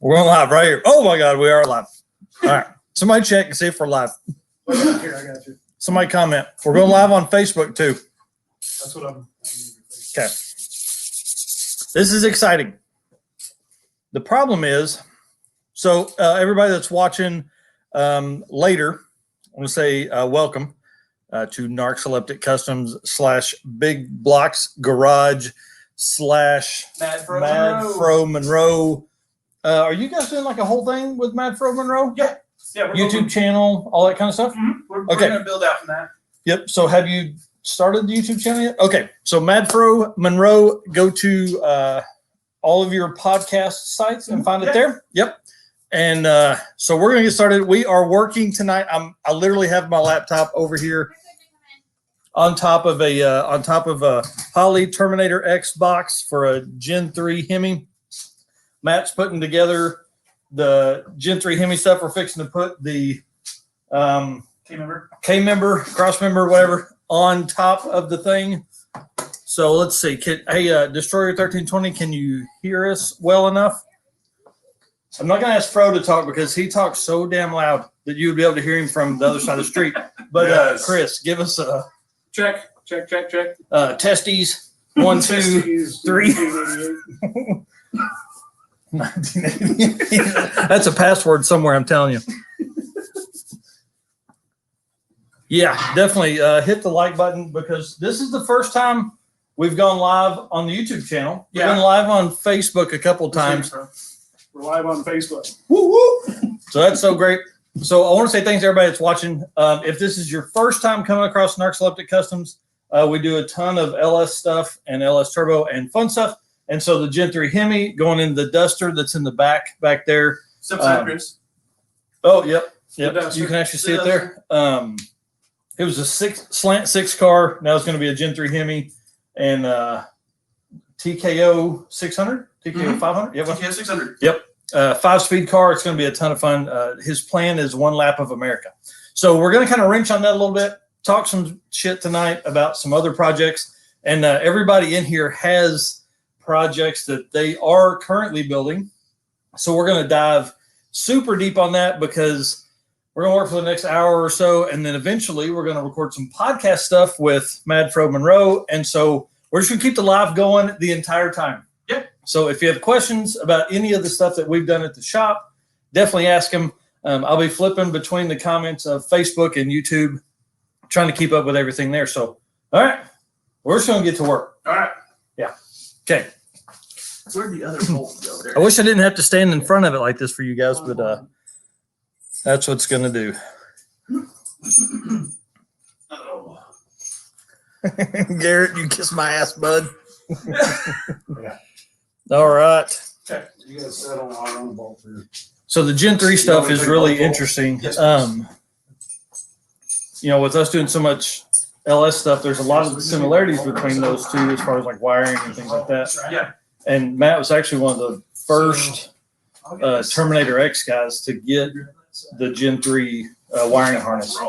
We're going live right here. Oh my God, we are live. All right. Somebody check and see if we're live. Here, I got you. Somebody comment. We're going live on Facebook too. That's what I'm. Okay. This is exciting. The problem is, so everybody that's watching later, I want to say welcome to Narcoleptic Customs / BigBlocksGarage / Mad Fro Monroe. Are you guys doing like a whole thing with Mad Fro Monroe? Yeah. We're YouTube channel, all that kind of stuff? Mm-hmm. We're Okay. going to build out from that. Yep. So have you started the YouTube channel yet? Okay. So Mad Fro Monroe, go to all of your podcast sites and find it there. Yep. And so we're going to get started. We are working tonight. I literally have my laptop over here on top of a Holley Terminator X box for a Gen 3 Hemi. Matt's putting together the Gen 3 Hemi stuff. We're fixing to put the K-member, cross-member, whatever, on top of the thing. So let's see. Hey, Destroyer 1320, can you hear us well enough? I'm not going to ask Fro to talk because he talks so damn loud that you would be able to hear him from the other side of the street. But Yes. Chris, give us a Check. testes. 1, 2, 3. 1980. That's a password somewhere, I'm telling you. Yeah, definitely hit the like button because this is the first time we've gone live on the YouTube channel. We've been live on Facebook a couple times. We're live on Facebook. Woo woo! So that's so great. So I want to say thanks to everybody that's watching. If this is your first time coming across Narcoleptic Customs, we do a ton of LS stuff and LS Turbo and fun stuff. And so the Gen 3 Hemi going in the Duster that's in the back there. Chris. Oh, yep. Duster. You can actually see it there. It was a slant 6 car. Now it's going to be a Gen 3 Hemi and TKO 600, TKO 500. Yep. TKO 600. Yep. 5-speed car. It's going to be a ton of fun. His plan is 1 lap of America. So we're going to kind of wrench on that a little bit, talk some shit tonight about some other projects. And everybody in here has projects that they are currently building. So we're going to dive super deep on that because we're going to work for the next hour or so. And then eventually we're going to record some podcast stuff with Mad Fro Monroe. And so we're just going to keep the live going the entire time. Yeah. So if you have questions about any of the stuff that we've done at the shop, definitely ask them. I'll be flipping between the comments of Facebook and YouTube, trying to keep up with everything there. So, all right, we're just going to get to work. All right. Yeah. Okay. Where'd the other bolt go there? I wish I didn't have to stand in front of it like this for you guys, but that's what's going to do. Oh. Garrett, you kiss my ass, bud. Yeah. All right. Okay. You guys set on our own bolt here. So the Gen 3 stuff is really interesting. Yes, With us doing so much LS stuff, there's a lot of similarities between those two as far as like wiring and things like that. Yeah. And Matt was actually one of the first Terminator X guys to get the Gen 3 wiring harness.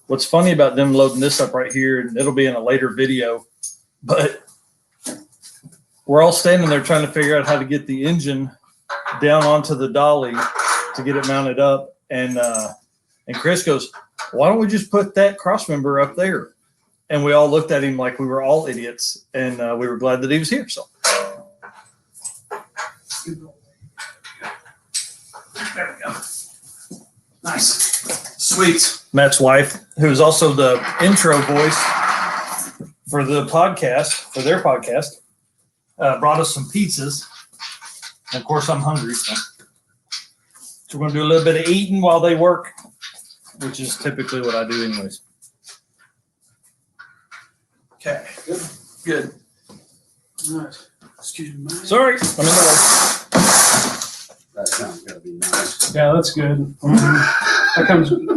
What's funny about them loading this up right here, and it'll be in a later video, but we're all standing there trying to figure out how to get the engine down onto the dolly to get it mounted up. And Chris goes, why don't we just put that cross member up there? And we all looked at him like we were all idiots, and we were glad that he was here. So. There we go. Nice. Sweet. Matt's wife, who's also the intro voice for the podcast, for their podcast, brought us some pizzas. And of course, I'm hungry. So we're going to do a little bit of eating while they work, which is typically what I do anyways. Okay. Good. All right. Excuse me. Sorry. I'm in the way. That sounds gotta be nice. Yeah, that's good. That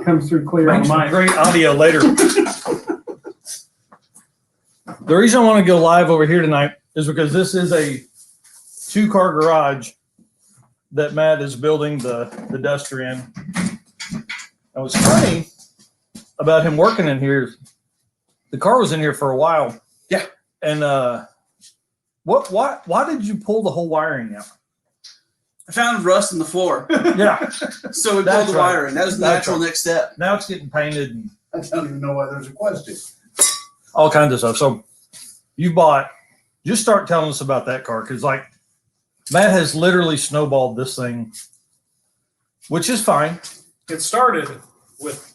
comes through clear on Makes mine. great audio later. The reason I want to go live over here tonight is because this is a 2-car garage that Matt is building the Duster in. And what's funny about him working in here, the car was in here for a while. Yeah. And why did you pull the whole wiring out? I found rust in the floor. Yeah. So we That's pulled the right. wire in. That was the That's natural right. next step. Now it's getting painted and I don't even know why there's a question. all kinds of stuff. So just start telling us about that car. Cause like Matt has literally snowballed this thing, which is fine. It started with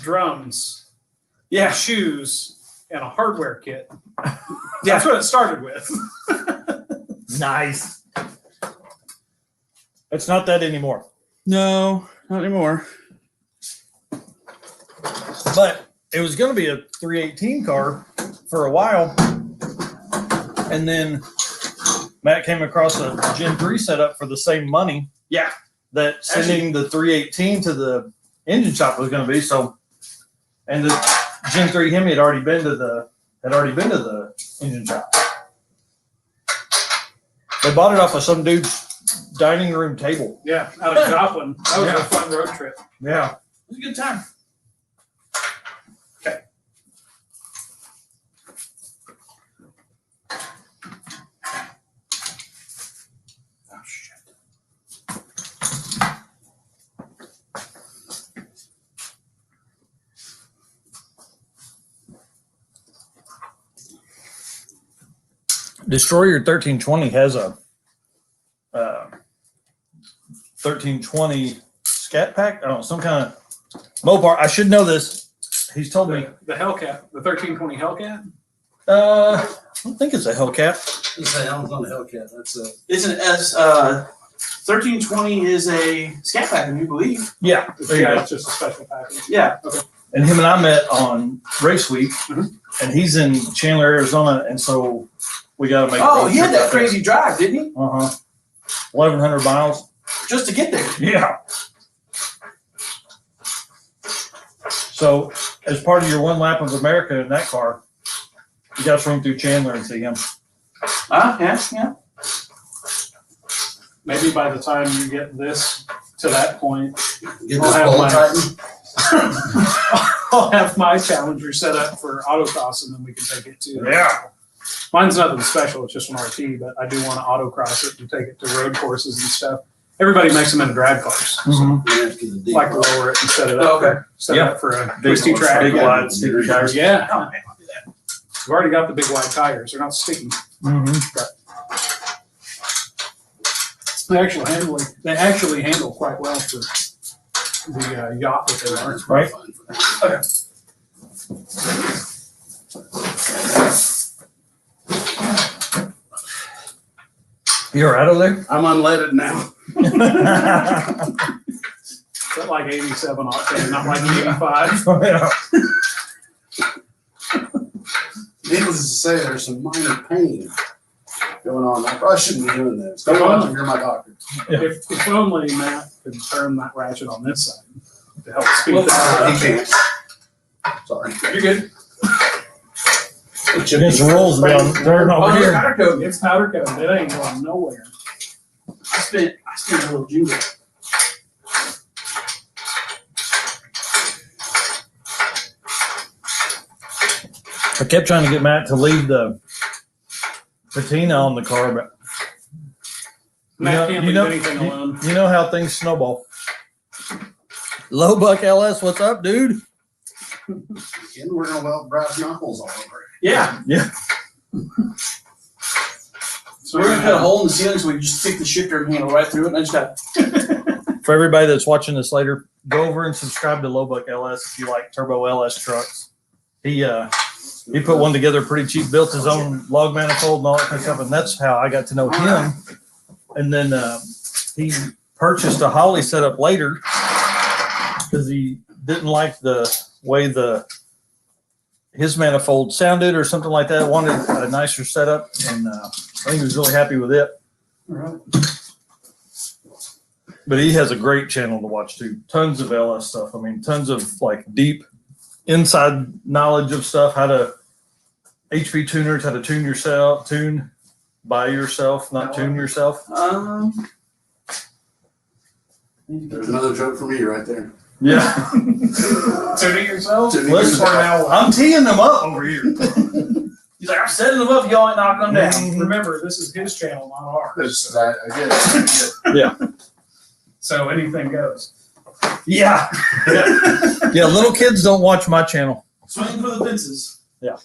drums, Yeah. shoes, and a hardware kit. Yeah. That's what it started with. Nice. It's not that anymore. No, not anymore. But it was going to be a 318 car for a while. And then Matt came across a Gen 3 setup for the same money. Yeah. That sending the 318 to the engine shop was going to be. So, and the Gen 3 Hemi had already been to the engine shop. They bought it off of some dude's dining room table. Yeah, out of Joplin. That was Yeah. a fun road trip. Yeah. It was a good time. Oh, shit. Destroyer 1320 has a 1320 scat pack. I don't know, some kind of Mopar. I should know this. He's told me. The Hellcat, the 1320 Hellcat. I don't think it's a Hellcat. It's a hell's on a Hellcat. That's a. Isn't it as 1320 is a scat pack, I believe. Yeah. There you Yeah, go. it's just a special package. Yeah. And him and I met on race week, Mhm. and he's in Chandler, Arizona, and so we got to make. Oh, he had that crazy drive, didn't he? 1,100 miles. Just to get there. Yeah. So, as part of your one lap of America in that car, you got to swing through Chandler and see him. Yeah. Maybe by the time you get this to that point, Get I'll this have bolt mine. tightened. I'll have my Challenger set up for autocross, and then we can take it to. Yeah. Mine's nothing special; it's just an RT, but I do want to autocross it and take it to road courses and stuff. Everybody makes them into drag cars. Mhm. You have to get the deep Like part. lower it and set it Oh, up. okay. Set Yeah. it up for a Big twisty ones, track. big wide sticker tires. Yeah, Oh, man, I'll do that. we've already got the big wide tires. They're not sticky. Mm-hmm. They actually handle quite well for the yacht that they are. Right. Fine for that. You're out of there? I'm unleaded now. But like 87 octane, not like 85. Yeah. Needless to say, there's some minor pain going on. I probably shouldn't be doing this. Don't watch him, you're my doctor. If only Matt could turn that ratchet on this side to help speed Well, that He up. can't. Sorry. You're good. It's rolls down. Turn over Oh, here. powder coat. It's powder coated. It ain't going nowhere. I spent a little jingle. I kept trying to get Matt to leave the patina on the car, but Matt can't leave you anything alone. you know how things snowball. Low Buck LS, what's up, dude? And we're gonna weld brass knuckles all over it. Yeah. Yeah. So we're gonna cut a hole in the ceiling so we can just stick the shifter handle right through it. And I just got For everybody that's watching this later, go over and subscribe to Low Buck LS if you like turbo LS trucks. He put one together pretty cheap, built his own log manifold and all that kind of stuff, and that's how I got to know him. And then he purchased a Holly setup later because he didn't like the way his manifold sounded or something like that. Wanted a nicer setup, and I think he was really happy with it. But he has a great channel to watch too. Tons of LS stuff. I mean, tons of like deep inside knowledge of stuff, how to HP tuners, how to tune yourself, tune by yourself, not tune yourself. There's another joke for me right there. Yeah. Tuning yourself? Tuning Listen, yourself. I'm teeing them up over here. He's like, I'm setting them up, y'all ain't knocking them down. Remember, this is his channel, not ours. That's that. I get it. Yeah. So anything goes. Yeah. Yeah, little kids don't watch my channel. Swing for the fences. All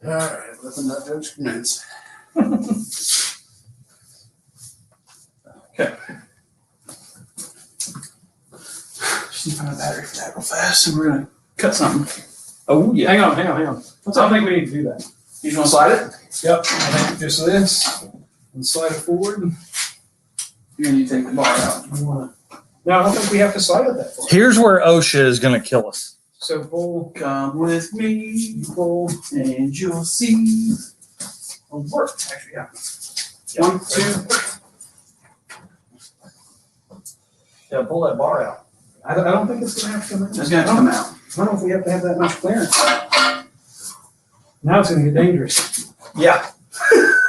right, let the nut jokes commence. Just need to find a battery for that real fast, and we're gonna cut something. Oh, yeah. Hang on. I don't think we need to do that. You just wanna slide it? Yep. I think just this and slide it forward. You're gonna need to take the bar out. No, I don't think we have to slide it that far. Here's where OSHA is going to kill us. So pull, Come with me, pull. and you'll see. It'll work, actually, yeah. 1, 2. Yeah, pull that bar out. I don't think it's gonna have to come out. It's gonna come out. I don't know if we have to have that much clearance. Now it's gonna get dangerous. Yeah.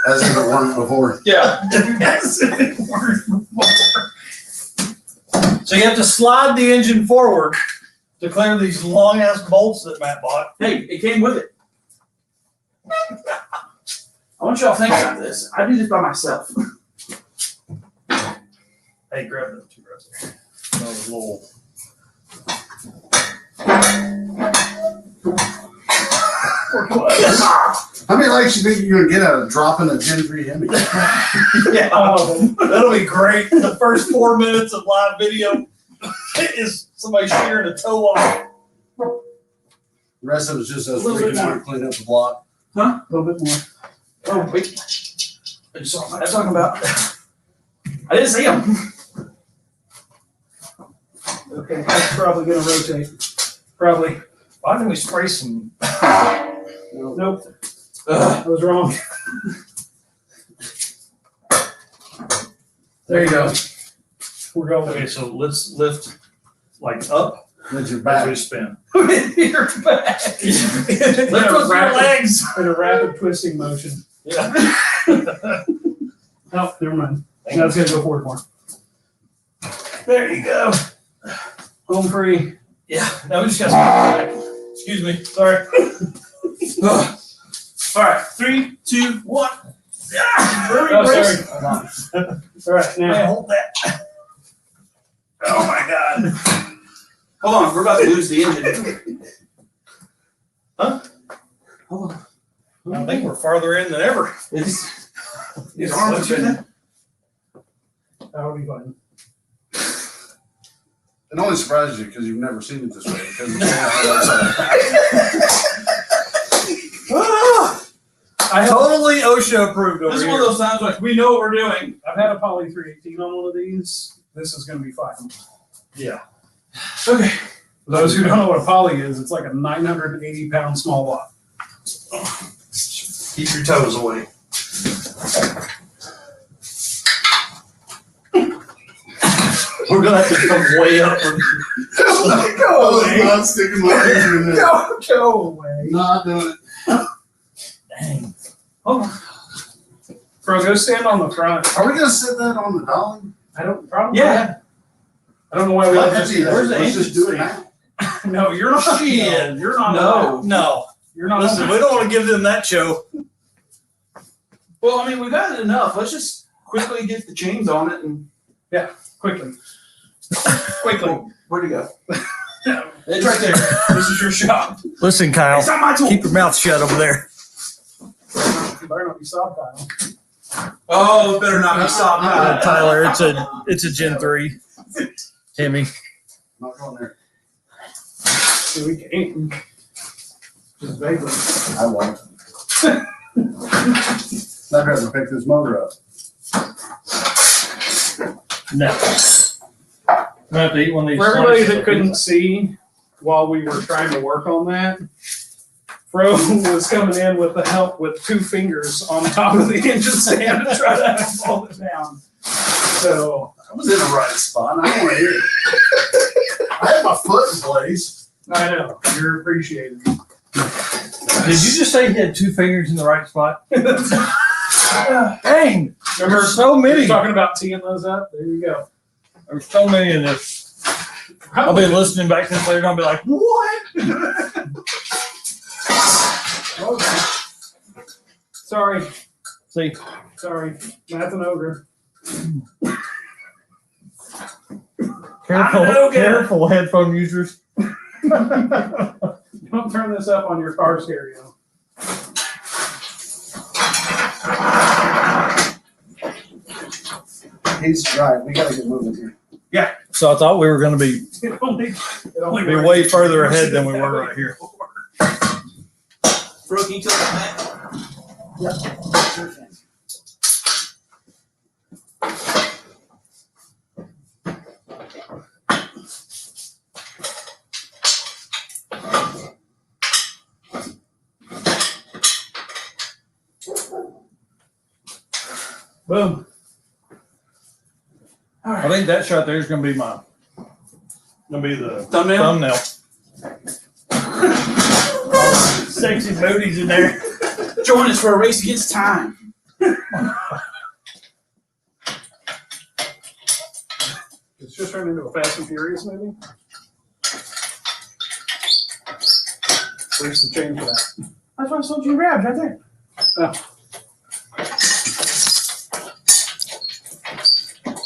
As if it weren't before. Yeah. Yes, it worked before. So you have to slide the engine forward to clear these long ass bolts that Matt bought. Hey, it came with it. I want y'all to think about this. I do this by myself. Hey, grab those two right there. Those little. How many likes you think you're gonna get out of dropping a Gen 3 Hemi? Yeah. That'll be great. The first 4 minutes of live video is somebody shearing a toe off. The rest of it's just us A little bit freaking out more. and cleaning up the block. A little bit more. Oh, wait. I just saw what I'm talking about. I didn't see him. Okay, that's probably gonna rotate. Probably. Why don't we spray some? Nope, Ugh. I was wrong. There you go. We're going. Okay, so let's lift like up With your as back. we spin. You're back. Lift with your legs. In a rapid twisting motion. Yeah. Oh, never mind. Now it's gonna go forward more. There you go. Home free. Yeah. Now we just got to spin back. Excuse me. Sorry. Ugh. All right, 3, 2, 1. Oh, sorry. Hold on. All right, Hey, now. hold that. Oh my God. Hold on, we're about to lose the engine. Huh? Hold on. I think we're farther in than ever. It's His arms have been. That'll be fun. It only surprises you because you've never seen it this way. Because it's I Totally OSHA approved over This is here. one of those times like we know what we're doing. I've had a poly 318 on one of these. This is gonna be fine. Yeah. Okay. For those who don't know what a poly is, it's like a 980-pound small block. Keep your toes away. We're gonna have to come way up. Go away. I'm not sticking my finger in there. Go away. Not doing it. Dang. Hold on. Bro, go stand on the front. Are we gonna set that on the dolly? I don't probably. Yeah. I don't know why we Let's have to do that. Where's the Let's just do it engine now. No, you're not. Shit. You're not. No. No. You're not. Listen, we don't want to give them that show. Well, I mean, we've got it enough. Let's just quickly get the chains on it and Quickly. Quickly. where'd it go? It's right there. This is your shop. Listen, Kyle, It's not my tool. keep your mouth shut over there. You better not be soft, Kyle. Oh, it better not be soft. Tyler, it's a Gen 3 Hemi. Not going there. So we can't. Just vaguely. I won't. I'd rather pick this motor up. No. I'm gonna have to eat one of these. For everybody slices that of couldn't pizza. see while we were trying to work on that, Fro was coming in with the help with 2 fingers on top of the engine stand to try to hold it down. So I was in the right spot. I don't want to hear it. I had my foot in place. I know you're appreciated. Did you just say he had 2 fingers in the right spot? Dang! There were so many. You're talking about teeing those up. There you go. There's so many in this. I'll be listening back to this later and I'll be like, what? Okay. Sorry, See, sorry. Math and ogre. Careful, headphone users. Don't turn this up on your car stereo. He's right. We gotta get moving here. So I thought we were going to be It only be way further ahead than we were right here. Bro, can you tell that? Sure can. Boom. I think that shot there is going to be the Thumbnail? thumbnail. Sexy booties in there. Join us for a race against time. It's just turned into a Fast and Furious movie. Where's the chain for that? That's what I told you to grab right there.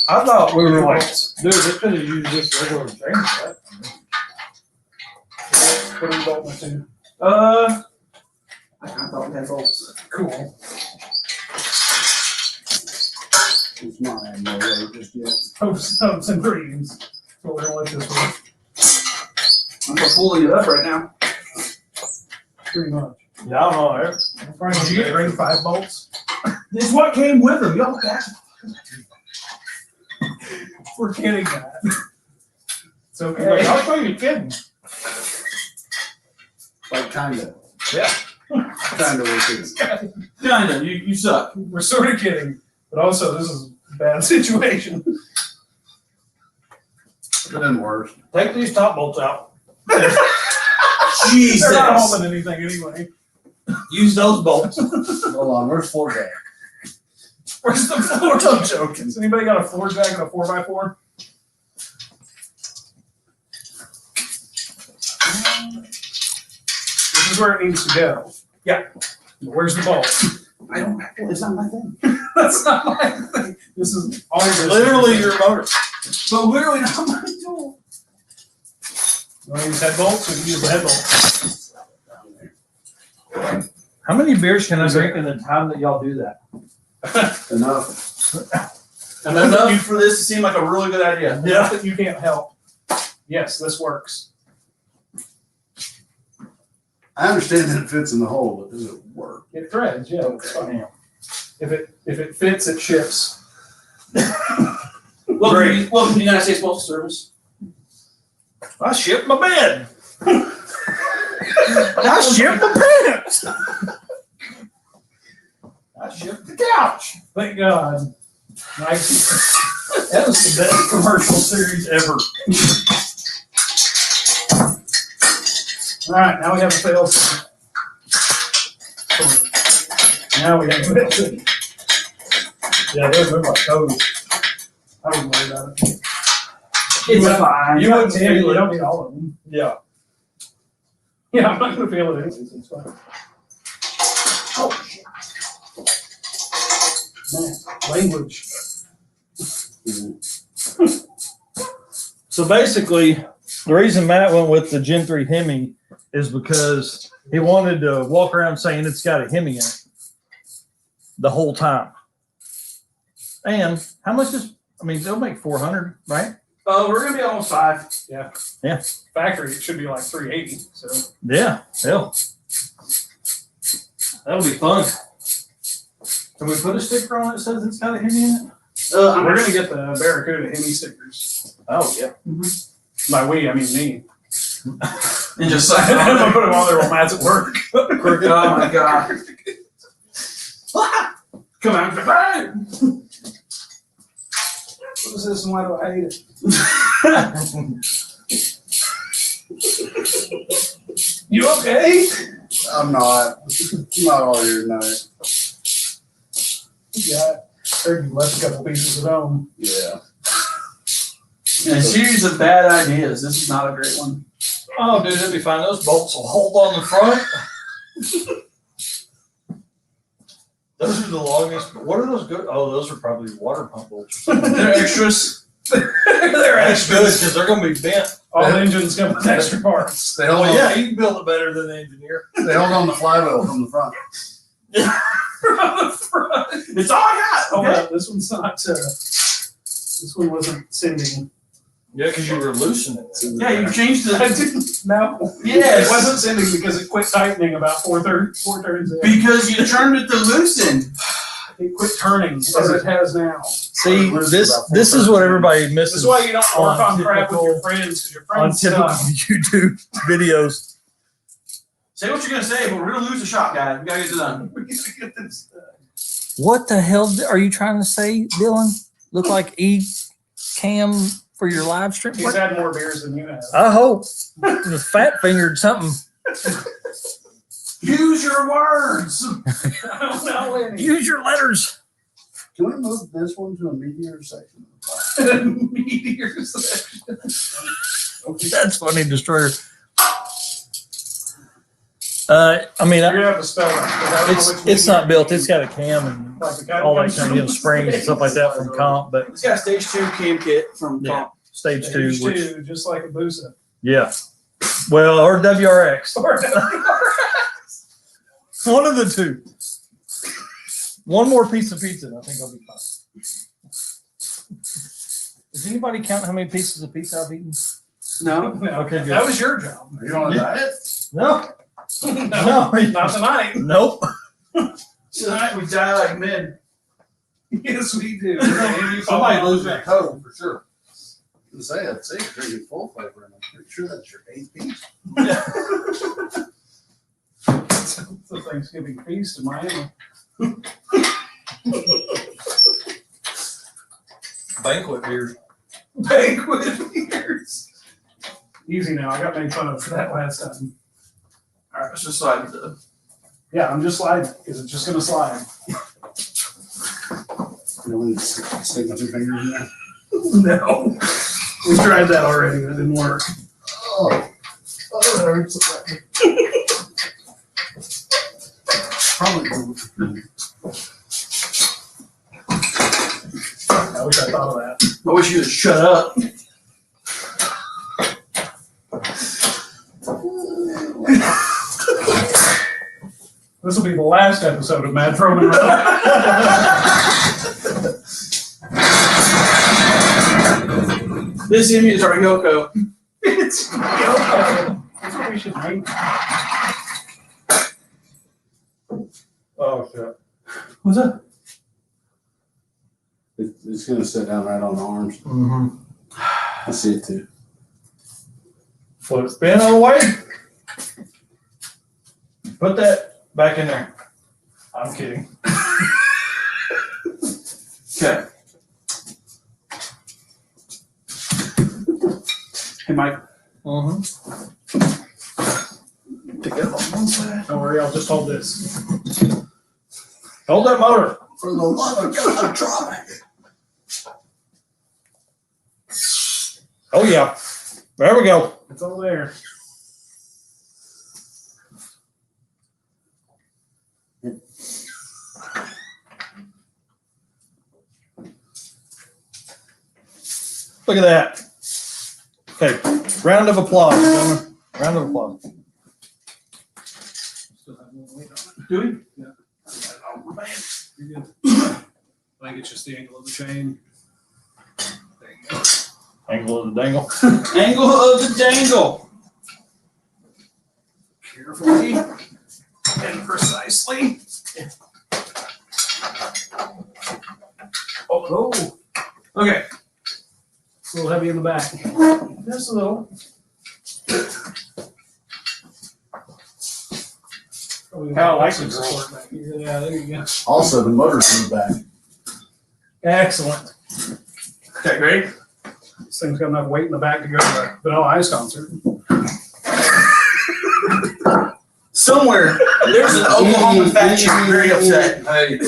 I thought we were like, dude, they could have used this regular chain for that. What are you bolting it to? I kind of thought we had bolts. Cool. It's not in no way just yet. Hopes and dreams. That's what we're gonna let this work. I'm just pulling it up right now. Pretty much. Yeah, I don't know. Did you bring 5 bolts? This is what came with them. Y'all got We're kidding that. It's okay. Like, I thought you were kidding. Like kinda. Yeah. Kinda with it. Kinda. You suck. We're sort of kidding, but also this is a bad situation. But then worse. Take these top bolts out. Jesus. They're not holding anything anyway. Use those bolts. Hold on, where's floor jack? Where's the floor? I'm joking. Has anybody got a floor jack and a 4x4? This is where it needs to go. Yeah. But where's the bolt? I don't. It's not my thing. That's not my thing. This is all this Literally is. your motor. But literally not my tool. You want to use head bolts? We can use the head bolt. How many beers can I drink in the time that y'all do that? Enough. And Enough for this to seem like a really good idea. yeah, you can't help. Yes, this works. I understand that it fits in the hole, but does it work? It threads, yeah. It's Okay. fine. If it fits, it ships. Welcome to the United States Postal Service. I shipped my bed. I shipped my pants. I shipped the couch. Thank God. Nice. That was the best commercial series ever. All right, now we have a fail safe. Now we have a fail safe. Yeah, those move like toes. I wouldn't worry about it. It's fine. You wouldn't feel it. You don't need all of them. Yeah. Yeah, I'm not gonna feel it anyways. It's fine. Oh shit. Man, language. So basically, the reason Matt went with the Gen 3 Hemi is because he wanted to walk around saying it's got a Hemi in it the whole time. And how much is, I mean, they'll make 400, right? We're gonna be almost 5. Yeah. Yeah. Factory, it should be like 380. So Yeah, hell. That'll be fun. Can we put a sticker on it that says it's got a Hemi in it? we're gonna get the Barracuda Hemi stickers. Oh, yeah. By we, I mean me. And just I'm like, gonna put them on there while Matt's at work. oh my god. Come out. Right. What is this and why do I hate it? You okay? I'm not. I'm not all here tonight. Yeah. Heard you left a couple pieces at home. Yeah. In a series of bad ideas, this is not a great one. Oh, dude, it'll be fine. Those bolts will hold on the front. Those are the longest. What are those good? Oh, those are probably water pump bolts. Or something. They're extras. They're That's good extras. because they're going to be bent. All engines come with extra parts. They hold Well, on. yeah, you can build it better than the engineer. They hold on the flywheel from the front. From the front. It's all I got. Oh, Okay. no, this one's not. This one wasn't sending. Yeah, because you were loosening it. Yeah, you changed I the. didn't. No. Yes. It wasn't sending because it quit tightening about four turns in. Because you turned it to loosen. It quit turning as it has now. See, this is what everybody misses. This is why you don't work on on crap with your typical- friends, because your on friends typical suck. YouTube videos. Say what you're gonna say, but we're gonna lose the shot, guys. We gotta get it done. We gotta get this done. What the hell are you trying to say, Dylan? Look like cam for your live stream? He's had more beers than you have. I hope. The fat fingered something. Use your words. I don't know any. Use your letters. Can we move this one to a meteor section? Meteor section. That's funny, Destroyer. I mean, You're gonna have to spell that. it's not built. It's got a cam and Like the guy all that comes kind of, from springs and stuff like that from comp, but It's got a stage 2 cam kit from yeah, Comp. stage two, Stage which, two, just like a Busa. yeah. Well, or WRX. One of the two. One more piece of pizza and I think I'll be fine. Does anybody count how many pieces of pizza I've eaten? No. Okay, good. That was your job. Are you on a diet? No. No, No. not tonight. Nope. Tonight we die like men. Yes, we do. Somebody lose that total for sure. I'd say you're drinking full flavor, and I'm pretty sure that's your 8th piece. It's a Thanksgiving feast in Miami. Banquet beer. Banquet beers. Easy now. I got made fun of for that last time. All right, let's just slide the. Yeah, I'm just sliding because it's just gonna slide. You want to stick my 2 fingers in there? No. We tried that already. That didn't work. Oh, that hurts. Probably. I wish I thought of that. I wish you would shut up. This will be the last episode of Mad Throwing. This image is our Yoko. It's Yoko. That's what we should make. Oh, shit. What's that? It's going to sit down right on the arms. Mm-hmm. I see it too. Foot spin all the way. Put that back in there. I'm kidding. Okay. Hey, Mike. Mm-hmm. Take that off one side. Don't worry, I'll just hold this. Hold that motor. For the love of God, try. Oh, yeah. There we go. It's over there. Look at that. Okay. Round of applause, gentlemen. Round of applause. Still have a little weight on it. Do we? Yeah. You're good. I think it's just the angle of the chain. There you go. Angle of the dangle. Angle of the dangle. Carefully and precisely. Oh, Okay. it's a little heavy in the back. Just a little. Kind of like some support back here. Yeah, there you go. Also, the motor's in the back. Excellent. Okay, great. This thing's got enough weight in the back to go to the Vanilla Ice concert. Somewhere there's an Oklahoma fat chick very upset. Hey.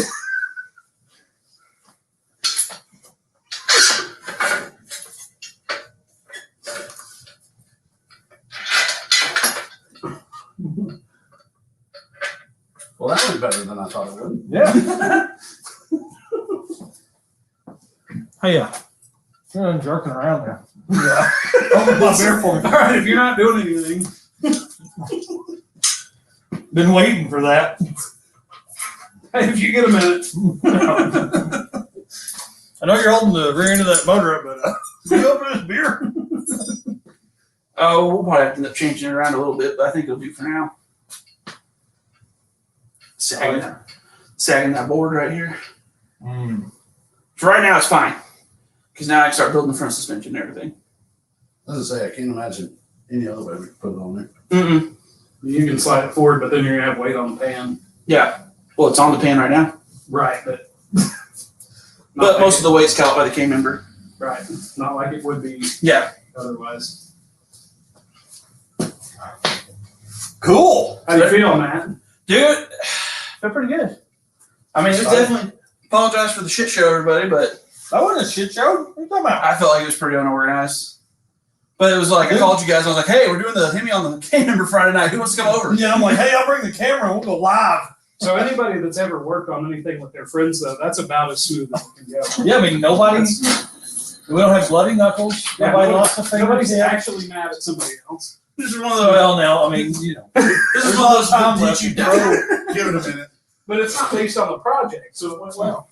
Well, that would better than I thought it would. Yeah. Hey, you're jerking around there. Yeah. Oh, my beer for me. All right, if you're not doing anything, Been waiting for that. hey, if you get a minute. I know you're holding the rear end of that motor up, but you open this beer. Oh, we'll probably have to end up changing it around a little bit, but I think it'll do for now. Sagging that board right here. For right now, it's fine. Because now I can start building the front suspension and everything. As I say, I can't imagine any other way we could put it on there. Mm-mm. You can slide it forward, but then you're gonna have weight on the pan. Yeah. Well, it's on the pan right now. Right, but. But most of the weight's caught by the K-member. Right, not like it would be Yeah. otherwise. Cool. How do you feel, Matt? Dude, feel pretty good. I mean, it's definitely, apologize for the shit show, everybody, but That wasn't a shit show. What are you talking about? I felt like it was pretty unorganized. But it was like, I called you guys, I was like, hey, we're doing the Hemi on the K-member Friday night. Who wants to come over? Yeah, I'm like, hey, I'll bring the camera and we'll go live. So anybody that's ever worked on anything with their friends, though, that's about as smooth as it can go. Yeah, I mean, nobody, we don't have bloody knuckles. Yeah, Nobody lost a finger. Nobody's actually mad at somebody else. This is one of those, Well, now, I mean, you know. this is one of those times left that you to die. Give it a minute. But it's not based on the project, so it went well.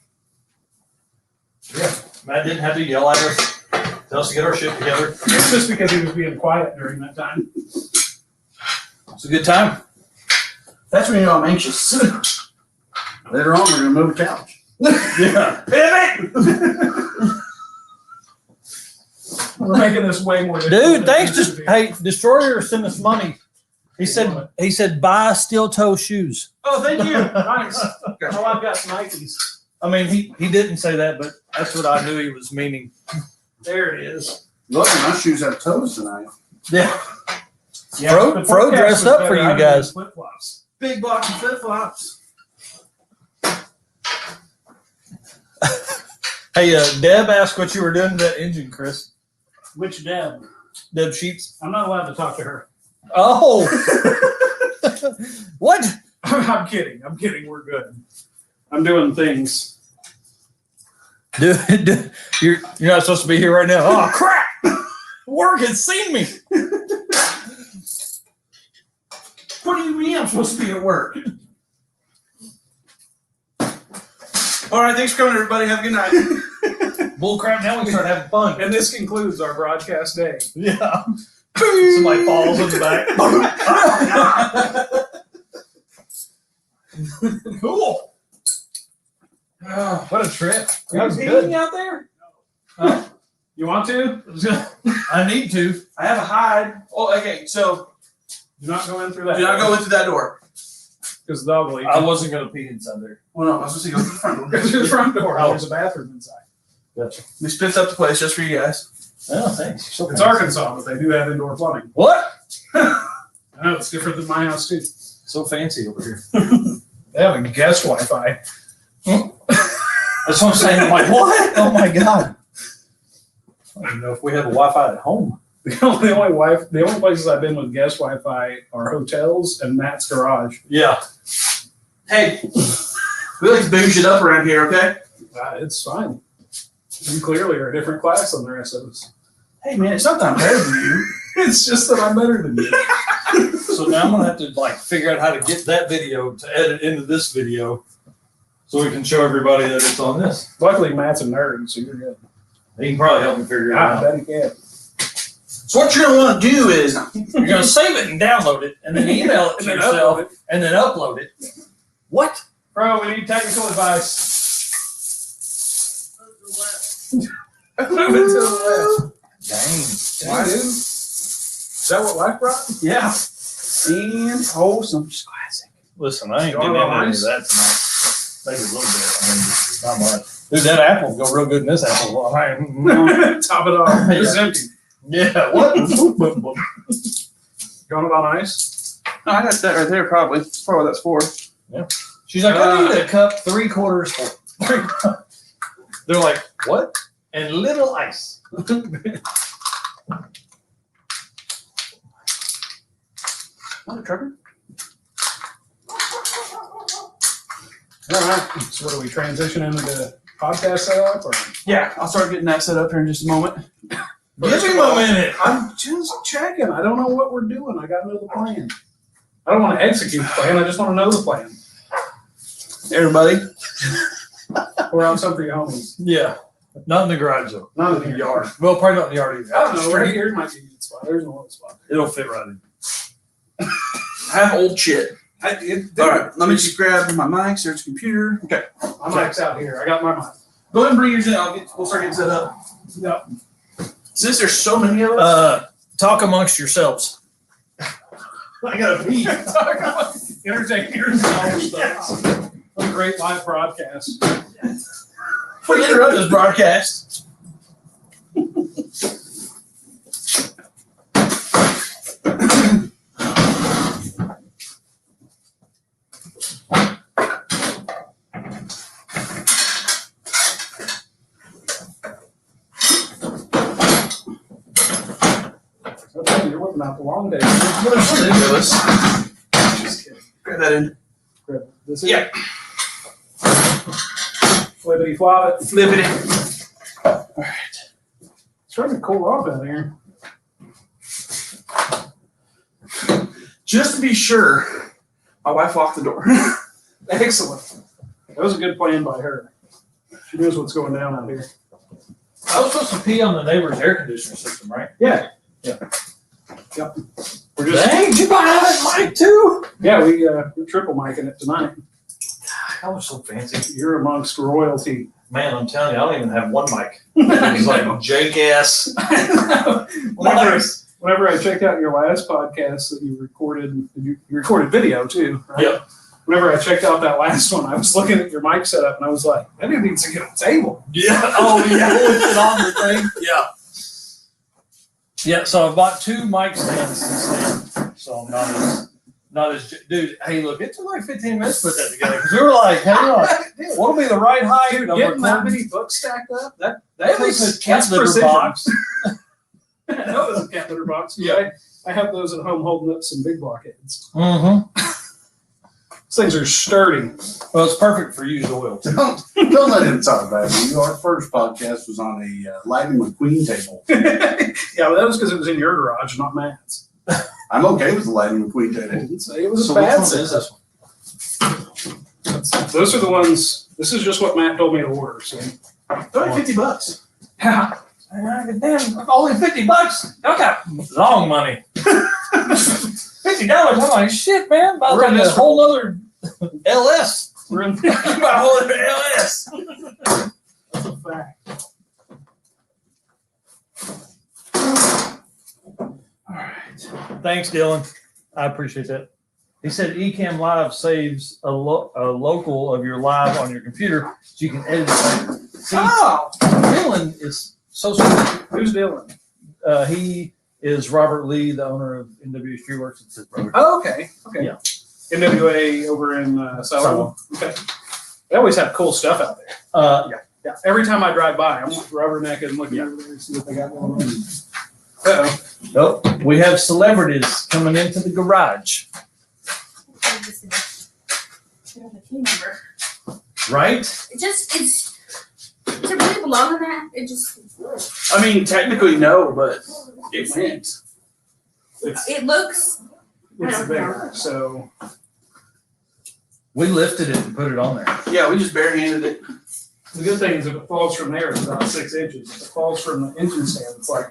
Yeah, Matt didn't have to yell at us, tell us to get our shit together. It's just because he was being quiet during that time. It's a good time. That's when you know I'm anxious. Later on, we're going to move the couch. Yeah. Pivot! We're making this way more difficult. Dude, thanks to, hey, Destroyer sent us money. He said, buy steel toe shoes. Oh, thank you. Nice. Oh, I've got some Nikes. I mean, he didn't say that, but that's what I knew he was meaning. There it is. Look, my shoes have toes tonight. Yeah. Yeah, Fro- Fro dressed up for you guys. Flip flops. Big blocks and flip-flops. Hey, Deb asked what you were doing to that engine, Chris. Which Deb? Deb Sheets. I'm not allowed to talk to her. Oh. What? I'm kidding. We're good. I'm doing things. Dude, you're not supposed to be here right now. Oh, crap. Work has seen me. What do you mean I'm supposed to be at work? All right, thanks for coming, everybody. Have a good night. Bull crap, now we can start having fun. And this concludes our broadcast day. Yeah. Somebody falls in the back. Cool. Oh, what a trip. That was good. out there? You want to? I need to. I have a hide. Oh, okay, so Do not go in through that. do not go in through that door. Because the dog will eat. I wasn't going to pee inside there. Well, no, I was supposed to go through the front door. Go through the front door. There's a bathroom inside. Gotcha. We spiffed up the place just for you guys. Oh, thanks. You're so It's fancy. Arkansas, but they do have indoor plumbing. What? I know, it's different than my house, too. So fancy over here. They have a guest Wi-Fi. That's what I'm saying. I'm like, what? Oh my God. I don't even know if we have a Wi-Fi at home. The only places I've been with guest Wi-Fi are hotels and Matt's garage. Yeah. Hey, we like to booze it up around here, okay? It's fine. You clearly are a different class than the rest of us. Hey, man, it's not that I'm better than you. It's just that I'm better than you. So now I'm gonna have to like figure out how to get that video to edit into this video, so we can show everybody that it's on this. Luckily, Matt's a nerd, so you're good. He can probably help me figure it I out. bet he can. So what you're going to want to do is, You're gonna save it and download it, and then email it to And then yourself, upload it. and then upload it. What? Bro, we need technical advice. Move it to the left. Dang. Why, dude? Is that what life brought? yeah, and wholesome, just classic. Listen, I ain't You getting want into any of ice? that tonight. Maybe a little bit. I mean, not much. Dude, that apple will go real good in this apple. All right. Top it off. It's empty. Yeah. What? You want it on ice? No, I got that right there, probably. That's probably what that's for. She's like, I need a cup 3/4 full. They're like, what? And little ice. What, Trevor? All right. So what are we transitioning into the podcast setup or? Yeah, I'll start getting that set up here in just a moment. Give him a minute. I'm just checking. I don't know what we're doing. I got to know the plan. I don't want to execute the plan. I just want to know the plan. Everybody. We're on some for your homies. Yeah. Not in the garage though. Not in the yard. Well, probably not in the yard either. I don't know. Right here might be a good spot. There's no other spot. It'll fit right in. I have old shit. All right, let me just grab my mic, search the computer. Okay. My mic's out here. I got my mic. Go ahead and bring yours in. We'll start getting set up. Yep. Since there's so many of us. Talk amongst yourselves. I got to pee. Entertain yourselves. What a great live broadcast. Before you interrupt this broadcast. You're whipping out the long day. Just kidding. Grab that in. Grab this in. Yeah. Flippity flop it. Flip it in. All right. It's starting to cool off in there. Just to be sure, my wife locked the door. Excellent. That was a good plan by her. She knows what's going down out here. I was supposed to pee on the neighbor's air conditioner system, right? Yeah. Yeah. Yep. We're just Dang, did you buy that mic too? yeah, we're triple micing it tonight. That was so fancy. You're amongst royalty. Man, I'm telling you, I don't even have one mic. It's like Jake S. Whenever I checked out your last podcast that you recorded, you recorded video too, right? Yep. Whenever I checked out that last one, I was looking at your mic setup and I was like, that dude needs to get a table. Yeah. Oh, yeah. With it on the thing. Yeah. Yeah. So I bought 2 mic stands since then. So I'm not as dude. Hey, look, it took like 15 minutes to put that together because we were like, hey, look, what'll be the right height? Dude, I'm getting that recording. many books stacked up, that was takes a cat litter precision. box. That was a cat litter box. Yeah. I have those at home holding up some big block heads. Mm-hmm. These things are sturdy. Well, it's perfect for used oil too. Don't let him talk about it. Our first podcast was on a Lightning McQueen table. Yeah, well, that was because it was in your garage, not Matt's. I'm okay with the Lightning McQueen I table. didn't say it was So a bad which one set. is this one? Those are the ones. This is just what Matt told me to order. So, It's only $50. yeah, Damn, only $50. Okay, long money. $50. I'm like, shit, man. About We're in like a this- whole other LS. we're in. About a whole other LS. That's a fact. All right. Thanks, Dylan. I appreciate that. He said Ecamm Live saves a local of your live on your computer so you can edit it later. See, Oh, Dylan is so smart. who's Dylan? He is Robert Lee, the owner of NWS Tree Works. It's his brother. Oh, okay. Okay. Yeah. NWA over in Salvo. Okay. They always have cool stuff out there. Yeah. Yeah. Every time I drive by, I'm rubbernecking and looking over there to see what they got going on. Uh-oh. Nope. We have celebrities coming into the garage, right? Does it really belong in that? It just, I mean, technically, no, but it went. it looks, It's there. So We lifted it and put it on there. Yeah, we just barehanded it. the good thing is if it falls from there, it's about 6 inches. If it falls from the engine stand, it's like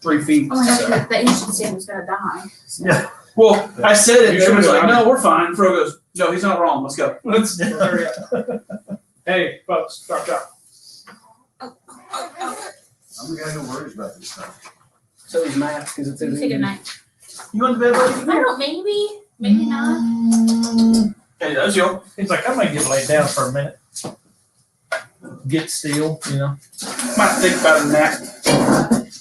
3 feet. oh, So. the engine stand was gonna die. So. Yeah. Well, I said it, You and everyone's should've like, done no, we're fine. Fro goes, no, he's not wrong. Let's go. Let's hurry up. Hey, folks, drop. I'm the guy who worries about this stuff. So is Matt, because it's in You the take a engine. night. You want the bed, buddy? I don't, maybe not. Hey, that's you. He's like, I might get laid down for a minute. Get still, you know. Might think about it in that.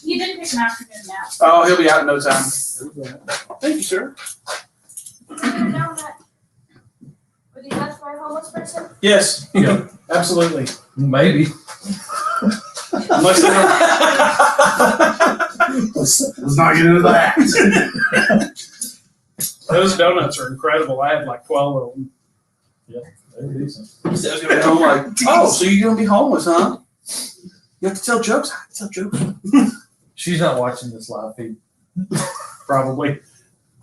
You didn't pick an afternoon nap. Oh, he'll be out in no time. Thank you, sir. You know that? Would you like for a homeless person? Yes. Yeah. Absolutely. Maybe. Unless they don't. Let's not get into that. Those donuts are incredible. I had like 12 of them. They're decent. He said I was gonna be home like, oh, so you're gonna be homeless, huh? You have to tell jokes? I have to tell jokes. She's not watching this live feed. Probably.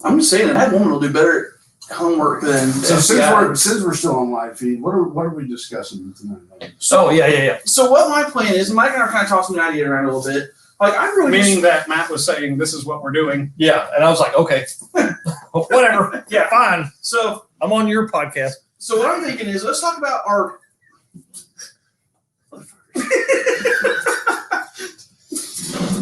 I'm just saying that woman will do better homework than So FBI. since we're still on live feed, what are we discussing tonight? Oh, yeah. So what my plan is, Mike and I are kind of tossing the idea around a little bit. Like I'm really Meaning that Matt was saying, this is what we're doing. Yeah, and I was like, okay, whatever. Yeah, fine. so I'm on your podcast. so what I'm thinking is let's talk about our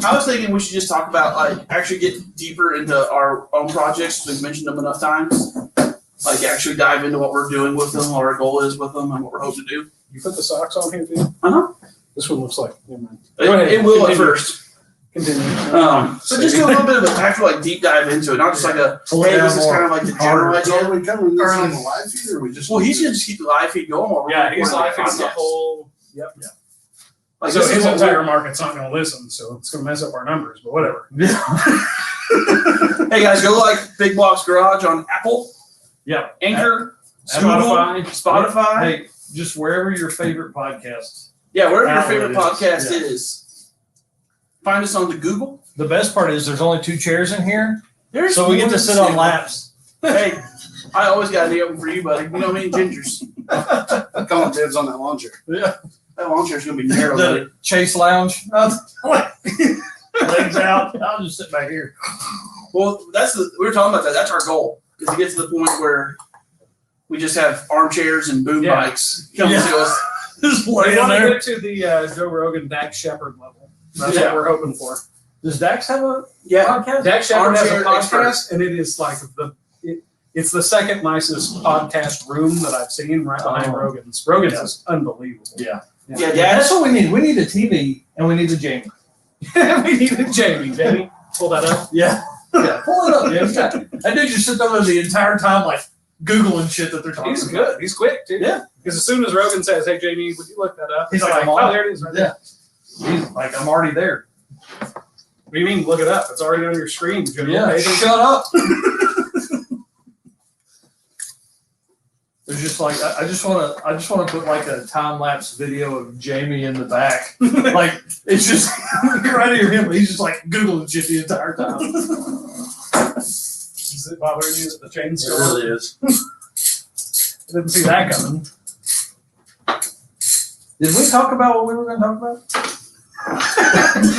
I was thinking we should just talk about like actually get deeper into our own projects. We've mentioned them enough times. Like actually dive into what we're doing with them, what our goal is with them, and what we're hoping to do. You put the socks on here, dude? Uh-huh. This one looks like, never mind. It will at Continue. first. Continue. So just do a little bit of an actual like deep dive into it, not just like a Pull it hey, down this is more. kind of like the general So idea. are we covering this Or, on the live feed, or are we just? Well, he's gonna just keep the live feed going while we're Yeah, he's recording live feeding the podcast. whole. Yep. Like So this is his what entire we're- market's not going to listen, so it's going to mess up our numbers. But whatever. Hey guys, go like Big Blocks Garage on Apple, Yeah. Anchor, Spotify. Google, Spotify. Hey, just wherever your favorite podcast. Yeah, wherever your Outlet favorite is. podcast Yeah. is. Find us on the Google. The best part is there's only 2 chairs in here, There's so we get more to than sit on two. laps. Hey, I always got a open for you, buddy. You know me and Gingers. Calling dibs on that lawn chair. Yeah. That lawn chair's gonna be narrow, buddy. The Chase Lounge. Legs out. I'll just sit back here. Well, we were talking about that. That's our goal, is to get to the point where we just have armchairs and boom Yeah. bikes coming Yeah. to us. Just We lay in want to there. get to the Joe Rogan, Dax Shepard level. That's Yeah. what we're hoping for. Does Dax have a Yeah. podcast? Dax Shepard has a Armchair podcast, expert. and it is like it's the second nicest podcast room that I've seen, right behind Oh. Rogan's. Rogan's Yeah. is unbelievable. Yeah. Yeah, That's Dax. what we need. We need a TV and we need a Jamie. We need a Jamie. Jamie, pull that up. Yeah. Yeah. Pull it up, Jamie. That dude just sit there the entire time, like Googling shit that they're talking He's about. good. He's quick too. Yeah. Because as soon as Rogan says, "Hey Jamie, would you look that up?" He's It's like, "I'm on "Oh, it." there it is, right Yeah. there." He's like, I'm already there. What do you mean, look it up? It's already on your screen. Joe. Yeah. Hey, Shut up. There's just like I just want to put like a time lapse video of Jamie in the back. Like it's just you're right here him. He's just like Googling shit the entire time. Does it bother you that the chain's It still really is. Didn't see that coming. Did we talk about what we were going to talk about?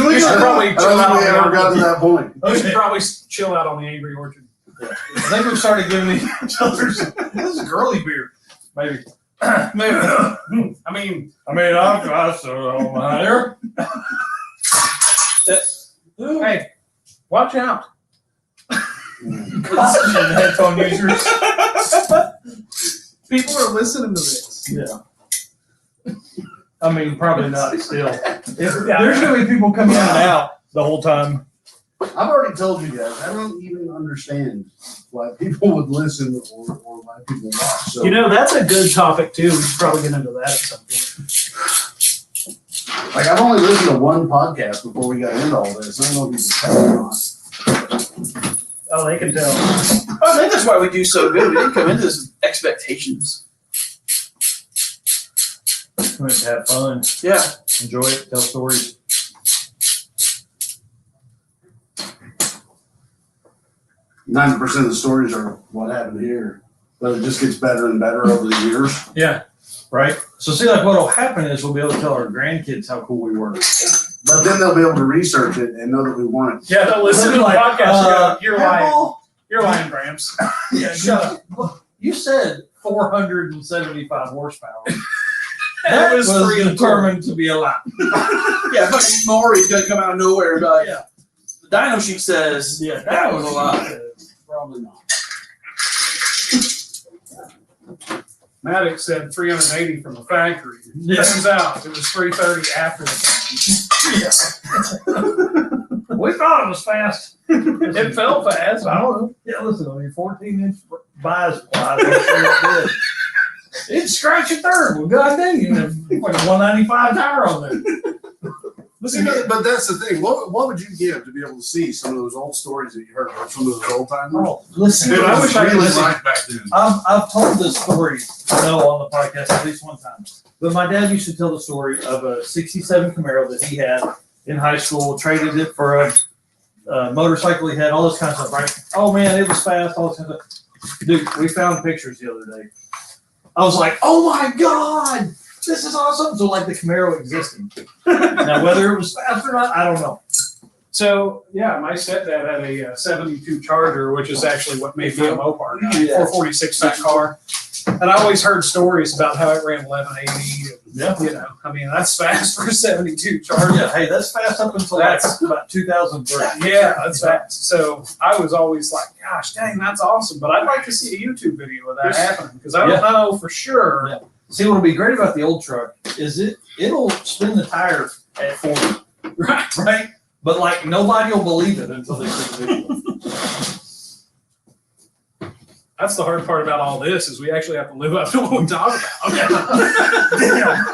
We should probably I chill don't out. think we ever got to that point. We should probably chill out on the Angry Orchard. I think we started giving each other. This is girly beer. Maybe. Maybe. I mean, I so on here. hey, watch out. Headphone users. People are listening to this. Yeah. I mean, probably not still. There's going to be people coming in and out the whole time. I've already told you guys, I don't even understand why people would listen or why people watch. So You know, that's a good topic too. We should probably get into that at some point. like I've only listened to one podcast before we got into all this. I don't know if you can tell or not. Oh, they can tell. I think that's why we do so good. We didn't come into this with expectations. We have to have fun. Yeah. Enjoy it. Tell stories. 90% of the stories are what happened here, but it just gets better and better over the years. Yeah. Right? So see, like what'll happen is we'll be able to tell our grandkids how cool we were. But then they'll be able to research it and know that we weren't. Yeah, they'll listen to the Like, podcast. You're lying. Apple? You're lying, Gramps. Yeah, Shut up. Look, you said 475 horsepower. That That was was 3 and determined to be a lie. Yeah, fucking Maury's gonna come out of nowhere and be like, Yeah. the dyno sheet says Yeah, that was a lie. Probably not. Maddox said 380 from the factory. Yeah. Turns out it was 330 after the fact. We thought it was fast. It fell fast. I don't know. Yeah, listen, I mean, 14-inch bispline. It did. It'd scratch a third. Well, god dang, you have like a 195 tire on there. But that's the thing. What would you give to be able to see some of those old stories that you heard about some of those old timers? Oh, listen, Dude, I wish I could really listen. liked back then. I've told this story, on the podcast at least one time. But my dad used to tell the story of a '67 Camaro that he had in high school, traded it for a motorcycle he had, all this kind of stuff, right? Oh man, it was fast, all this kind of stuff. Dude, we found pictures the other day. I was like, oh my God, this is awesome. So like the Camaro existing. Now, whether it was fast or not, I don't know. So, yeah, my stepdad had a 72 Charger, which is actually what made me a Mopar guy, Yeah. 446 that car. And I always heard stories about how it ran 1180. Yeah. You know, I mean, that's fast for a 72 Charger. Yeah, hey, that's fast up until That's- about 2003. Yeah, that's fast. So I was always like, gosh, dang, that's awesome. But I'd like to see a YouTube video of that happening because I don't know for sure. Yeah. See, what'll be great about the old truck is it'll spin the tire at 40, Right. right? But like nobody will believe it until they see the video. That's the hard part about all this is we actually have to live up to what we talk about. Damn.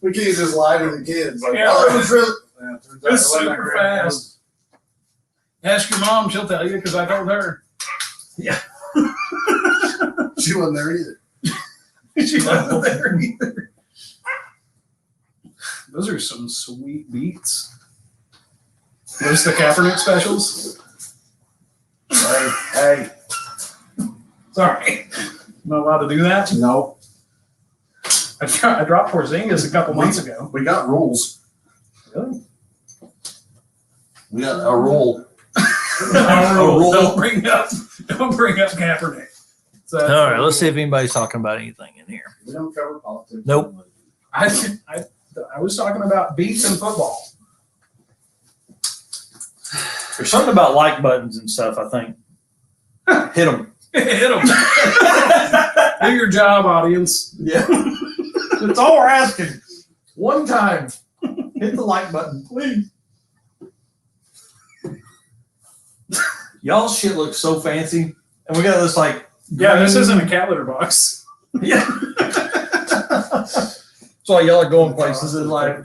We can't just lie to the kids. Like, Yeah. oh, it was really. Yeah, turns out It's it wasn't that super great. fast. Ask your mom, she'll tell you because I told her. She wasn't there either. She wasn't there either. Those are some sweet beats. Those the Kaepernick specials? Hey. Sorry. Am I allowed to do that? No, I dropped Porzingis a couple months ago. we got rules. Really? We got a rule. Don't bring up Kaepernick. So, All right, let's see if anybody's talking about anything in here. We don't cover politics. Nope. I was talking about beats and football. There's something about like buttons and stuff, I think. Hit them. Hit them. Do your job, audience. Yeah. That's all we're asking. One time. Hit the like button, please. Y'all's shit looks so fancy. And we got this like. Yeah, this isn't a cat litter box. Yeah. That's why y'all are going places in like.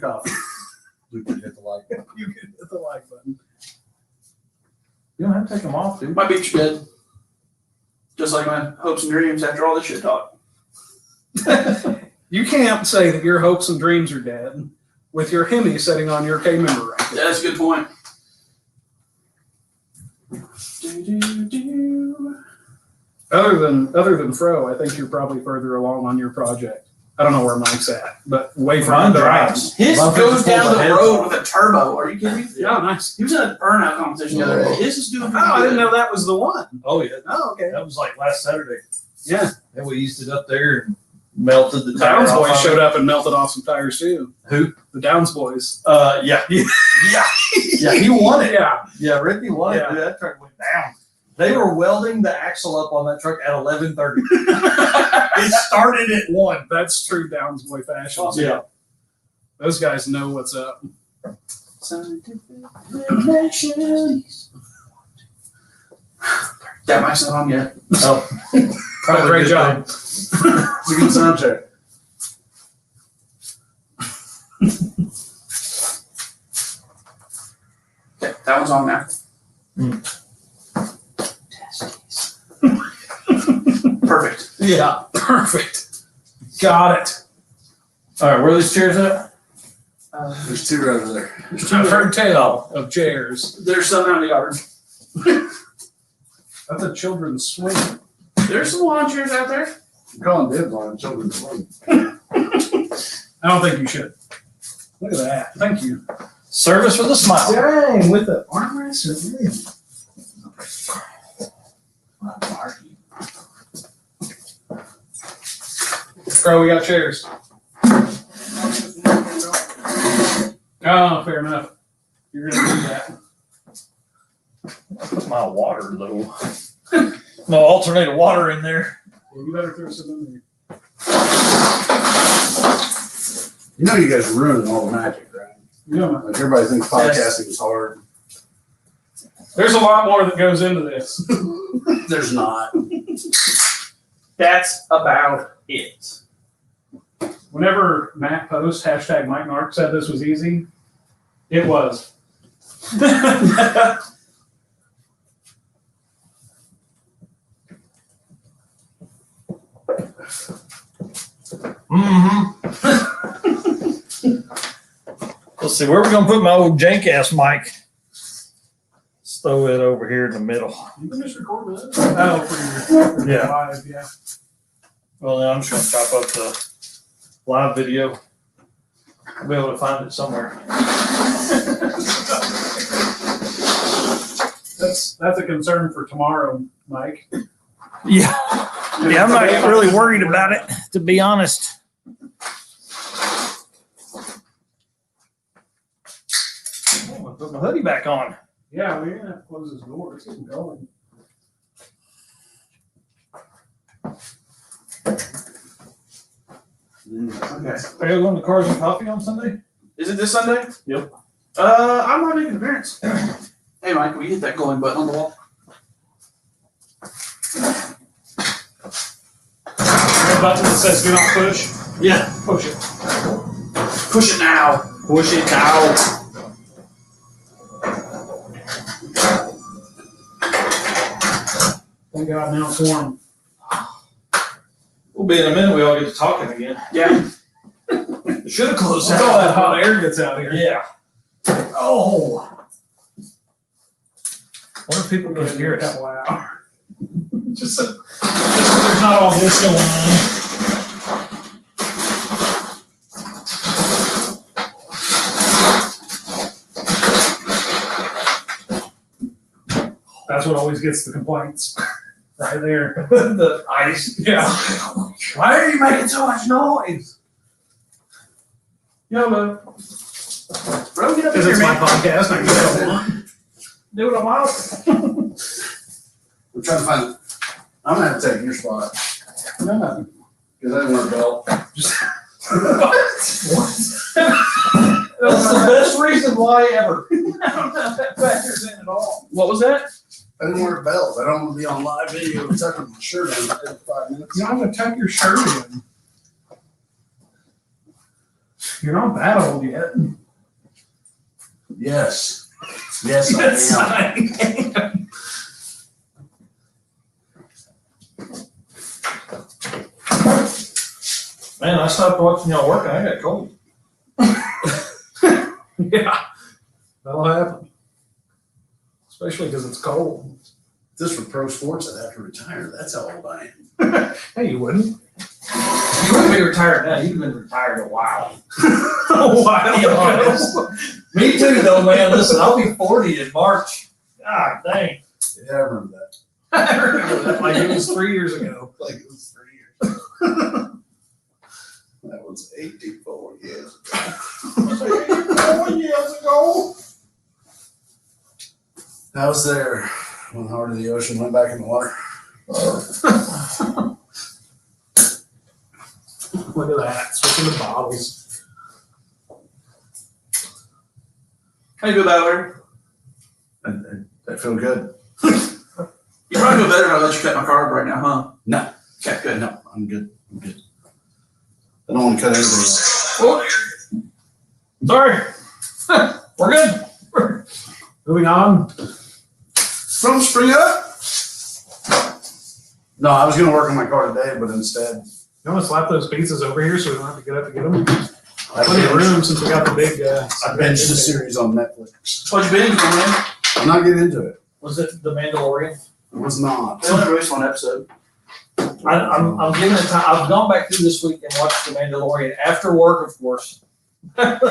We can hit the like button. You can hit the like button. You don't have to take them off, dude. My beats are dead. Just like my hopes and dreams after all this shit talk. You can't say that your hopes and dreams are dead with your Hemi sitting on your K member right there. That's a good point. Other than Fro, I think you're probably further along on your project. I don't know where Mike's at, but way from Mine under drives. us. His Mine goes just down pulls the ahead. road with a turbo. Are you kidding me? Yeah, nice. He was in a burnout competition the other day. His is doing Oh, I didn't know that was the one. Oh, yeah. Oh, okay. That was like last Saturday. Yeah. And we eased it up there and melted the The tire Downs off boys of showed it. up and melted off some tires too. Who? The Downs boys. Yeah. Yeah, he won it. Yeah. Yeah, Ricky won it. Yeah. Dude, that truck went down. They were welding the axle up on that truck at 11:30. It started at 1. That's true Downs boy fashion. Yeah. Those guys know what's up. That mic's not on yet. Oh. Great job. It's a good sound check. Okay, that one's on now. Perfect. Yeah. Perfect. Got it. All right, where are these chairs at? There's two over there. I've heard tale of chairs. There's some out in the yard. That's a children's swing. There's some lawn chairs out there. I'm calling dibs on children's swing. I don't think you should. Look at that. Thank you. Service with a smile. Dang, with the armrest. Bro, we got chairs. Oh, fair enough. You're gonna do that. Put my water though. No alternating water in there. Well, you better throw some in there. You know you guys are ruining all the magic, right? Yeah. Like everybody thinks podcasting is hard. There's a lot more that goes into this. There's not. That's about it. Whenever Matt posts #Mike Nark said this was easy, It was. Let's see, where are we gonna put my old jank ass mic? Let's throw it over here in the middle. You can just record with it. Oh, for your Yeah. live, yeah. Well, then I'm just gonna chop up the live video. I'll be able to find it somewhere. That's a concern for tomorrow, Mike. Yeah. Yeah, I'm not really worried about it, to be honest. Oh, I'm gonna put my hoodie back on. Yeah, we're gonna have to close this door. It's getting going. Okay. Are you going to Cars and Coffee on Sunday? Is it this Sunday? Yep. I'm not making an appearance. Hey, Mike, will you hit that glowing button on the wall? Red button that says do not push. Yeah. Push it. Push it now. Push it now. Thank God now it's warm. We'll be in a minute. We all get to talking again. Yeah. Should have closed That's all that hot air gets out here. Yeah. Oh. What if people can hear a it? couple of hours. just so there's not all this going on. That's what always gets the complaints. Right there. The ice. Yeah. Why are you making so much noise? YOLO. Bro, get up Because here, it's my man. podcast. I can do what I want. Do what I want. I'm trying to find it. I'm gonna have to take your spot. No. Because I didn't wear a belt. That's the best reason why ever. I don't know if that factors in at all. What was that? I didn't wear a belt. I don't want to be on live video tucking my shirt in every 5 minutes. You know, I'm going to tuck your shirt in. You're not that old yet. Yes. Yes, I am. Man, I stopped watching y'all working. I got cold. Yeah. That'll happen. Especially because it's cold. This for pro sports, I'd have to retire. That's how old I am. Hey, you wouldn't. You wouldn't be retired now. You've been retired a while. A while ago. Me too, though, man. Listen, I'll be 40 in March. God dang. Yeah, I remember that. I remember that like it was 3 years ago. Like it was 3 years. That was 84 years ago. 4 years ago. I was there when the heart of the ocean went back in the water. Look at that. Switching the bottles. How you feel about it, Larry? I feel good. You probably feel better if I let you cut my card right now, huh? No. Okay, good. No, I'm good. I'm good. I don't want to cut anything else. Oh, sorry. We're good. Moving on. From spring up? No, I was going to work on my car today, but instead, You want to slap those pizzas over here so we don't have to get up to get them? I Plenty of room since we got the big. binged the series on Netflix. What you been for, man? I'm not getting into it. Was it The Mandalorian? It was not. They only released one episode. I'm giving it time. I've gone back through this week and watched The Mandalorian after work, of course. Not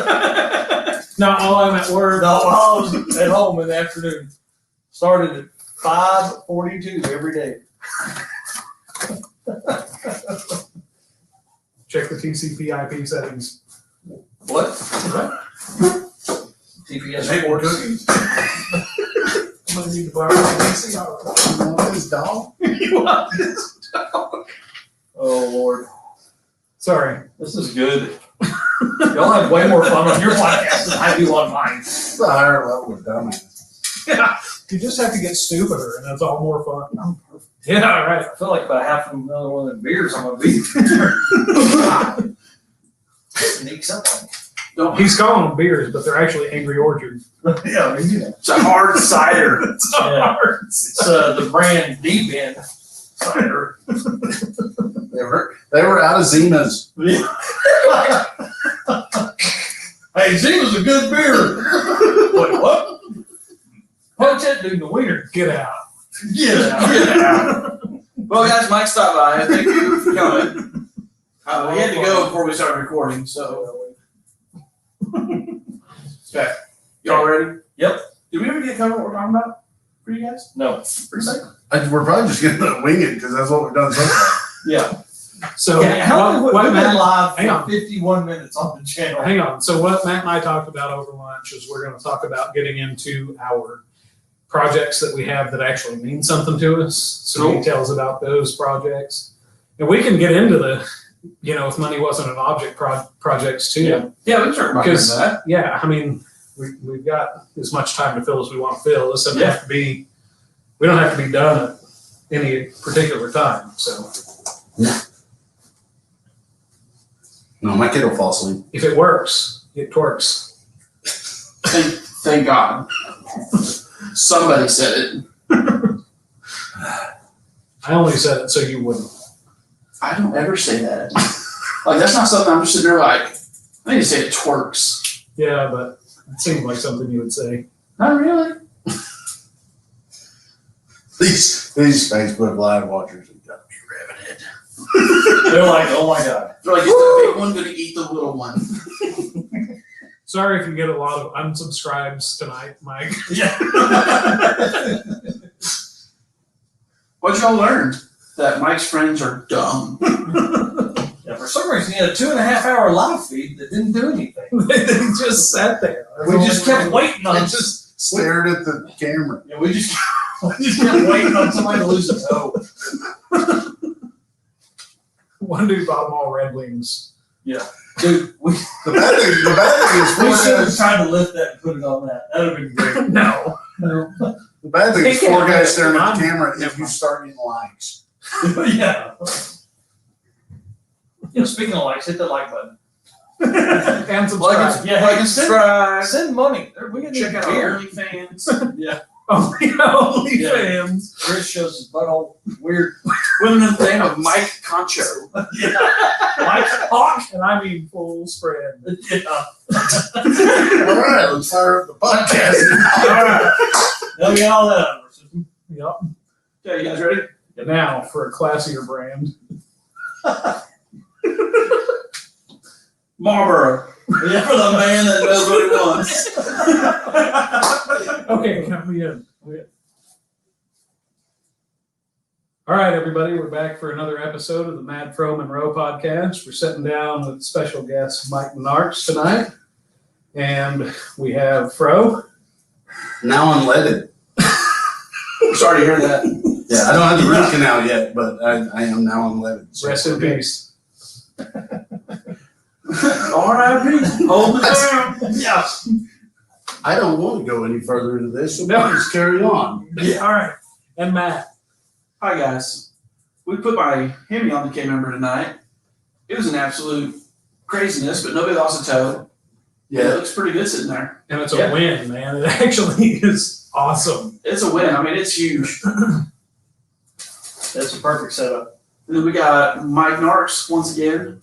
while I'm at work. No, I was at home in the afternoon. Started at 5:42 every day. Check the TCP/IP settings. What? TPS Hey, we're reports. I'm gonna need to borrow the VCR. You want this dog? You want this? Oh Lord, Sorry. this is good. Y'all have way more fun on your podcast than I do on mine. It's a higher level of dumbass. Yeah. You just have to get stupider, and that's all more fun. Yeah, right. I feel like about half of another one of the beers I'm gonna be. Sneaks up on me. He's calling them beers, but they're actually Angry Orchard. Yeah, It's a hard cider. It's so Yeah. hard. it's the brand Deep End cider. They were out of Zima's. Hey, Zima's a good beer. Wait, what? Punch that dude in the wiener. Get out. Get out. Get out. Well, guys, Mike stopped by. Thank you for coming. We had to go before we started recording, so. Okay. Y'all ready? Yep. Did we ever get covered what we're talking about for you guys? No. Pretty sick. We're probably just gonna wing it because that's what we've done so far. Yeah. So We've what been Matt, live hang for on. 51 minutes on the channel. hang on. So what Matt and I talked about over lunch is we're going to talk about getting into our projects that we have that actually mean something to us. Some Cool. details about those projects, and we can get into the, if money wasn't an object projects too. Yeah. Yeah, we can talk about Because that. I mean, we've got as much time to fill as we want to fill. This doesn't have to be. We don't have to be done at any particular time. So No, my kid will fall asleep. if it works, it twerks. Thank God. Somebody said it. I only said it so you wouldn't. I don't ever say that. Like, that's not something I'm just sitting there like, I need to say it twerks. Yeah, but it seemed like something you would say. Not really. These Facebook Live watchers have got me riveted. They're like, oh my God. They're like, is the big one going to eat the little one? Sorry if you get a lot of unsubscribes tonight, Mike. Yeah. What y'all learned? That Mike's friends are dumb. Yeah, for some reason, he had a 2.5 hour live feed that didn't do anything. They just sat there. We just kept waiting on It just stared at the camera. Yeah, we just kept waiting on somebody to lose a toe. One dude bought them all Red Wings. Yeah. Dude, we The bad thing is should four have guys. tried to lift that and put it on that. That would have been great. No. The bad thing is He can't four do guys it. staring at the I'm- camera if you start getting likes. Yeah. Yeah, speaking of likes, hit the like button. And subscribe. Yeah, Like hey, and send, subscribe. send money. We can Check out our OnlyFans. Yeah. Only Yeah. fans. Chris shows his butthole. Weird. With the name of Mike Concho. Yeah. Mike's hawk. And I mean full spread. Yeah. All right, let's fire up the podcast. All right. Now we got all that out of our system. Yep. Okay, you guys ready? Now for a classier brand. Marlboro. Yeah, For the man that knows what he wants. Okay, count me in. All right, everybody, we're back for another episode of the Mad Fro Monroe podcast. We're sitting down with special guest Mike Narks tonight, and we have Fro. Now unleaded. Sorry to hear that. Yeah, I don't have the root canal yet, but I am now unleaded. So Rest in peace. R.I.P. Hold it down. Yeah. I don't want to go any further into this, so No. please carry on. Yeah, all right. And Matt. Hi, guys. We put my Hemi on the K member tonight. It was an absolute craziness, but nobody lost a toe. It Yeah, looks pretty good sitting there. And it's a Yeah. win, man. It actually is awesome. It's a win. I mean, it's huge. That's a perfect setup. And then we got Mike Narks once again.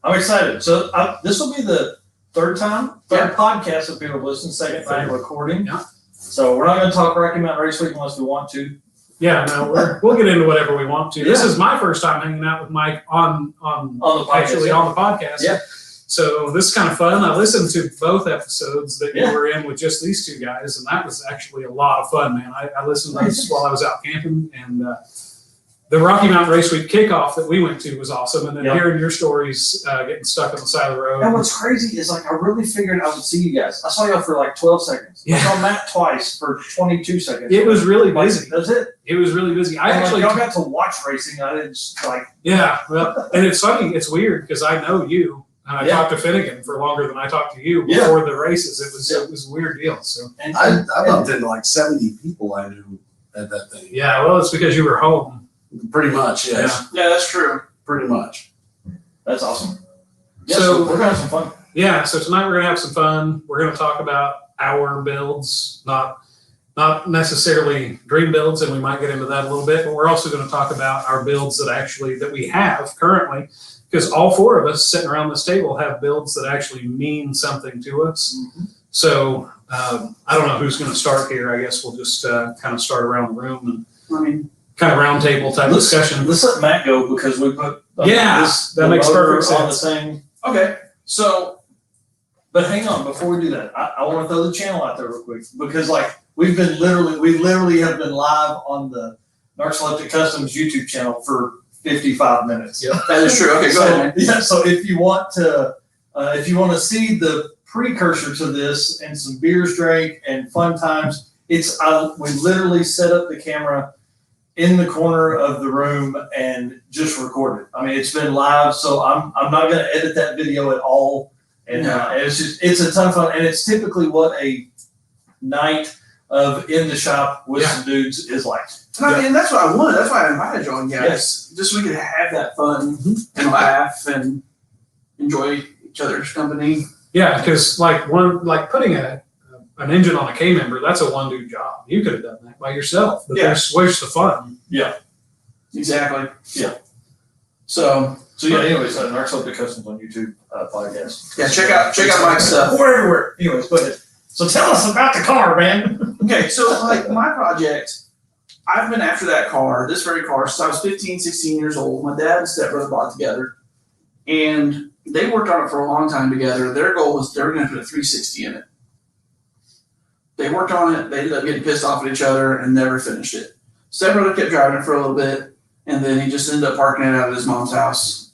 I'm excited. So this will be the third podcast that people have listened, second time recording. Yeah. So we're not going to talk Rocky Mountain Race Week unless we want to. Yeah, no, we'll get into whatever we want to. This Yeah. is my first time hanging out with Mike on On the podcast. actually on the podcast. Yeah. So this is kind of fun. I listened to both episodes that Yeah. you were in with just these two guys, and that was actually a lot of fun, man. I listened to this while I was out camping, and the Rocky Mountain Race Week kickoff that we went to was awesome. And then Yeah. hearing your stories, getting stuck on the side of the road. And what's crazy is I really figured I would see you guys. I saw y'all for 12 seconds. Yeah. I saw Matt twice for 22 seconds. It was really busy. That's it. It was really busy. I And actually, y'all got to watch racing. I didn't just yeah. Well, and it's funny. It's weird because I know you, and I Yeah. talked to Finnegan for longer than I talked to you Yeah. before the races. It was a weird deal. So and I bumped into like 70 people I knew at that thing. yeah. Well, it's because you were home. Pretty much, yes. Yeah, that's true. Pretty much. that's awesome. Yeah, So- so we're gonna have some fun. yeah, so tonight we're gonna have some fun. We're gonna talk about our builds, not necessarily dream builds, and we might get into that a little bit, but we're also gonna talk about our builds that we have currently, because all four of us sitting around this table have builds that actually mean something to us. So I don't know who's gonna start here. I guess we'll just kind of start around the room and I mean, kind of round table type discussion. Let's let Matt go because we put That makes perfect on the sense. thing. okay, so But hang on, before we do that, I want to throw the channel out there real quick because like we literally have been live on the Narcoleptic Customs YouTube channel for 55 minutes. Yep. that is true. Okay, go ahead, man. Yeah, so if you want to see the precursor to this and some beers drank and fun times, we literally set up the camera in the corner of the room and just recorded. I mean, it's been live, so I'm not going to edit that video at all. And it's a ton of fun, and it's typically what a night of in the shop with some dudes is like. And that's what I wanted. That's why I invited you on, guys. Yes. Just so we could have that fun and laugh and enjoy each other's company. Yeah, because putting an engine on a K member, that's a one dude job. You could have done that by yourself, but where's the fun? Yeah. Exactly. Yeah. So yeah. Anyways, Narcoleptic Customs on YouTube podcast. yeah, check out Mike's stuff. We're everywhere. Anyways, but so tell us about the car, man. Okay, so like my project, I've been after that car, this very car, since I was 15, 16 years old. My dad and stepbrother bought it together, and they worked on it for a long time together. Their goal was they were going to put a 360 in it. They worked on it. They ended up getting pissed off at each other and never finished it. Stepbrother kept driving it for a little bit, and then he just ended up parking it out at his mom's house.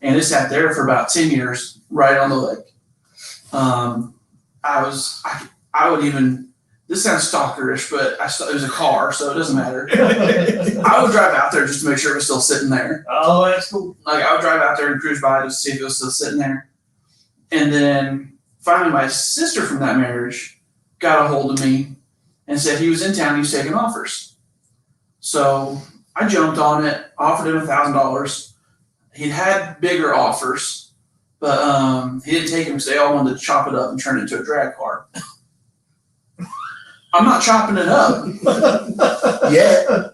And it sat there for about 10 years, right on the lake. I would even, this sounds stalkerish, but it was a car, so it doesn't matter. I would drive out there just to make sure it was still sitting there. Oh, that's cool. Like I would drive out there and cruise by just to see if it was still sitting there. And then finally my sister from that marriage got a hold of me and said he was in town, he was taking offers. So I jumped on it, offered him $1,000. He'd had bigger offers, but he didn't take them because they all wanted to chop it up and turn it into a drag car. I'm not chopping it up. Yeah.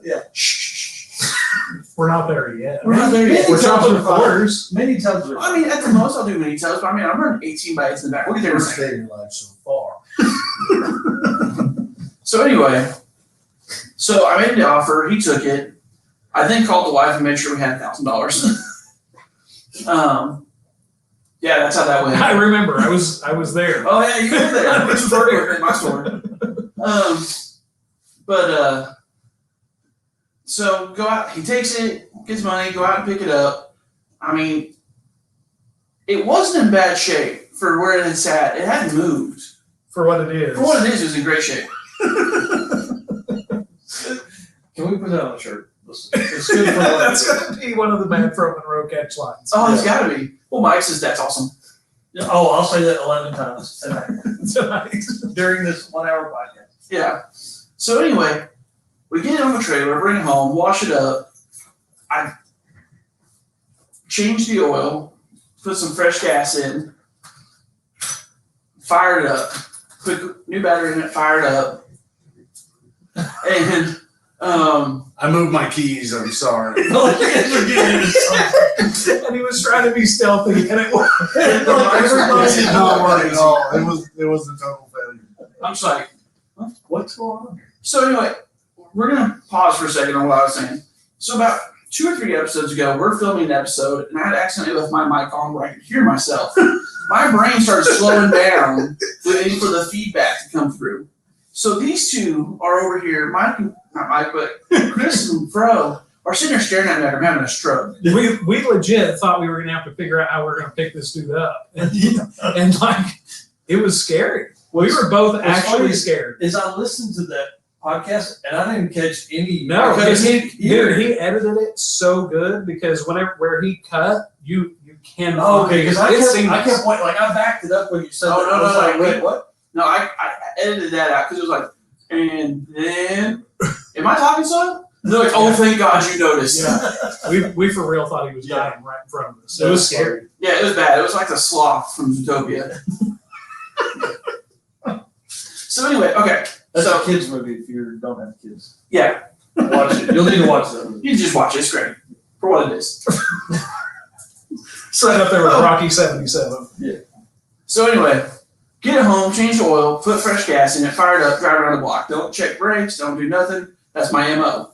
We're not there yet. We're not there yet. We're chopping the quarters. Many times. I mean, at the most, I'll do mini tubs, but I mean, I'm running 18 by 8s in the back. We'll get there in a What's second. dating life so far? So anyway, so I made the offer. He took it. I then called the wife and made sure we had $1,000. Yeah, that's how that went. I remember. I was there. Oh yeah, you were there. Which was perfect in my story. So go out. He takes it, gets money, go out and pick it up. I mean, it wasn't in bad shape for where it had sat. It hadn't moved. For what it is. For what it is, it was in great shape. Can we put that on a shirt? It's good for what That's it is. going to be one of the Bad From Monroe catch lines. Oh, it's got to be. Well, Mike says that's awesome. Oh, I'll say that 11 times tonight Tonight. during this 1 hour podcast. Yeah. So anyway, we get it on the trailer, bring it home, wash it up. I changed the oil, put some fresh gas in, fired it up, put new battery in it, fired it up, and I moved my keys. I'm sorry. And he was trying to be stealthy, and it was. It did not work at all. It was a total failure. I'm just like, What's going on here? so anyway, we're gonna pause for a second on what I was saying. So about 2 or 3 episodes ago, we're filming an episode, and I had accidentally left my mic on where I could hear myself. My brain started slowing down, waiting for the feedback to come through. So these two are over here, not Mike, but Chris and Fro are sitting there staring at me like I'm having a stroke. We legit thought we were going to have to figure out how we're going to pick this dude up. And like, it was scary. We were both actually scared. Is I listened to that podcast and I didn't catch any. No, because he he edited it so good because where he cut, you cannot. Oh, okay, because I seamless. kept waiting, like I backed it up when you said Oh, that. no, I was no, like, no, wait, what? No, I edited that out because it was like, and then, am I talking slow? They're like, oh, thank God you noticed. Yeah. We for real thought he was dying right in front of us. It was scary. Yeah, it was bad. It was like the sloth from Zootopia. So anyway, okay. That's So a kids movie if you don't have kids. yeah, Watch it. You'll need to watch that movie. you can just watch it. It's great for what it is. Right up there with Rocky 77. So anyway, get it home, change the oil, put fresh gas in it, fire it up, drive around the block. Don't check brakes. Don't do nothing. That's my MO.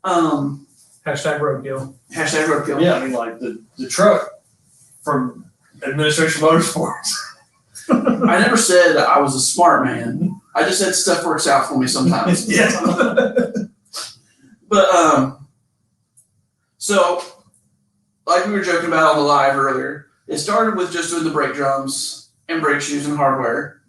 Hashtag roadkill. Hashtag roadkill. Yeah, I mean, like the truck from Administration Motorsports. I never said that I was a smart man. I just said stuff works out for me sometimes. But so like we were joking about on the live earlier, it started with just doing the brake drums and brake shoes and hardware.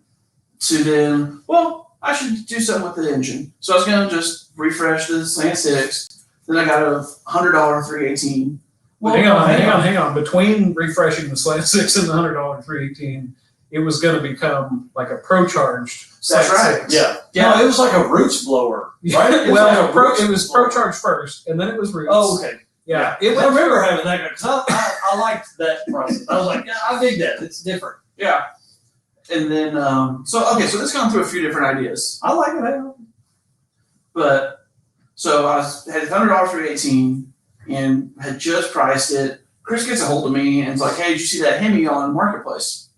To then, well, I should do something with the engine. So I was gonna just refresh the Slant 6. Then I got a $100 318. Well, hang on. Between refreshing the Slant 6 and the $100 318, it was going to become like a pro-charged That's Slant right. 6. Yeah. Yeah. No, it was like a roots blower, right? It was Well, like a roots it was blower. pro-charged first, and then it was roots. Oh, okay. Yeah. I remember having that guy because I liked that process. I was like, yeah, I dig that. It's different. Yeah. And then so this gone through a few different ideas. I like it. But so I had $100 for 18 and had just priced it. Chris gets a hold of me and is like, "Hey, did you see that Hemi on Marketplace?"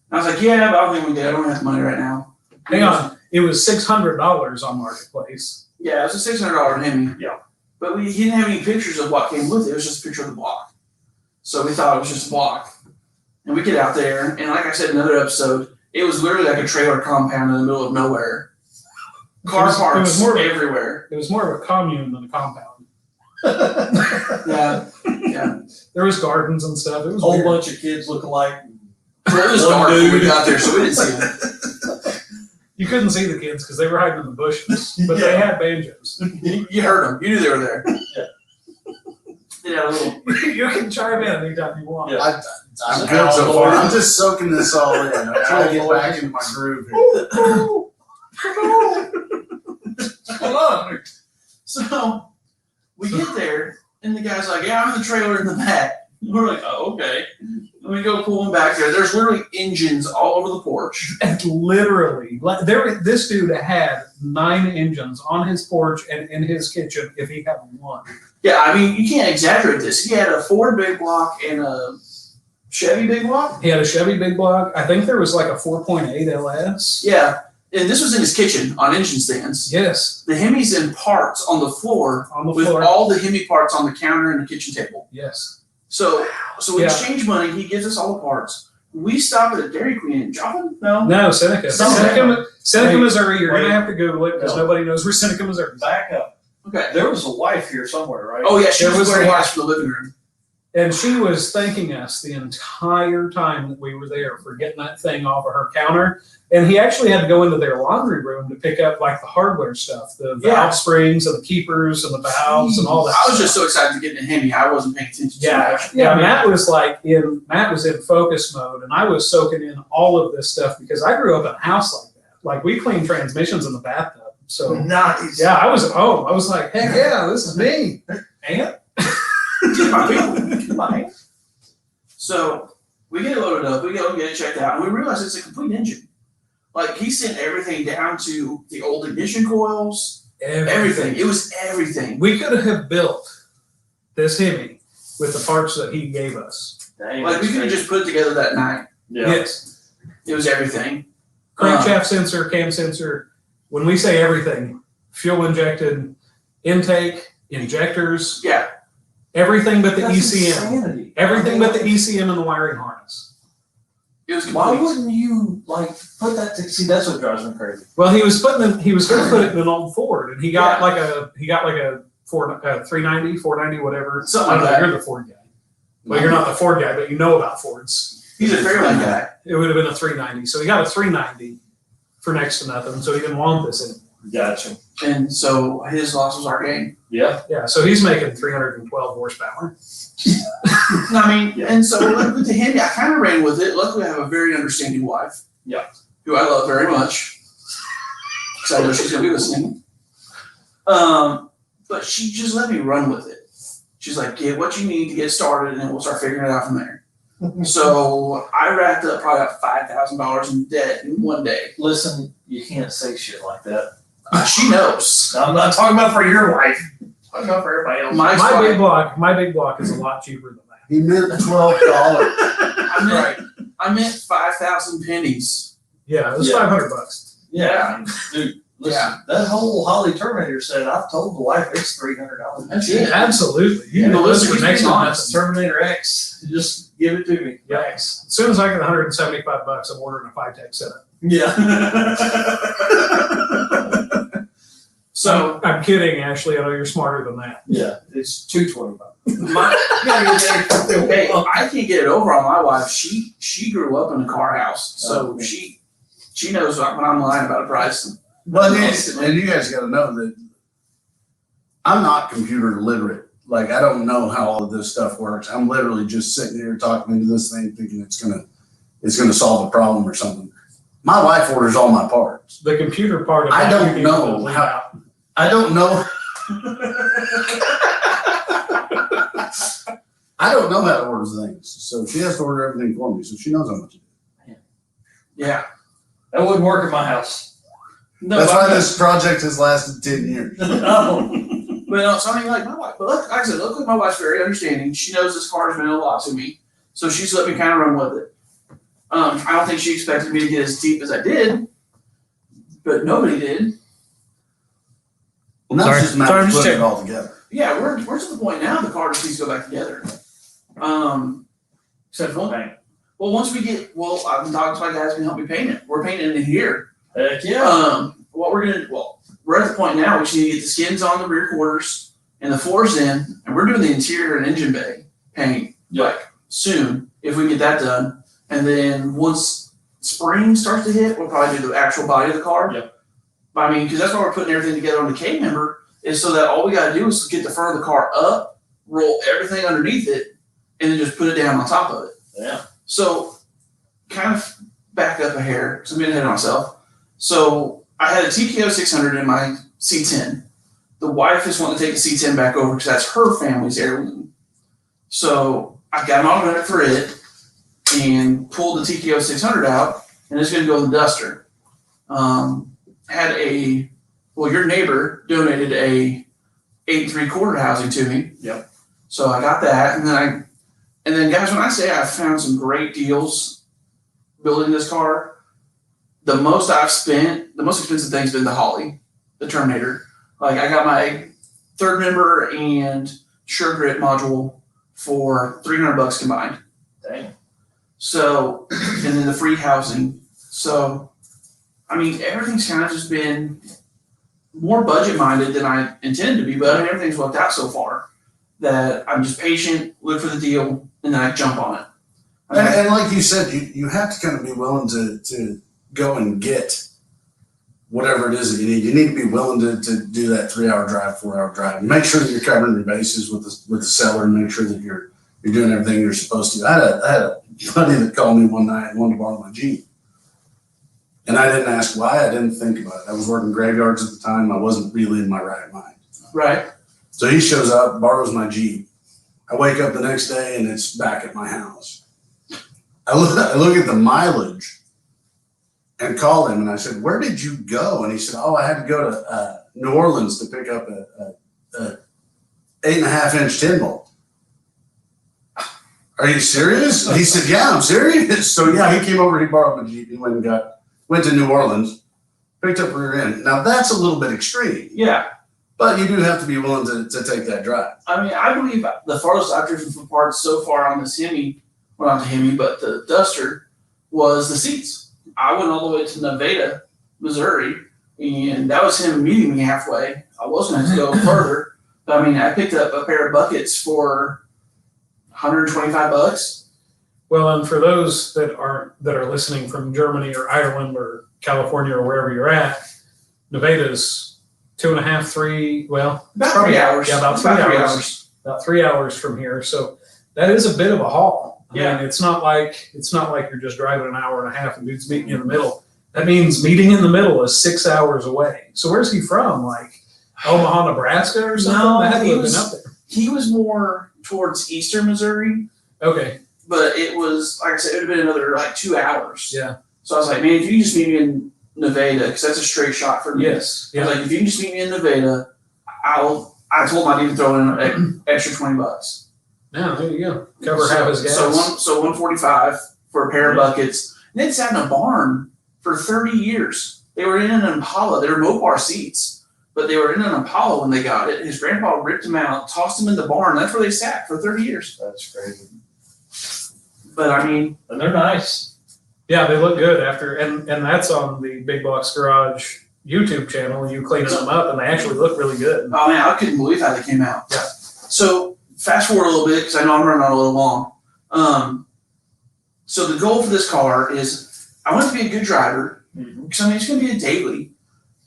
And I was like, "Yeah, but I don't think we can get it. I don't have the money right now." Hang on. It was $600 on Marketplace. Yeah, it was a $600 Hemi. Yeah. But he didn't have any pictures of what came with it. It was just a picture of the block. So we thought it was just a block. And we get out there, and like I said in another episode, it was literally like a trailer compound in the middle of nowhere. Car parts everywhere. It was more of a commune than a compound. Yeah. Yeah. There was gardens and stuff. It was Whole weird. bunch of kids look alike. Well, it was One dark when we dude. got there, so we didn't see them. You couldn't see the kids because they were hiding in the bushes, but they had banjos. You heard them. You knew they were there. Yeah. Yeah, a little. You can chime in anytime you want. Yeah. I'm good so far. I'm just soaking this all in. I'm trying to get back into my groove here. Come on. So we get there, and the guy's like, "Yeah, I'm in the trailer in the back." And we're like, "Oh, okay." And we go pull him back there. There's literally engines all over the porch. And literally, this dude had 9 engines on his porch and in his kitchen if he had one. Yeah, I mean, you can't exaggerate this. He had a Ford Big Block and a Chevy Big Block. He had a Chevy Big Block. I think there was like a 4.8 LS. Yeah, and this was in his kitchen on engine stands. Yes, The Hemi's in parts on the floor on the with floor. all the Hemi parts on the counter and the kitchen table. Yes. So we Yeah. exchange money. He gives us all the parts. We stop at a Dairy Queen in Joplin. No. No, Seneca. Seneca. Seneca, Missouri. You're Wait. going to have to Google it because No. nobody knows where Seneca, Missouri is. Back up. Okay. There was a wife here somewhere, right? Oh yeah, she There was was wearing a glass for the living room. And she was thanking us the entire time that we were there for getting that thing off of her counter. And he actually had to go into their laundry room to pick up like the hardware stuff, the Yeah. valve springs and the keepers and the valves and all that. I was stuff. just so excited to get in a Hemi. I wasn't paying attention to Yeah, much. yeah. Matt was in focus mode, and I was soaking in all of this stuff because I grew up in a house like that. Like we cleaned transmissions in the bathtub. So Nice. yeah, I was at home. I was like, heck yeah, this is me. And My people. Come. So we get it loaded up. We go and get it checked out, and we realize it's a complete engine. Like he sent everything down to the old ignition coils, everything. It was everything. We could have built this Hemi with the parts that he gave us. dang, Like we that's could have crazy. just put it together that night. Yeah. Yes. It was everything. Crankshaft sensor, cam sensor. When we say everything, fuel injected, intake, injectors, Yeah. everything but the That's ECM. insanity. Everything but the ECM and the wiring harness. It was Why complete. wouldn't you like put that to see? That's what drives me crazy. Well, he was going to put it in an old Ford, and he got Yeah. like a Ford 390, 490, whatever. Something I like don't know, that. You're the Ford guy. Well, you're not the Ford guy, but you know about Fords. He's a Fairlane guy. It would have been a 390. So he got a 390 for next to nothing. So he didn't want this anymore. Gotcha. And so his loss was our gain. Yeah. Yeah. So he's making 312 horsepower. I mean, Yeah. and so with the Hemi, I kind of ran with it. Luckily, I have a very understanding wife. Yeah. Who I love very much. Because I know she's going to be listening. but she just let me run with it. She's like, get what you need to get started, and then we'll start figuring it out from there. So I racked up probably about $5,000 in debt in one day. Listen, you can't say shit like that. She knows. I'm not talking about for your wife. I'm talking about for everybody else. My big block is a lot cheaper than that. He meant $12. I meant 5,000 pennies. Yeah, it was Yeah. $500. Yeah, dude. Listen, that whole Holly Terminator said, I've told the wife it's $300. That's it. Absolutely. You Yeah, can but listen listen, for next he's to being nothing. Terminator X, just give it to me. Yeah. Max. As soon as I get $175, I'm ordering a 5-tech setup. Yeah. So I'm kidding, Ashley. I know you're smarter than that. Yeah, it's $225. hey, I can't get it over on my wife. She grew up in a car house, so she knows when I'm lying about a price. But and you guys got to know that I'm not computer literate. Like, I don't know how all of this stuff works. I'm literally just sitting here talking into this thing, thinking it's gonna solve a problem or something. My wife orders all my parts. The computer part of I that, don't you need know to leave how- out. I don't know. I don't know how to order things, so she has to order everything for me. So she knows how much. Yeah. That wouldn't work at my house. No, That's but why this project has lasted 10 years. Oh. But no, so I mean, like my wife. But like I said, luckily my wife's very understanding. She knows this car has meant a lot to me, so she's let me kind of run with it. I don't think she expected me to get as deep as I did, but nobody did. Well, now Sorry. it's just a matter Sorry, I'm of just putting it checking. all together. Yeah, we're to the point now the car just needs to go back together. Except for paint. Well, once we get, I've been talking to my guys can help me paint it. We're painting it in here. Heck yeah. We're at the point now, we just need to get the skins on the rear quarters and the floors in, and we're doing the interior and engine bay paint, like, soon, if we get that done. And then once spring starts to hit, we'll probably do the actual body of the car. Yep. I mean, because that's why we're putting everything together on the K member, is so that all we gotta do is get the front of the car up, roll everything underneath it, and then just put it down on top of it. Yeah. So, kind of back up a hair, so I'm getting ahead of myself. So, I had a TKO 600 in my C10. The wife just wanted to take the C10 back over because that's her family's heirloom. So, I got an automatic for it and pulled the TKO 600 out, and it's going to go in the Duster. Your neighbor donated a 8 3/4 housing to me. Yep. So I got that, and then guys, when I say I've found some great deals building this car, the most expensive thing's been the Holly, the Terminator. Like, I got my third member and Sure Grit module for $300 combined. Dang. So, and then the free housing. So, I mean, everything's kind of just been more budget minded than I intended to be, but I mean, everything's worked out so far that I'm just patient, look for the deal, and then I jump on it. And like you said, you have to kind of be willing to go and get whatever it is that you need. You need to be willing to do that 3-hour drive, 4-hour drive. Make sure that you're covering your bases with the seller, and make sure that you're doing everything you're supposed to. I had a buddy that called me one night and wanted to borrow my Jeep. And I didn't ask why. I didn't think about it. I was working graveyards at the time. I wasn't really in my right mind. Right. So he shows up, borrows my Jeep. I wake up the next day and it's back at my house. I look at the mileage and call him and I said, "Where did you go?" And he said, "Oh, I had to go to New Orleans to pick up a 8.5-inch 10-bolt." Are you serious? And he said, "Yeah, I'm serious." So yeah, he came over, he borrowed my Jeep, he went to New Orleans, picked up rear end. Now that's a little bit extreme, Yeah. but you do have to be willing to take that drive. I mean, I believe the farthest I've driven for parts so far on this Hemi, well, not the Hemi, but the Duster, was the seats. I went all the way to Nevada, Missouri, and that was him meeting me halfway. I wasn't going to go further, but I mean, I picked up a pair of buckets for $125. Well, and for those that are listening from Germany or Ireland or California or wherever you're at, Nevada's 2.5, 3. Well, About 3 hours. Yeah, about 3 hours. About 3 hours from here. So that is a bit of a haul. I mean, it's not like you're just driving an hour and a half and dude's meeting you in the middle. That means meeting in the middle is 6 hours away. So where's he from? Like Omaha, Nebraska or something? No, That had to he have been was- up there. He was more towards eastern Missouri, Okay. but it was, like I said, it would have been another like 2 hours. Yeah. So I was like, man, if you can just meet me in Nevada, because that's a straight shot for me. Yes. I was Yeah. like, if you can just meet me in Nevada, I told him I need to throw in an extra $20. Now there you go. Cover half his gas. So 145 for a pair of buckets. And they'd sat in a barn for 30 years. They were in an Impala. They were Mopar seats, but they were in an Impala when they got it. His grandpa ripped them out, tossed them in the barn. That's where they sat for 30 years. That's crazy. But I mean, And they're nice. Yeah, they look good after, and that's on the Big Blocks Garage YouTube channel. You cleaning them up, and they actually look really good. oh man, I couldn't believe how they came out. Yeah. So fast forward a little bit because I know I'm running on a little long. So the goal for this car is I want it to be a good driver because I mean it's going to be a daily,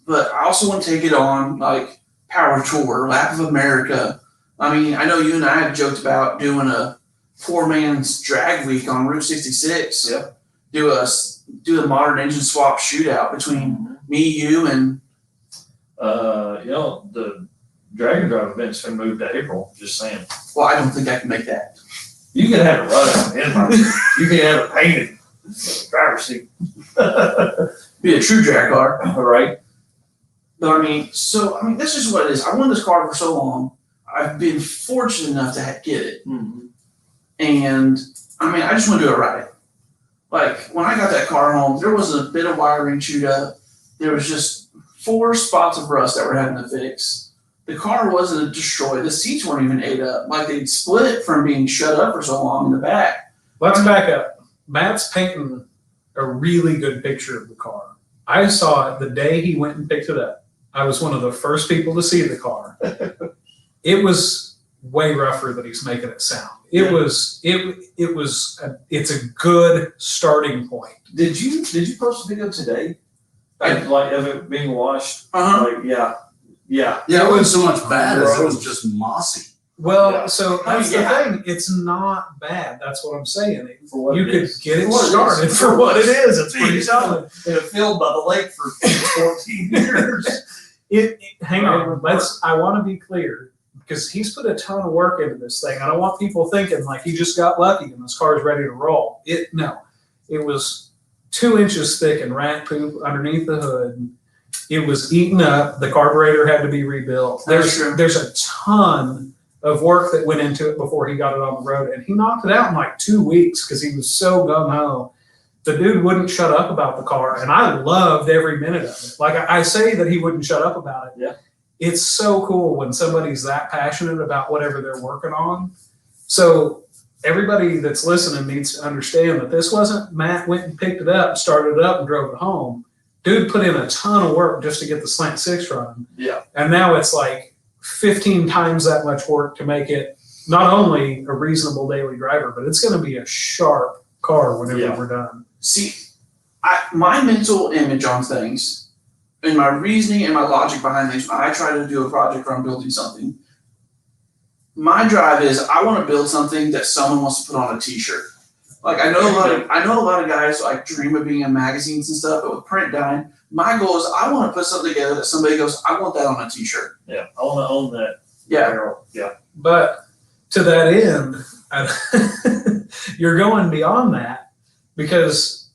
but I also want to take it on like Power Tour, Lap of America. I mean, I know you and I have joked about doing a poor man's drag week on Route 66. Yep. Do the modern engine swap shootout between me, you, and The drag and drive event's been moved to April, just saying. well, I don't think I can make that. You can have it run you can have it painted. Driver's seat. Be a true drag car. All right. But I mean, this is what it is. I wanted this car for so long. I've been fortunate enough to get it. And I mean, I just want to do it right. Like when I got that car home, there was a bit of wiring chewed up. There was just 4 spots of rust that were having to fix. The car wasn't destroyed. The seats weren't even ate up. Like they'd split from being shut up for so long in the back. Let's back up. Matt's painting a really good picture of the car. I saw it the day he went and picked it up. I was one of the first people to see the car. It was way rougher than he's making it sound. It's a good starting point. Did you post a video today? Like of it being washed? Like, yeah. Yeah, it wasn't so much bad as it was Gross. just mossy. Well, Yeah. so that's the thing. It's not bad. That's what I'm saying. For what You it could is. get it For what it started is. for what it is. It's pretty It's solid. been filled by the lake for 14 years. Hang on. I want to be clear because he's put a ton of work into this thing. I don't want people thinking like he just got lucky and this car is ready to roll. It was 2 inches thick and rat poop underneath the hood. It was eaten up. The carburetor had to be rebuilt. That's true. There's a ton of work that went into it before he got it on the road, and he knocked it out in like 2 weeks because he was so gung ho. The dude wouldn't shut up about the car, and I loved every minute of it. Like I say that he wouldn't shut up about it. Yeah. It's so cool when somebody's that passionate about whatever they're working on. So everybody that's listening needs to understand that this wasn't Matt went and picked it up, started it up, and drove it home. Dude put in a ton of work just to get the Slant 6 running. Yeah. And now it's like 15 times that much work to make it not only a reasonable daily driver, but it's going to be a sharp car whenever we're done. See, my mental image on things and my reasoning and my logic behind things, when I try to do a project or I'm building something, my drive is I want to build something that someone wants to put on a t-shirt. Like I know a lot of guys like dream of being in magazines and stuff, but with print dying, my goal is I want to put something together that somebody goes, I want that on a t-shirt. Yeah. I want to own that. Yeah. barrel. Yeah. But to that end, you're going beyond that because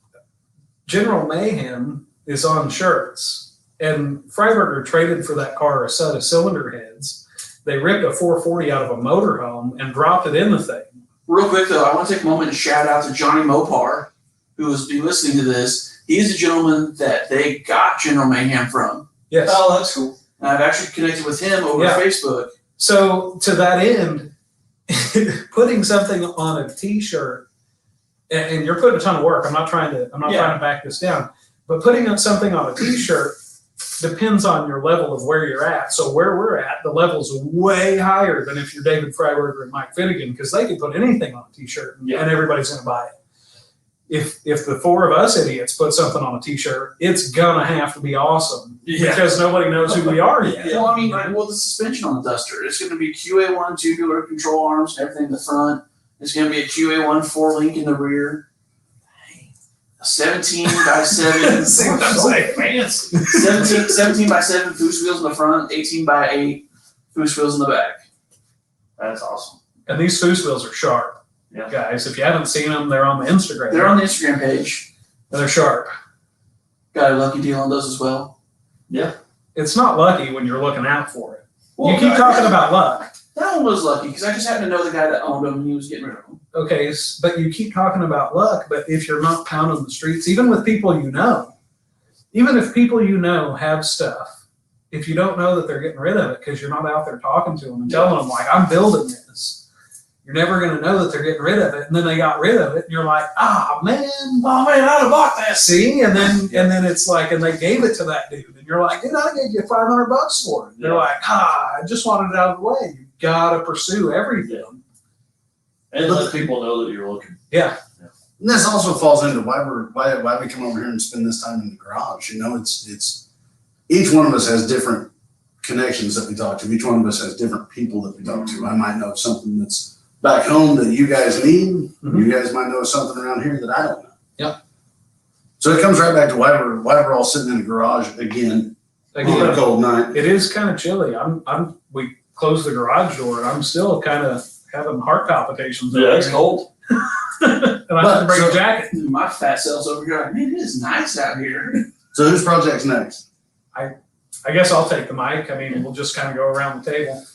General Mayhem is on shirts, and Freiberger traded for that car a set of cylinder heads. They ripped a 440 out of a motorhome and dropped it in the thing. Real quick though, I want to take a moment and shout out to Johnny Mopar, who is be listening to this. He's the gentleman that they got General Mayhem from. Yes. Oh, that's cool. And I've actually connected with him over Facebook. So to that end, putting something on a t-shirt, and you're putting a ton of work. I'm not trying to back this down, but putting something on a t-shirt depends on your level of where you're at. So where we're at, the level's way higher than if you're David Freiberger and Mike Finnegan, because they can put anything on a t-shirt and everybody's going to buy it. If the 4 of us idiots put something on a t-shirt, it's gonna have to be awesome because nobody knows who we are yet. Well, I mean, the suspension on the Duster, it's going to be QA1 tubular control arms and everything in the front. It's going to be a QA1 4-link in the rear. 17 by 7. See what I'm saying? Fancy. 17 by 7 Foos wheels in the front, 18 by 8 Foos wheels in the back. That's awesome. And these Foos wheels are sharp, Yeah. guys. If you haven't seen them, they're on the Instagram. They're on the Instagram page. They're sharp. Got a lucky deal on those as well. It's not lucky when you're looking out for it. Well, You keep talking about luck. That one was lucky because I just happened to know the guy that owned them and he was getting rid of them. Okay, but you keep talking about luck, but if you're not pounding the streets, even with people you know, even if people you know have stuff, if you don't know that they're getting rid of it because you're not out there talking to them and telling them, like, I'm building this, you're never going to know that they're getting rid of it. And then they got rid of it and you're like, man, Oh man, I'd have bought that. see? And then it's like, and they gave it to that dude and you're like, dude, I gave you $500 for it. They're like, I just wanted it out of the way. You got to pursue everything. And let people know that you're looking. Yeah. And this also falls into why we come over here and spend this time in the garage. You know, it's each one of us has different connections that we talk to. Each one of us has different people that we talk to. I might know something that's back home that you guys need. Mhm. You guys might know something around here that I don't know. Yep. So it comes right back to why we're all sitting in the garage again on a Again, cold night. it is kind of chilly. We closed the garage door and I'm still kind of having heart palpitations. Yeah, it's cold. And I have to bring a jacket. My fat cells over here like, man, it is nice out here. So whose project's next? I guess I'll take the mic. I mean, we'll just kind of go around the table.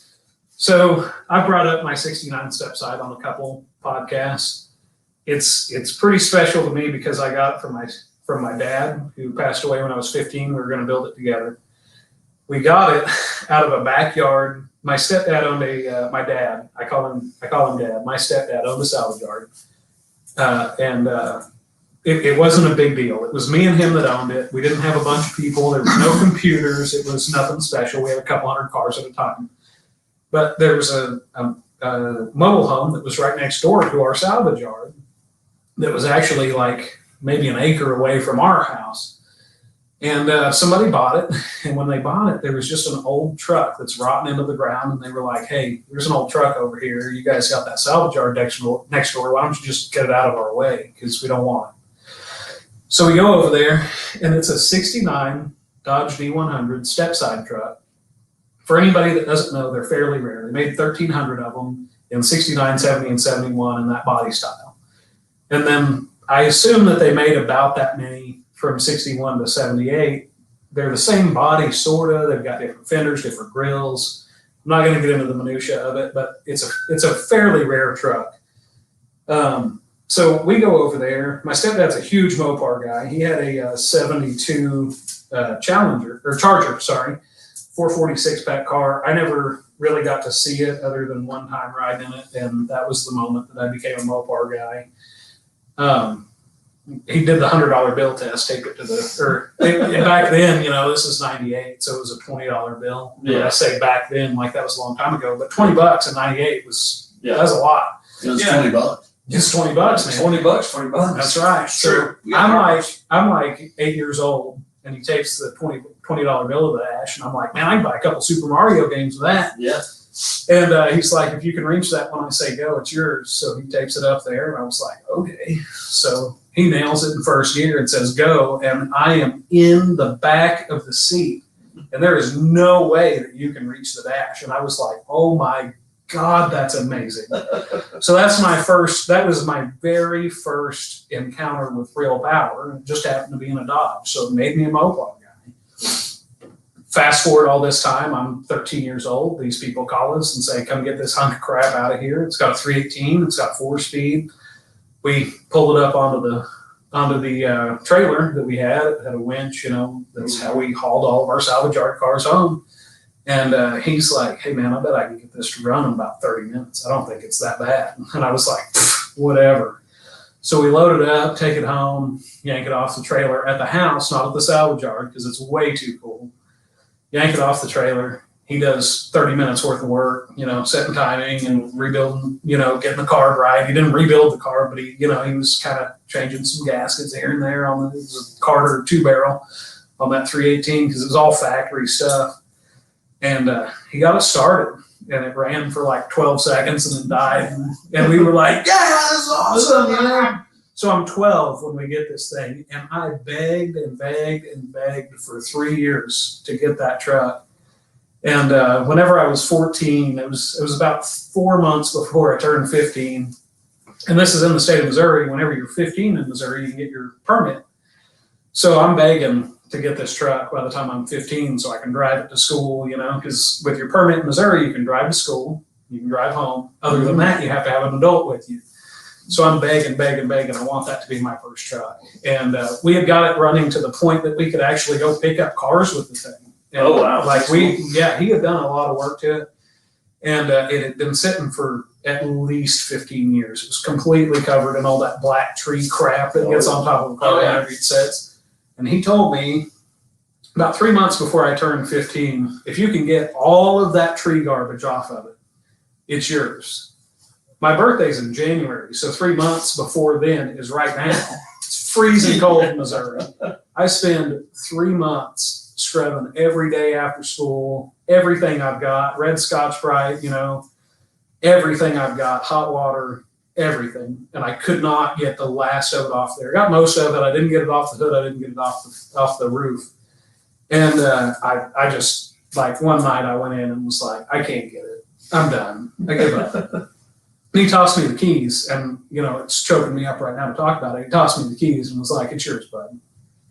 So I brought up my 69 step side on a couple podcasts. It's pretty special to me because I got it from my dad, who passed away when I was 15. We were going to build it together. We got it out of a backyard. My stepdad owned my dad. I call him Dad. My stepdad owned a salvage yard, and it wasn't a big deal. It was me and him that owned it. We didn't have a bunch of people. There were no computers. It was nothing special. We had a couple hundred cars at a time. But there was a mobile home that was right next door to our salvage yard that was actually like maybe an acre away from our house. And somebody bought it. And when they bought it, there was just an old truck that's rotting into the ground. And they were like, hey, there's an old truck over here. You guys got that salvage yard next door. Why don't you just get it out of our way? Because we don't want it. So we go over there, and it's a 69 Dodge D100 step-side truck. For anybody that doesn't know, they're fairly rare. They made 1,300 of them in 69, 70, and 71 in that body style. And then I assume that they made about that many from 61 to 78. They're the same body, sort of. They've got different fenders, different grills. I'm not going to get into the minutia of it, but it's a fairly rare truck. So we go over there. My stepdad's a huge Mopar guy. He had a 72 Charger, 446 pack car. I never really got to see it other than one time riding in it, and that was the moment that I became a Mopar guy. He did the $100 bill test, take it to back then, this is 98, so it was a $20 bill. Yeah. I say back then, like that was a long time ago, but $20 in 98 that was a lot. It was Yeah. $20. Just $20, man. $20. That's right. So I'm like 8 years old, and he takes the $20 bill of the Ash, and I'm like, man, I can buy a couple Super Mario games with that. Yeah. And he's like, if you can reach that when I say go, it's yours. So he takes it up there, and I was like, okay. So he nails it in first gear and says go, and I am in the back of the seat, and there is no way that you can reach the dash. And I was like, oh my God, that's amazing. So that was my very first encounter with real power. It just happened to be in a Dodge, so it made me a Mopar guy. Fast forward all this time, I'm 13 years old. These people call us and say, come get this hunk of crap out of here. It's got a 318, it's got 4-speed. We pulled it up onto the trailer that we had. It had a winch, that's how we hauled all of our salvage yard cars home. And he's like, hey man, I bet I can get this to run in about 30 minutes. I don't think it's that bad. And I was like, whatever. So we load it up, take it home, yank it off the trailer at the house, not at the salvage yard, because it's way too cool. Yank it off the trailer. He does 30 minutes worth of work, setting timing and rebuilding, getting the carb right. He didn't rebuild the carb, but he was kind of changing some gaskets here and there on it was a Carter 2-barrel on that 318 because it was all factory stuff. And he got it started, and it ran for like 12 seconds and then died. And we were like, yeah, that's awesome, So I'm 12 when we get this thing, and I begged and begged and begged for 3 years to get that truck. And whenever I was 14, it was about 4 months before I turned 15. And this is in the state of Missouri. Whenever you're 15 in Missouri, you can get your permit. So I'm begging to get this truck by the time I'm 15 so I can drive it to school, you know, because with your permit in Missouri, you can drive to school, you can drive home. Other than that, you have to have an adult with you. So I'm begging. I want that to be my first truck. And we had got it running to the point that we could actually go pick up cars with the thing. And Oh, wow. Like he had done a lot of work to it. And it had been sitting for at least 15 years. It was completely covered in all that black tree crap that gets on top of the car whenever it sits. And he told me about 3 months before I turned 15, if you can get all of that tree garbage off of it, it's yours. My birthday's in January, so 3 months before then is right now. It's freezing cold in Missouri. I spend 3 months scrubbing every day after school, everything I've got, red Scotch-Brite, you know, everything I've got, hot water, everything. And I could not get the last of it off there. I got most of it. I didn't get it off the hood. I didn't get it off the roof. And I just, like, one night I went in and was like, I can't get it. I'm done. I give up. And he tossed me the keys, and, you know, it's choking me up right now to talk about it. He tossed me the keys and was like, it's yours, bud.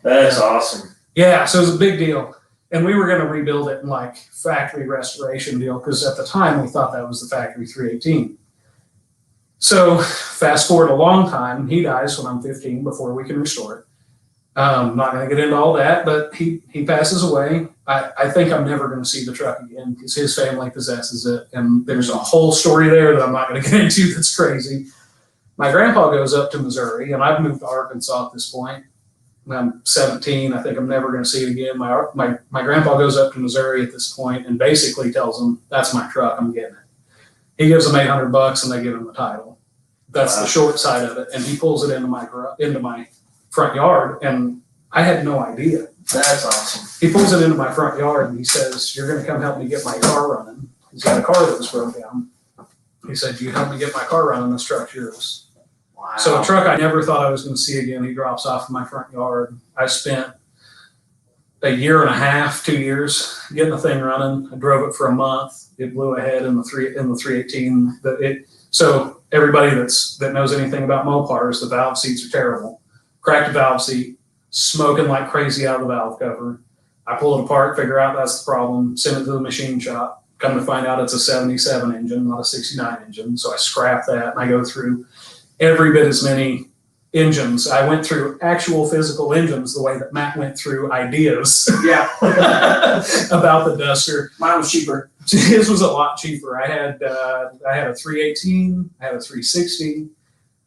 That's awesome. Yeah, so it was a big deal. And we were going to rebuild it in, like, factory restoration deal, because at the time we thought that was the factory 318. So fast forward a long time, he dies when I'm 15 before we can restore it. I'm not going to get into all that, but he passes away. I think I'm never going to see the truck again because his family possesses it. And there's a whole story there that I'm not going to get into that's crazy. My grandpa goes up to Missouri, and I've moved to Arkansas at this point. I'm 17. I think I'm never going to see it again. My grandpa goes up to Missouri at this point and basically tells them, that's my truck, I'm getting it. He gives them $800 and they give him the title. That's the short side of it. And he pulls it into my front yard, and I had no idea. That's awesome. He pulls it into my front yard and he says, you're going to come help me get my car running. He's got a car that was broke down. He said, you help me get my car running, this truck's yours. Wow. So a truck I never thought I was going to see again, he drops off in my front yard. I spent a year and a half, 2 years getting the thing running. I drove it for a month. It blew ahead in the 318. So everybody that knows anything about Mopars, the valve seats are terrible. Cracked the valve seat, smoking like crazy out of the valve cover. I pull it apart, figure out that's the problem, send it to the machine shop. Come to find out it's a 77 engine, not a 69 engine. So I scrap that and I go through every bit as many engines. I went through actual physical engines the way that Matt went through ideas Yeah, about the Duster. mine was cheaper. His was a lot cheaper. I had a 318, I had a 360,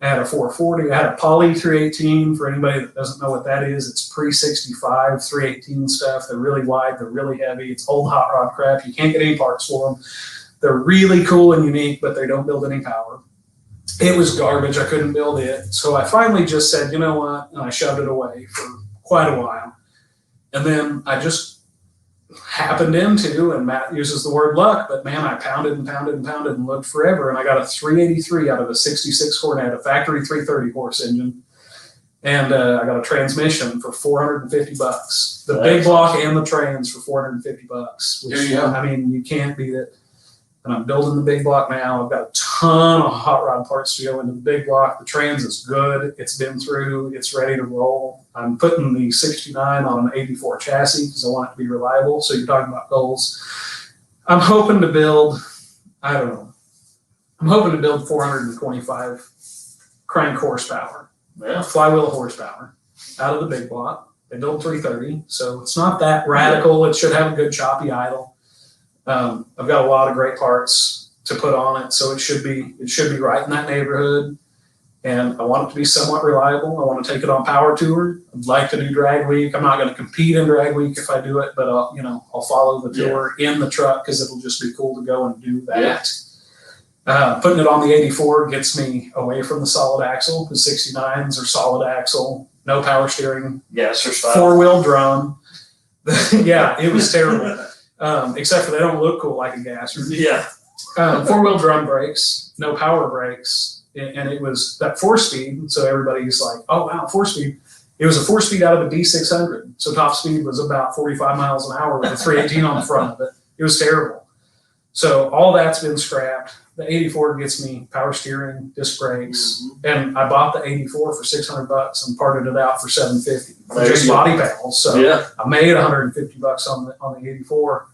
I had a 440, I had a Poly 318. For anybody that doesn't know what that is, it's pre-65 318 stuff. They're really wide, they're really heavy. It's old hot rod crap. You can't get any parts for them. They're really cool and unique, but they don't build any power. It was garbage. I couldn't build it. So I finally just said, you know what? And I shoved it away for quite a while. And then I just happened into, and Matt uses the word luck, but man, I pounded and looked forever. And I got a 383 out of a 66 Hornet, a factory 330 horse engine. And I got a transmission for $450. The big block and the trans for $450. Which, There you go. I mean, you can't beat it. And I'm building the big block now. I've got a ton of hot rod parts to go into the big block. The trans is good. It's been through. It's ready to roll. I'm putting the 69 on an 84 chassis because I want it to be reliable. So you're talking about goals. I'm hoping to build, I don't know. I'm hoping to build 425 crank horsepower, Yeah. flywheel horsepower out of the big block. They build 330, so it's not that radical. It should have a good choppy idle. I've got a lot of great parts to put on it, so it should be right in that neighborhood. And I want it to be somewhat reliable. I want to take it on power tour. I'd like to do drag week. I'm not going to compete in drag week if I do it, but I'll follow the tour in the truck because it'll just be cool to go and do that. Putting it on the 84 gets me away from the solid axle because 69s are solid axle, no power steering, Gasser style. 4-wheel drum. Yeah, it was terrible. Except for they don't look cool like a gasser. Yeah. 4-wheel drum brakes, no power brakes, and it was that 4-speed. So everybody's like, oh wow, 4-speed. It was a 4-speed out of a D600. So top speed was about 45 miles an hour with a 318 on the front of it. It was terrible. So all that's been scrapped. The 84 gets me power steering, disc brakes, and I bought the 84 for $600 and parted it out for $750 for just body panels. So Yeah. I made $150 on the 84.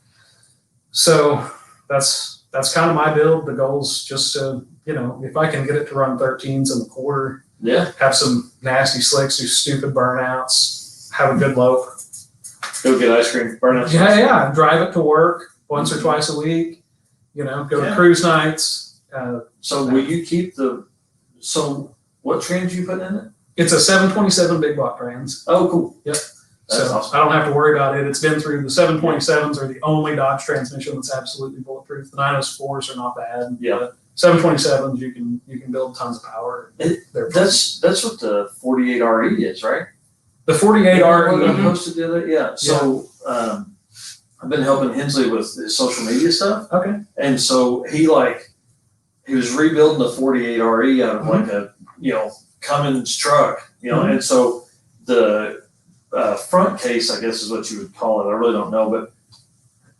So that's kind of my build. The goal's just to, if I can get it to run 13s in the quarter, Yeah. have some nasty slicks, do stupid burnouts, have a good lope. Go get ice cream. Burn out. Yeah. Drive it to work once or twice a week. Go to cruise nights. So will you keep so what trans you putting in it? It's a 727 big block trans. Oh, cool. Yep. That's So awesome. I don't have to worry about it. It's been through the 727s are the only Dodge transmission that's absolutely bulletproof. The 904s are not bad. Yeah. But 727s you can build tons of power. They're That's what the 48 RE is, right? the 48 What I RE. posted the other. Yeah. So I've been helping Hensley with his social media stuff. Okay. And so he was rebuilding the 48 RE out of like a Cummins truck, and so the front case, I guess is what you would call it. I really don't know, but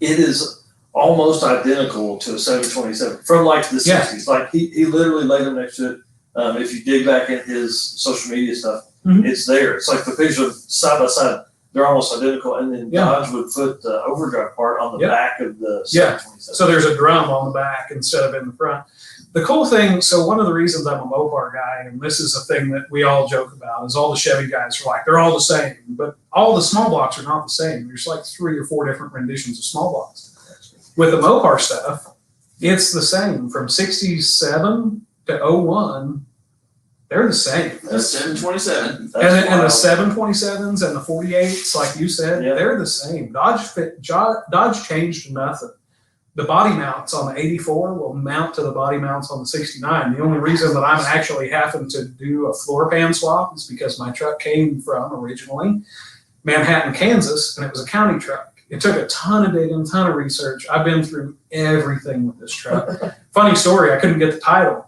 it is almost identical to a 727 from like the 60s. Like he literally laid them next to it. If you dig back in his social media stuff, it's there. It's like the picture side by side. They're almost identical, and then Dodge would put the overdrive part on the back of the 727. So there's a drum on the back instead of in the front. The cool thing, so one of the reasons I'm a Mopar guy, and this is a thing that we all joke about, is all the Chevy guys are like, they're all the same, but all the small blocks are not the same. There's like 3 or 4 different renditions of small blocks. With the Mopar stuff, it's the same. From 67 to 01, they're the same. That's 727. And the 727s and the 48s, like you said, they're the same. Dodge changed nothing. The body mounts on the 84 will mount to the body mounts on the 69. The only reason that I'm actually having to do a floor pan swap is because my truck came from originally Manhattan, Kansas, and it was a county truck. It took a ton of digging, ton of research. I've been through everything with this truck. Funny story, I couldn't get the title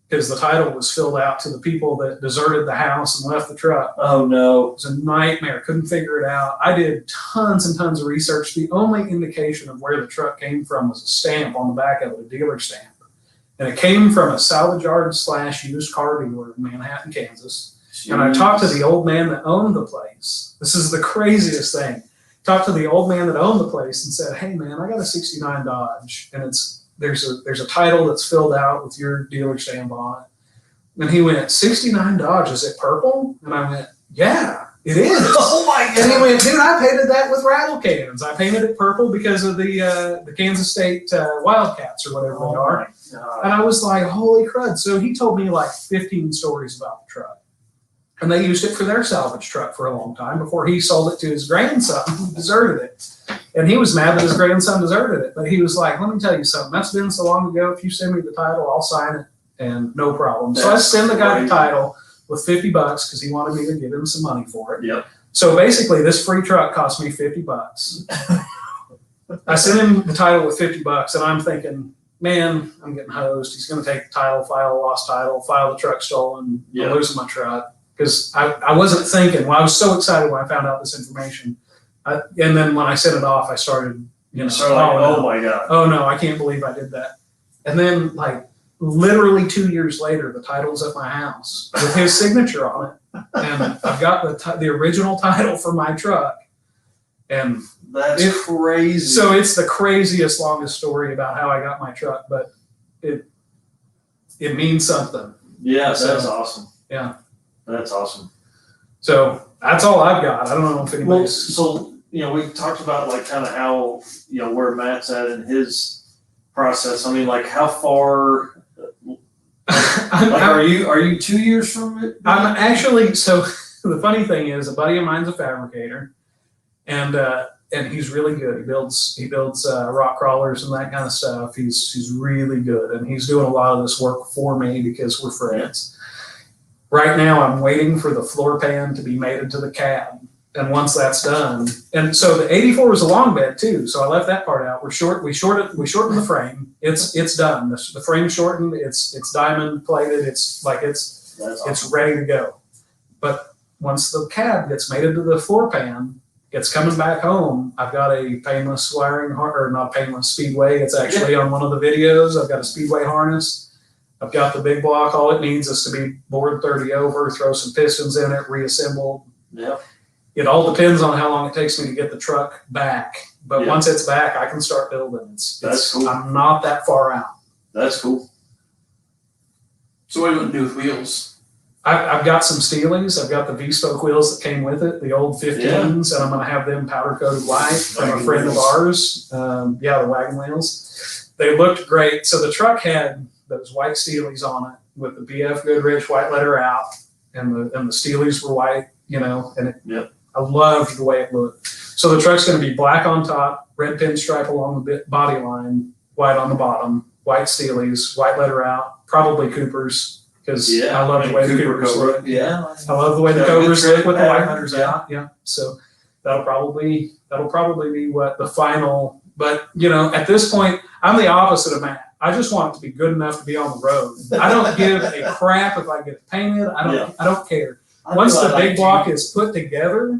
because the title was filled out to the people that deserted the house and left the truck. Oh no. It was a nightmare. Couldn't figure it out. I did tons and tons of research. The only indication of where the truck came from was a stamp on the back of it, a dealer stamp. And it came from a salvage yard / used car dealer in Manhattan, Kansas. Jeez. And I talked to the old man that owned the place. This is the craziest thing. Talked to the old man that owned the place and said, hey man, I got a 69 Dodge and there's a title that's filled out with your dealer stamp on it. And he went, 69 Dodge, is it purple? And I went, yeah, it is. Oh my And he god. went, dude, I painted that with rattle cannons. I painted it purple because of the Kansas State Wildcats or whatever they are. God. And I was like, holy crud. So he told me like 15 stories about the truck. And they used it for their salvage truck for a long time before he sold it to his grandson who deserted it. And he was mad that his grandson deserted it. But he was like, let me tell you something. That's been so long ago. If you send me the title, I'll sign it and no problem. So I send the guy the title with $50 because he wanted me to give him some money for it. Yep. So basically this free truck cost me $50. I sent him the title with $50 and I'm thinking, man, I'm getting hosed. He's going to take the title, file a lost title, file the truck stolen, I'm losing my truck. Because I wasn't thinking, well, I was so excited when I found out this information. And then when I sent it off, I started, Oh my god. oh no, I can't believe I did that. And then like literally 2 years later, the title's at my house with his signature on it. And I've got the original title for my truck. And That's crazy. so it's the craziest, longest story about how I got my truck, but it means something. yeah, that's So, awesome. yeah. That's awesome. So that's all I've got. I don't know if Well, anybody's. so we talked about like kind of how where Matt's at in his process. I mean, like how far? Like, are you 2 years from it? I'm actually, so the funny thing is a buddy of mine's a fabricator and he's really good. He builds rock crawlers and that kind of stuff. He's really good. And he's doing a lot of this work for me because we're friends. Right now I'm waiting for the floor pan to be mated to the cab. And once that's done, and so the 84 was a long bed too, so I left that part out. We shortened the frame. It's done. The frame's shortened. It's diamond plated. It's ready to go. But once the cab gets mated to the floor pan, it's coming back home. I've got a painless wiring, or not painless, Speedway. It's actually on one of the videos. I've got a Speedway harness. I've got the big block. All it needs is to be bored 30 over, throw some pistons in it, reassemble. Yep. It all depends on how long it takes me to get the truck back. But once it's back, I can start building. That's cool. I'm not that far out. That's cool. So what are you going to do with wheels? I've got some Steelies. I've got the V-spoke wheels that came with it, the old 15s, and I'm going to have them powder coated white from a friend of ours. The wagon wheels. They looked great. So the truck had those white Steelies on it with the BF Goodrich white letter out, and the Steelies were white, and I loved the way it looked. So the truck's going to be black on top, red pinstripe along the body line, white on the bottom, white Steelies, white letter out, probably Coopers. Because I love the way the Coopers look. Yeah. I love the way the Cobras look with the white pattern. letters out. Yeah. So that'll probably be what the final. But at this point, I'm the opposite of Matt. I just want it to be good enough to be on the road. I don't give a crap if I get it painted. I don't care. Once the big block is put together,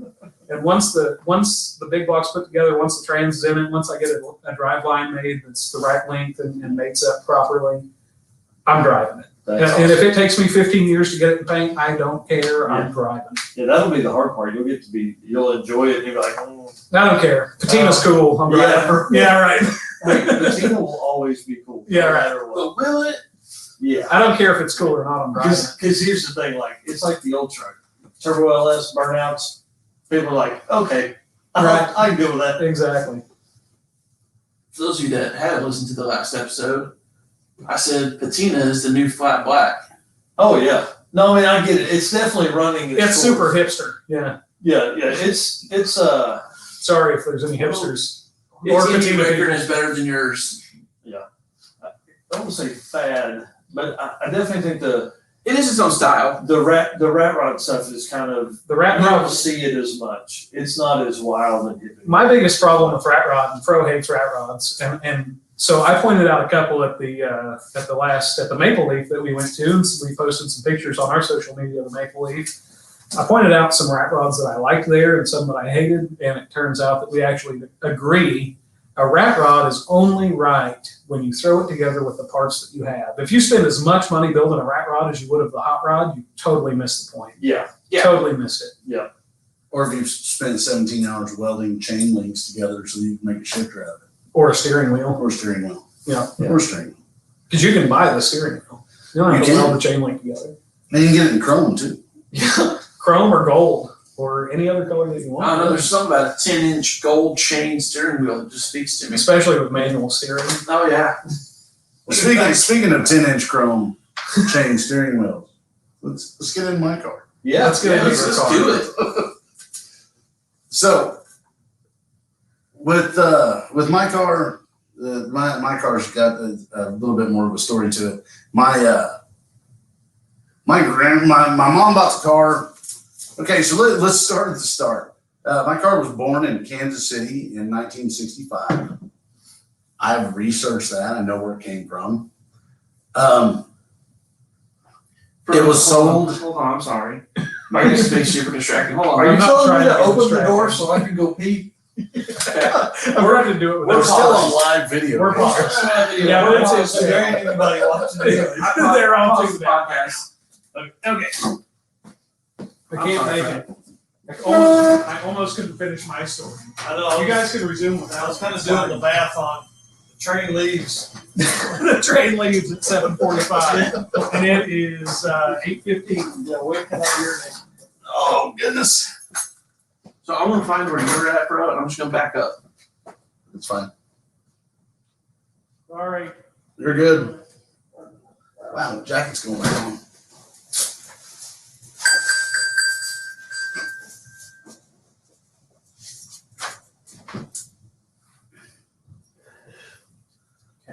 and once the big block's put together, once the trans is in it, once I get a drive line made that's the right length and mates up properly, I'm driving it. And if it takes me 15 years to get it in paint, I don't care. I'm driving. Yeah, that'll be the hard part. You'll enjoy it. And you'll be like, I don't care. Patina's cool. I'm driving. Yeah, right. Patina will always be cool. Yeah, right. No matter what. But will it? Yeah. I don't care if it's cool or not. I'm driving. Because here's the thing, it's like the old truck. Turbo LS burnouts. People are like, okay, Right. I can deal with that. Exactly. For those of you that haven't listened to the last episode, I said patina is the new flat black. Oh yeah. No, I mean I get it. It's definitely running. It's super hipster. Yeah. Yeah. It's Sorry if there's any hipsters. Its Or engine patina record people. is better than yours. I don't say fad, but I definitely think It is its own style. the rat rod stuff is kind of The rat you don't rod. see it as much. It's not as wild and hippie. My biggest problem with rat rod, and Fro hates rat rods, and so I pointed out a couple at the Maple Leaf that we went to, and we posted some pictures on our social media of the Maple Leaf. I pointed out some rat rods that I liked there and some that I hated, and it turns out that we actually agree. A rat rod is only right when you throw it together with the parts that you have. If you spend as much money building a rat rod as you would of the hot rod, you totally missed the point. Yeah. Totally missed it. Or if you've spent 17 hours welding chain links together so you can make a shifter out of it. Or a steering wheel. Or steering wheel. Yeah. Or steering wheel. Because you can buy the steering wheel. You don't have to You can. weld the chain link together. And you can get it in chrome too. Yeah. Chrome or gold or any other color that you want. I don't know, there's something about a 10-inch gold chain steering wheel that just speaks to me. Especially with manual steering. Oh, yeah. Well, speaking of 10-inch chrome chain steering wheels, let's get in my car. Yeah. Let's get into Let's your car. do it. So with my car, my car's got a little bit more of a story to it. My mom bought the car. Okay, so let's start at the start. My car was born in Kansas City in 1965. I've researched that. I know where it came from. It was sold. Hold on, I'm sorry. My this is being super distracting. Hold on. Are you I'm not telling trying me to to get open the distracted. door so I can go pee? I'm trying to do it with We're our still on paws. live video. We're paused. Yeah, but it's his There ain't anybody watching this. They're on Pause the to podcast. Okay. I I'm can't sorry, make it. I almost couldn't finish my story. I know. You guys can resume with that. I was kind of doing the math on the train leaves. The train leaves at 7:45, and it is 8:15. Yeah, where can I urinate? Oh goodness. So I'm going to find where you're at, bro, and I'm just going to back up. It's fine. All right. You're good. Wow, the jacket's going back on.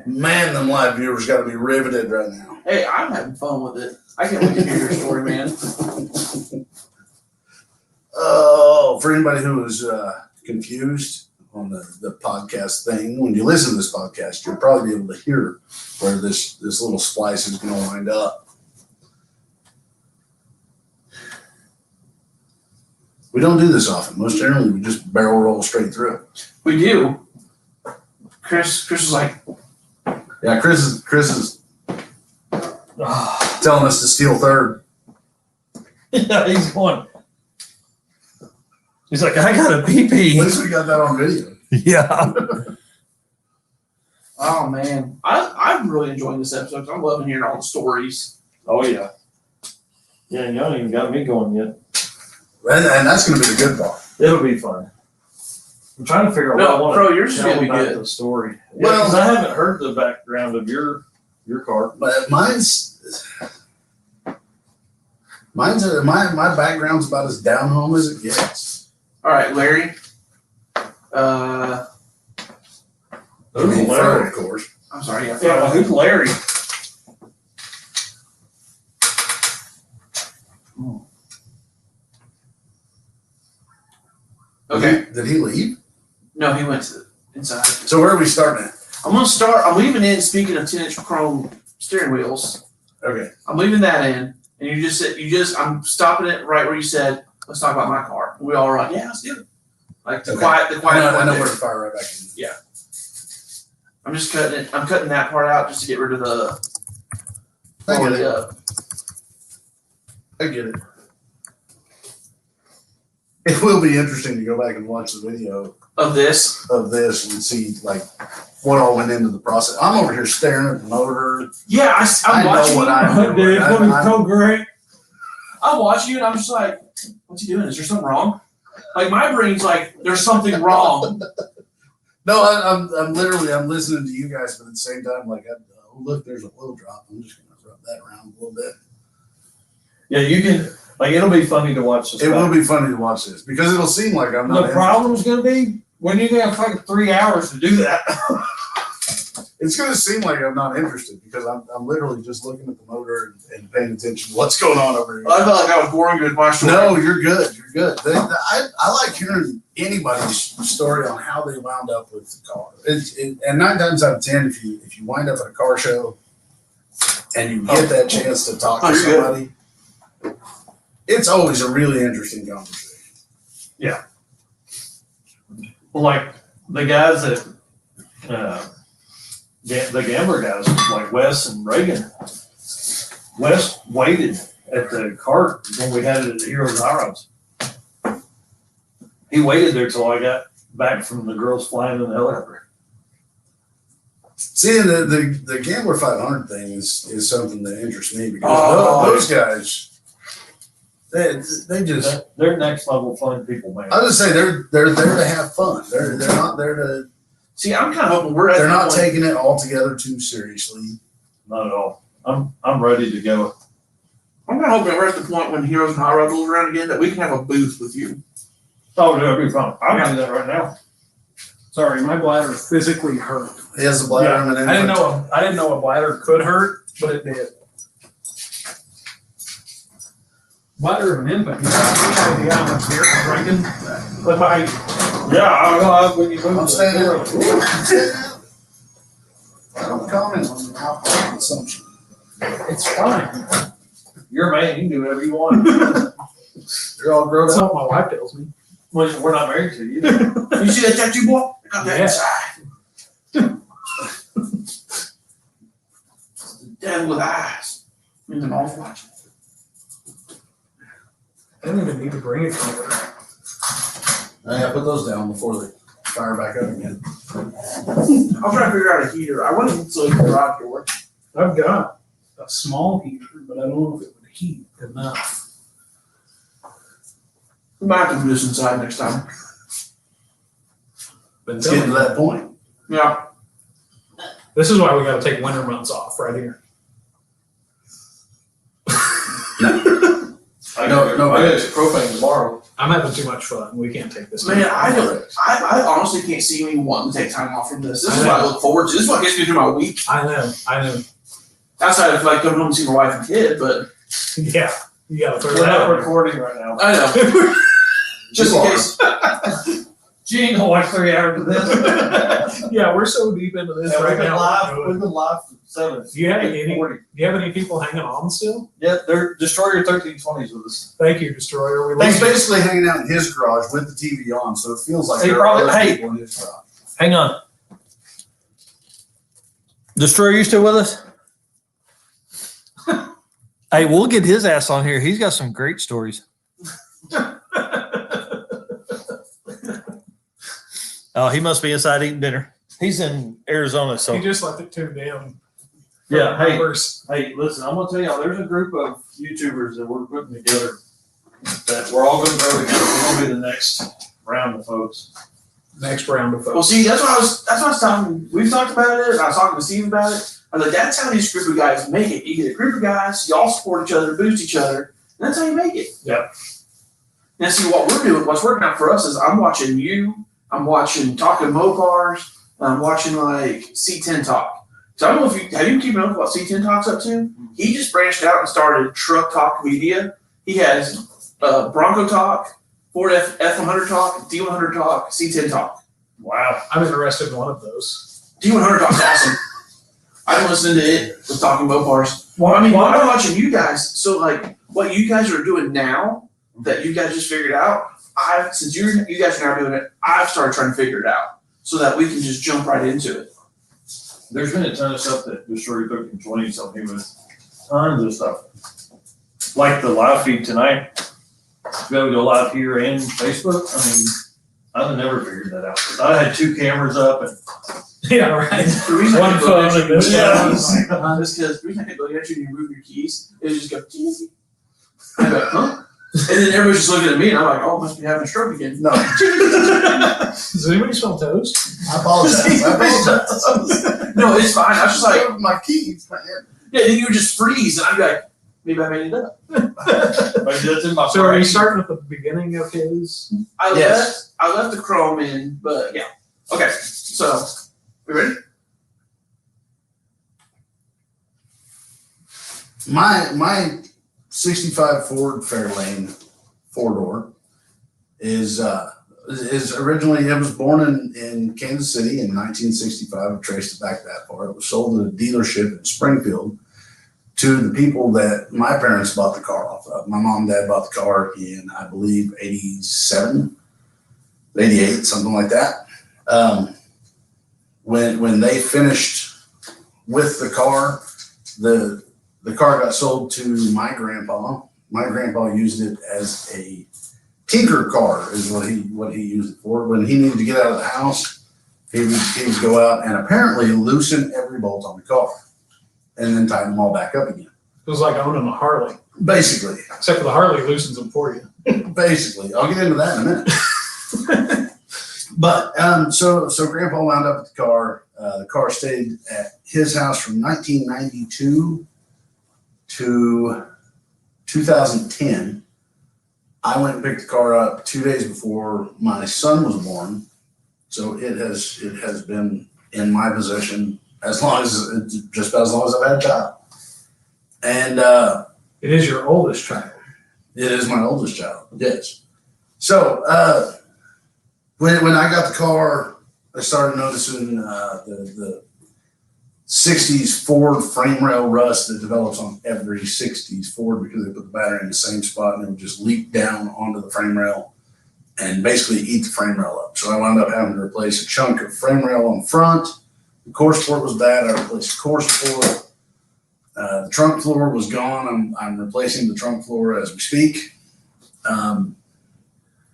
Man, them live viewers got to be riveted right now. Hey, I'm having fun with it. I can't wait to hear your story, man. Oh, So for anybody who is confused on the podcast thing, when you listen to this podcast, you'll probably be able to hear where this little splice is going to wind up. We don't do this often. Most generally, we just barrel roll straight through it. We do. Chris was like, Yeah, Chris is telling us to steal third. Yeah, he's going. He's like, I got a pee-pee. At least we got that on video. Yeah. oh man, I'm really enjoying this episode 'cause I'm loving hearing all the stories. Oh, yeah. Yeah, and y'all ain't even got me going yet. And that's going to be the good part. It'll be fun. I'm trying to figure out what I No, want bro, yours is tell gonna be about good. the story. Well- Well, because I haven't heard the background of your car. But my background's about as down home as it gets. All right, Larry. Who's Third, Larry? of course. I'm sorry. Yeah. Yeah, who's Larry? Okay. Did he leave? No, he went to inside. So where are we starting at? I'm leaving in, speaking of 10-inch chrome steering wheels, Okay. I'm leaving that in, and you just said, I'm stopping it right where you said, let's talk about my car. We all were like, yeah, let's do it. Like the Okay. quiet I part know there. where to fire right back in. I'm just cutting it. I'm cutting that part out just to get rid of the. I get it. uh, I get it. It will be interesting to go back and watch the video of this. of this and see like what all went into the process. I'm over here staring at the motor. Yeah, I'm know watching what you. I'm doing. Dude, it's gonna be so great. I'm watching you, and I'm just like, what's he doing? Is there something wrong? Like my brain's like, there's something wrong. No, I'm literally listening to you guys, but at the same time, like, oh look, there's a low drop. I'm just gonna rub that around a little bit. Yeah, you can, like, it'll be funny to watch this. It will be funny to watch this because it'll seem like I'm not. The problem's gonna be when you have fucking 3 hours to do that. It's gonna seem like I'm not interested because I'm literally just looking at the motor and paying attention to what's going on over here. I felt like I was boring you with my story. No, you're good. You're good. I like hearing anybody's story on how they wound up with the car. And 9 times out of 10, if you wind up at a car show and you get that chance to talk to Oh, you're good. somebody, it's always a really interesting conversation. Well, like the guys that, the gambler guys, like Wes and Reagan. Wes waited at the cart when we had it at the Heroes and Heroes. He waited there till I got back from the girls flying in the helicopter. See, the Gambler 500 thing is something that interests me because Oh. those guys, they just. They're next level fun people, man. I would say they're there to have fun. They're not there to. See, I'm kind of hoping we're at They're the not point- taking it altogether too seriously. Not at all. I'm ready to go. I'm kind of hoping we're at the point when Heroes and Hot Rods rolls around again that we can have a booth with you. Oh, that'll be fun. I'll do that right now. Sorry, my bladder physically hurt. He has the bladder Yeah, and I didn't know a bladder could hurt, but it did. Bladder of an infant. You got the guy up here drinking. Like behind you. Yeah, I'll when you move. I'm staying there. I don't comment on the alcohol consumption. It's fine. You're a man. You can do whatever you want. They're all grown That's up. what my wife tells me. Well, we're not married to you. You see that tattoo, boy? I got that Yeah. inside. The devil with eyes. Means I'm always watching. I don't even need to bring it to you. I put those down before they fire back up again. I'm trying to figure out a heater. I want to insulate the garage door. I've got a small heater, but I don't know if it would heat enough. We might have to do this inside next time. But it's getting to that point. Yeah. This is why we got to take winter months off right here. I No, I got propane tomorrow. I'm having too much fun. We can't take this. Man, I honestly can't see me wanting to take time off from this. This is what I look forward to. This is what gets me through my week. I know. Outside of like coming home and seeing my wife and kid, but Yeah, you got to throw We're that not out there. recording right now. I know. Just in You are. case. She ain't gonna watch 3 hours of this. Yeah, we're so deep into this Yeah, right we've been now. live, we've been live for 7. Do you have any? 40. Do you have any people hanging on still? Yeah, they're Destroyer 1320s with us. Thank you, Destroyer. We love He's you. basically hanging out in his garage with the TV on, so it feels like Hey, there probably- are hey. people in his garage. Hang on. Destroyer, you still with us? Hey, we'll get his ass on here. He's got some great stories. Oh, he must be inside eating dinner. He's in Arizona, so He just left it tuned in. yeah. Hey, Numbers. hey, listen, I'm gonna tell y'all, there's a group of YouTubers that we're putting together that we're all gonna grow together. We're gonna be the next round of folks. Next round of folks. Well, see, that's what I was talking. We've talked about it. I was talking to Steve about it. I was like, that's how these group of guys make it. You get a group of guys, y'all support each other, boost each other, and that's how you make it. Yep. And see, what we're doing, what's working out for us is I'm watching you, I'm watching Talking Mopars, and I'm watching like C10 Talk. So I don't know if you have you keeping up with what C10 Talk's up to? He just branched out and started Truck Talk Media. He has Bronco Talk, Ford F100 Talk, D100 Talk, C10 Talk. Wow. I'm interested in one of those. D100 Talk's awesome. I've been listening to it with Talking Mopars. Well, I mean, I'm watching you guys. So, like, what you guys are doing now that you guys just figured out, since you guys are now doing it, I've started trying to figure it out so that we can just jump right into it. There's been a ton of stuff that Destroyer 1320 helped me with. Tons of stuff. Like the live feed tonight. To be able to go live here and Facebook. I mean, I've never figured that out. I had 2 cameras up and Yeah, right. The reason One I phone can and this Yeah. phone. is because the reason I can look at you and you move your keys is just go, "Cheesy." I'm like, huh? And then everybody's just looking at me and I'm like, oh, must be having a stroke again. No, Does anybody smell toast? I apologize. I apologize. No, it's fine. I was just like, My keys, man. yeah, then you would just freeze and I'd be like, maybe I made it up. maybe that's in my So are you brain. starting at the beginning of his? Yes. I left the chrome in, but yeah. Okay, so we ready? My 65 Ford Fairlane 4-door is originally, it was born in Kansas City in 1965. I traced it back that far. It was sold at a dealership in Springfield to the people that my parents bought the car off of. My mom and dad bought the car in, I believe, 87, 88, something like that. When they finished with the car, the car got sold to my grandpa. My grandpa used it as a tinker car, is what he used it for. When he needed to get out of the house, he would go out and apparently loosen every bolt on the car, and then tighten them all back up again. It was like owning a Harley, Basically, except for the Harley loosens them for you. basically, I'll get into that in a minute. But so Grandpa wound up with the car. The car stayed at his house from 1992 to 2010. I went and picked the car up 2 days before my son was born. So it has been in my possession just about as long as I've had a child. And It is your oldest child. it is my oldest child. Yes. So when I got the car, I started noticing the 60s Ford frame rail rust that develops on every 60s Ford because they put the battery in the same spot and it would just leak down onto the frame rail and basically eat the frame rail up. So I wound up having to replace a chunk of frame rail on the front. The core support was bad. I replaced the core support. The trunk floor was gone. I'm replacing the trunk floor as we speak.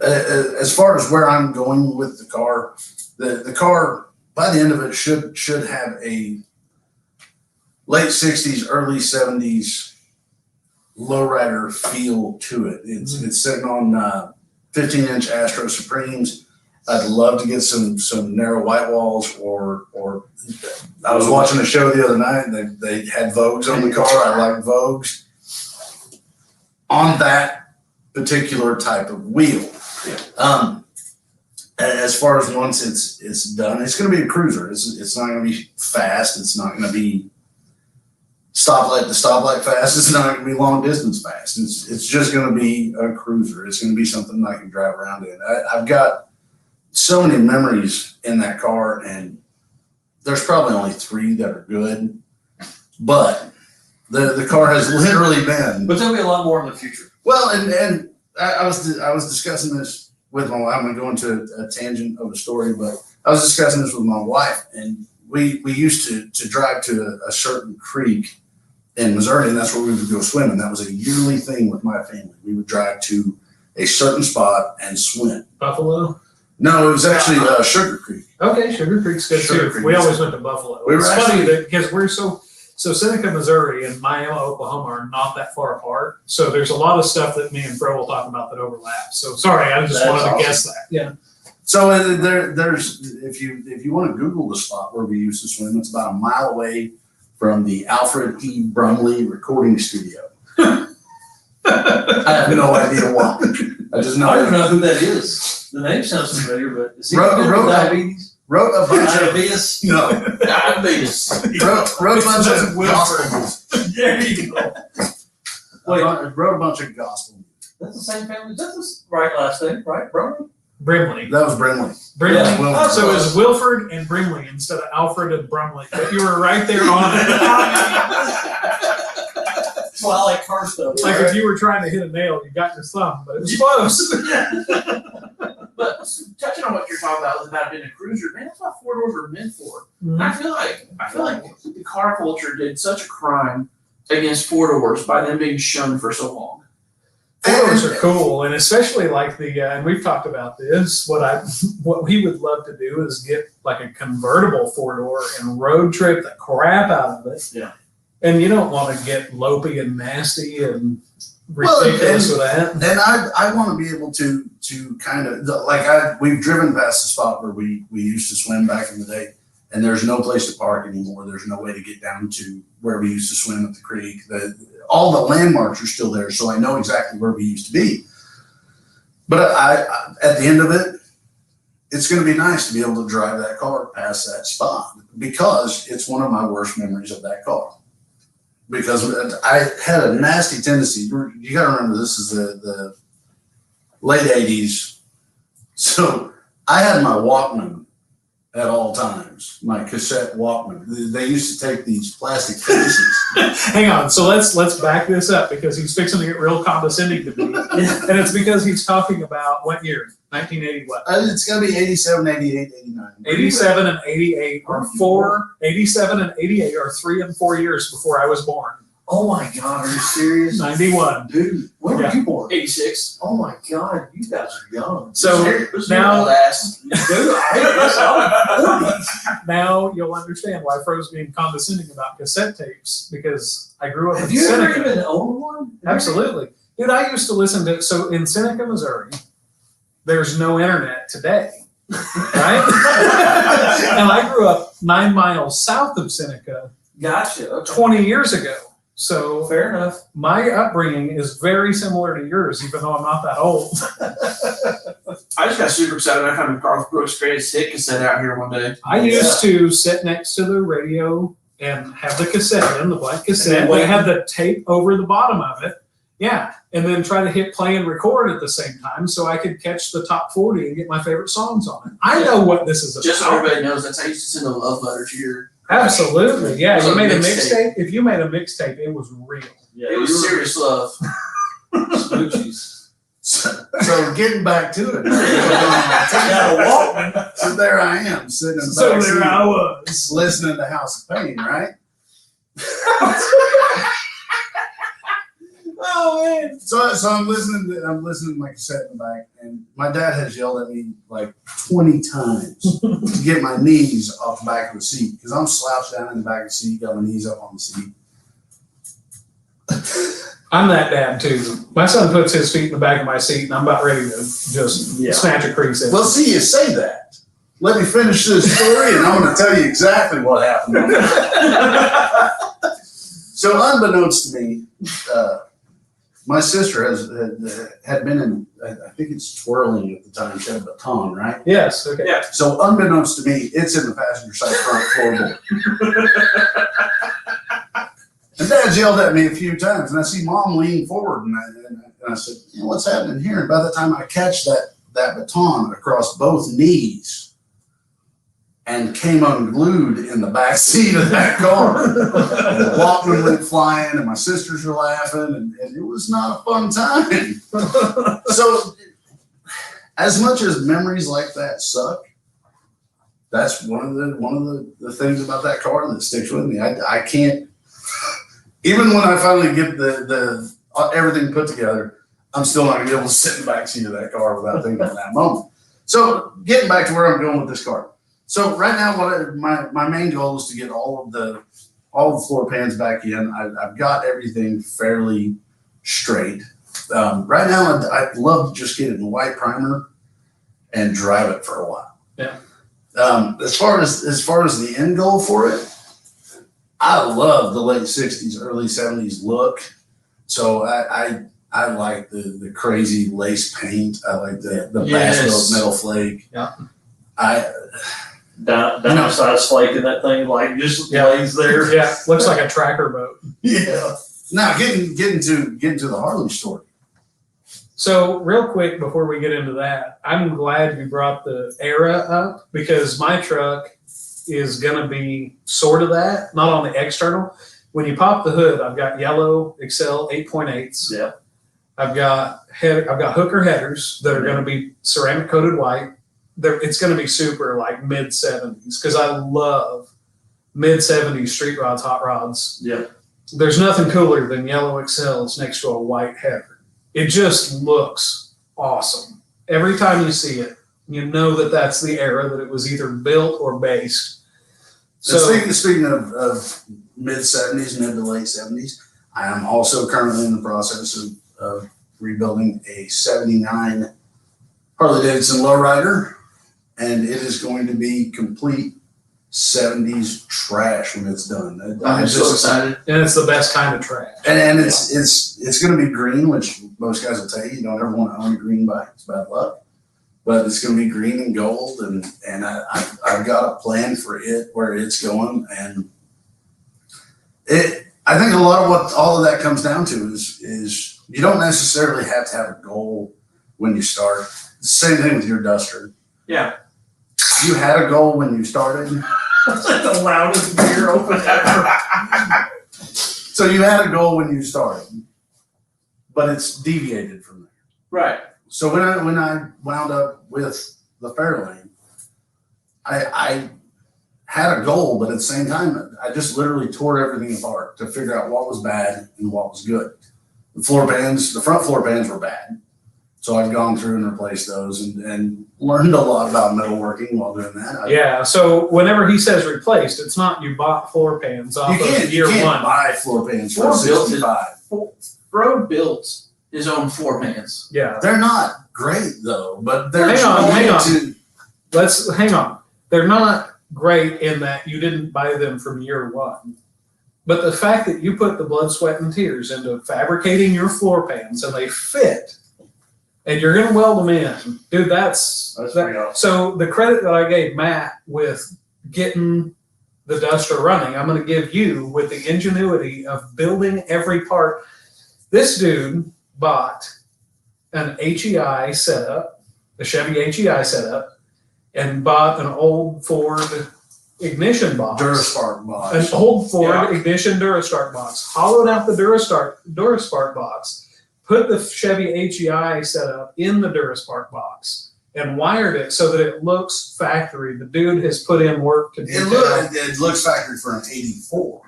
As far as where I'm going with the car, the car by the end of it should have a late 60s, early 70s lowrider feel to it. It's sitting on 15-inch Astro Supremes. I'd love to get some narrow white walls or I was watching a show the other night and they had Vogues on the car. I like Vogues on that particular type of wheel. As far as once it's done, it's going to be a cruiser. It's not going to be fast. It's not going to be stoplight to stoplight fast. It's not going to be long distance fast. It's just going to be a cruiser. It's going to be something I can drive around in. I've got so many memories in that car, and there's probably only 3 that are good, but the car has literally been. But there'll be a lot more in the future. Well, and I was discussing this with my wife. I'm going to go into a tangent of a story, but I was discussing this with my wife, and we used to drive to a certain creek in Missouri, and that's where we would go swimming. That was a yearly thing with my family. We would drive to a certain spot and swim. Buffalo? No, it was actually Sugar Creek. Okay, Sugar Creek's good Sugar too. Creek We is- always went to Buffalo. We were It's funny actually- that because we're so Seneca, Missouri and Miami, Oklahoma are not that far apart. So there's a lot of stuff that me and Fro will talk about that overlaps. So sorry, I just That's wanted to awesome. guess that. Yeah. So there's if you want to Google the spot where we used to swim, it's about a mile away from the Alfred E. Brumley recording studio. I have no idea why. I just know. I don't even know who that is. The name sounds familiar, but is he Wrote- good wrote with that- diabetes? Wrote a bunch of Diabetes? no. Diabetes. Wrote a bunch of Wilford. gospel music. There you go. Wrote a bunch of gospel music. That's the same family. That's the right last name, right? Brumley? Brimley. That was Brindley. Brimley. Yeah. Wilford. So it was Wilford and Brimley instead of Alfred and Brumley. But you were right there on it. That's why I like car stuff. Like if you were trying to hit a nail, you got your thumb, but it was close. But touching on what you're talking about about being a cruiser, man, that's what 4-doors are meant for. Mhm. I feel like the car culture did such a crime against 4-doors by them being shown for so long. Photos are cool, and especially like and we've talked about this. What we would love to do is get like a convertible 4-door and road trip the crap out of it. Yeah. And you don't want to get lopey and nasty and Well, ridiculous with that. And I want to be able to kind of we've driven past the spot where we used to swim back in the day, and there's no place to park anymore. There's no way to get down to where we used to swim at the creek. All the landmarks are still there, so I know exactly where we used to be. But I at the end of it, it's going to be nice to be able to drive that car past that spot because it's one of my worst memories of that car. Because I had a nasty tendency. You got to remember, this is the late 80s. So I had my Walkman at all times, my cassette Walkman. They used to take these plastic cases. Hang on, so let's back this up because he's fixing to get real condescending to me, and it's because he's talking about what year? 1980 what? It's going to be 87, 88, 89. 87 and 88 are 87 and 88 are 3 and 4 years before I was born. Oh my God, are you serious? 91. Dude, when were Yeah. you born? 86. Oh my God, you guys are young. So now, now you'll understand why Fro's being condescending about cassette tapes because I grew up Have in you ever Seneca. even owned one? Absolutely. Dude, I used to listen to, so in Seneca, Missouri, there's no internet today, right? And I grew up 9 miles south of Seneca Gotcha. Okay. 20 years ago. So Fair enough. my upbringing is very similar to yours, even though I'm not that old. I just got super excited. I found Garth Brooks' greatest hit cassette out here one day. I used to sit next to the radio and have the cassette in, the black cassette. wait. We had the tape over the bottom of it. Yeah. And then try to hit play and record at the same time so I could catch the top 40 and get my favorite songs on it. I know what this is Just so about. everybody knows, that's how I used to send a love letter to your. Absolutely. Yeah. It was You a made a mixtape. mixtape. If you made a mixtape, it was real. Yeah, It was serious love. Smoochies. So getting back to it. Got a Walkman. So there I am, sitting in the So back there seat, I was. listening to House of Pain, right? Oh man. So I'm listening to my cassette in the back, and my dad has yelled at me like 20 times to get my knees off the back of the seat because I'm slouched down in the back of the seat, got my knees up on the seat. I'm that dad too. My son puts his feet in the back of my seat and I'm about ready to just Yeah. snatch a crease in. Well, see, you say that. Let me finish this story, and I'm going to tell you exactly what happened. So, unbeknownst to me, my sister had been in, I think it's twirling at the time. She had a baton, right? Yes, okay. Yeah. So, unbeknownst to me, it's in the passenger side front floorboard. And guys yelled at me a few times, and I see Mom leaning forward, and I said, what's happening here? And by the time I catch that baton across both knees and came unglued in the back seat of that car, the Walkman went flying, and my sisters were laughing, and it was not a fun time. So, as much as memories like that suck, that's one of the things about that car that sticks with me. I can't, even when I finally get the everything put together, I'm still not gonna be able to sit in the back seat of that car without thinking of that moment. So getting back to where I'm going with this car. So right now, my main goal is to get all the floor pans back in. I've got everything fairly straight. Right now, I'd love to just get it in white primer and drive it for a while. Yeah. As far as the end goal for it, I love the late 60s, early 70s look. So I like the crazy lace paint. I like the Yes. metal flake. Yeah. Downside flake in that thing, like just lays there. Yeah, looks like a tracker boat. Yeah. Now getting to the Harley story. So real quick before we get into that, I'm glad you brought the Era up because my truck is gonna be sort of that, not on the external. When you pop the hood, I've got yellow Excel 8.8s. Yeah. I've got hooker headers that are gonna be ceramic coated white. It's gonna be super like mid 70s because I love mid 70s street rods, hot rods. Yeah. There's nothing cooler than yellow Excels next to a white header. It just looks awesome. Every time you see it, you know that that's the era that it was either built or based. So So speaking of mid 70s, mid to late 70s, I am also currently in the process of rebuilding a 79 Harley Davidson lowrider, and it is going to be complete 70s trash when it's done. I'm so excited. and it's the best kind of trash. And it's going to be green, which most guys will tell you don't ever want to own a green bike. It's bad luck. But it's going to be green and gold, and I've got a plan for it where it's going, and I think a lot of what all of that comes down to is you don't necessarily have to have a goal when you start. It's the same thing with your Duster. Yeah. You had a goal when you started. That's like the loudest beer open ever. So you had a goal when you started, but it's deviated from there. Right. So when I wound up with the Fairlane, I had a goal, but at the same time, I just literally tore everything apart to figure out what was bad and what was good. The front floor pans were bad. So I've gone through and replaced those and learned a lot about metalworking while doing that. Yeah, so whenever he says replaced, it's not you bought floor pans off You of year can't one. buy floor pans for Floor built it. $65. Bro built his own floor pans. Yeah, They're not great though, but they're Hang on. to let's hang on. They're not great in that you didn't buy them from year one. But the fact that you put the blood, sweat, and tears into fabricating your floor pans and they fit, and you're going to weld them in, dude, that's pretty awesome. So the credit that I gave Matt with getting the Duster running, I'm going to give you with the ingenuity of building every part. This dude bought an HEI setup, a Chevy HEI setup, and bought an old Ford ignition box. Duraspark box. An old Ford Yeah. ignition Duraspark box. Hollowed out the Duraspark box. Put the Chevy HEI setup in the Duraspark box and wired it so that it looks factory. The dude has put in work to do It looks factory for an 84.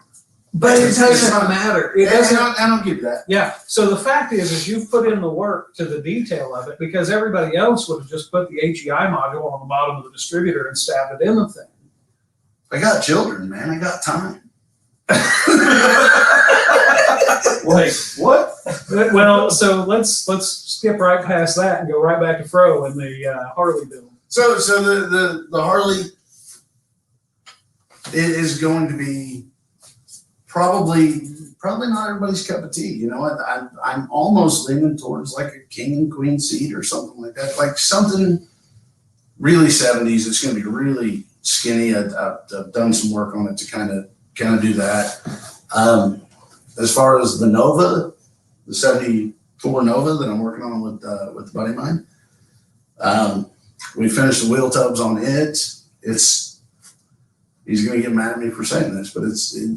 but it It's doesn't not- matter. It I doesn't. don't get that. Yeah. So the fact is you've put in the work to the detail of it because everybody else would have just put the HEI module on the bottom of the distributor and stabbed it in the thing. I got children, man. I got time. Wait, what? Well, so let's skip right past that and go right back to Fro and the Harley build. So the Harley is going to be probably not everybody's cup of tea. You know, I'm almost leaning towards like a king and queen seat or something like that, like something really 70s. It's going to be really skinny. I've done some work on it to kind of do that. as far as the Nova, the 74 Nova that I'm working on with a buddy of mine, we finished the wheel tubs on it. He's going to get mad at me for saying this, but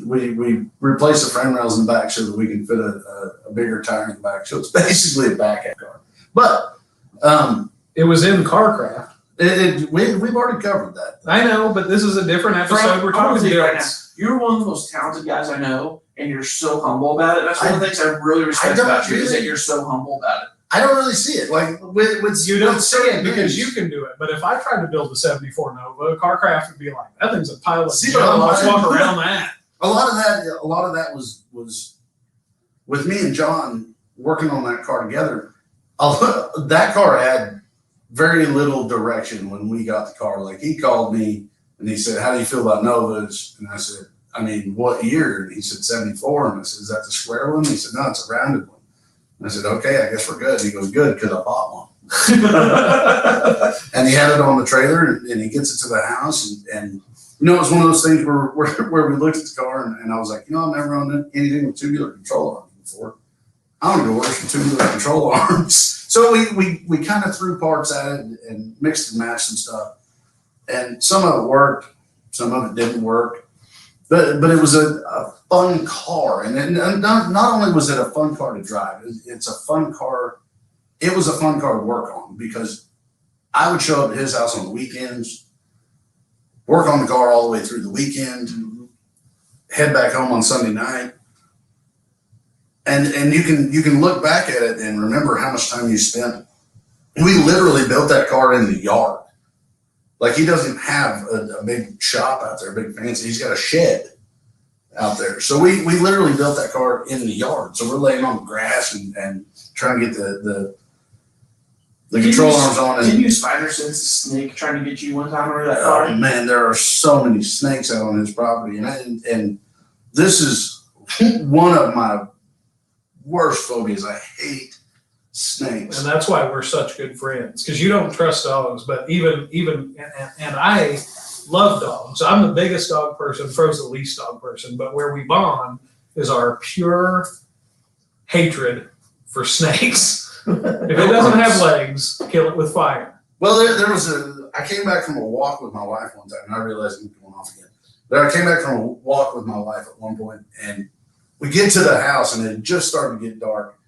we replaced the frame rails in the back so that we can fit a bigger tire in the back. So it's basically a back end car. But It was in Carcraft. we've already covered that. I know, but this is a different episode. Frank, We're I'm gonna talking tell you right builds. now, you're one of the most talented guys I know, and you're so humble about it. That's one of the things I really respect don't about you is that really- you're so humble about it. I don't really see it. Like with You don't with see it certain because things. you can do it. But if I tried to build a 74 Nova, Carcraft would be like, that thing's a pile of See, junk. but Let's walk around that. A lot of that was with me and John working on that car together. That car had very little direction when we got the car. Like he called me and he said, "How do you feel about Novas?" And I said, "I mean, what year?" And he said, "74." And I said, "Is that the square one?" He said, "No, it's a rounded one." And I said, "Okay, I guess we're good." He goes, "Good, because I bought one." And he had it on the trailer, and he gets it to the house, and you know, it's one of those things where we looked at the car, and I was like, I've never owned anything with tubular control arms before. I don't know worse than tubular control arms. So we kind of threw parts at it and mixed and matched some stuff, and some of it worked, some of it didn't work. But it was a fun car, and not only was it a fun car to drive, it's a fun car. It was a fun car to work on because I would show up at his house on the weekends, work on the car all the way through the weekend, head back home on Sunday night, and you can look back at it and remember how much time you spent. We literally built that car in the yard. Like he doesn't have a big shop out there, big fancy. He's got a shed out there. So we literally built that car in the yard. So we're laying on the grass and trying to get the control arms on. Can And you spider sense a snake trying to get you one time over that oh car? man, there are so many snakes out on his property, and this is one of my worst phobias. I hate snakes. And that's why we're such good friends, because you don't trust dogs. But even and I love dogs. I'm the biggest dog person. Fro's the least dog person. But where we bond is our pure hatred for snakes. If it doesn't have legs, kill it with fire. Well, there was I came back from a walk with my wife one time, and I realized I'm going off again. But I came back from a walk with my wife at one point, and we get to the house, and it just started to get dark.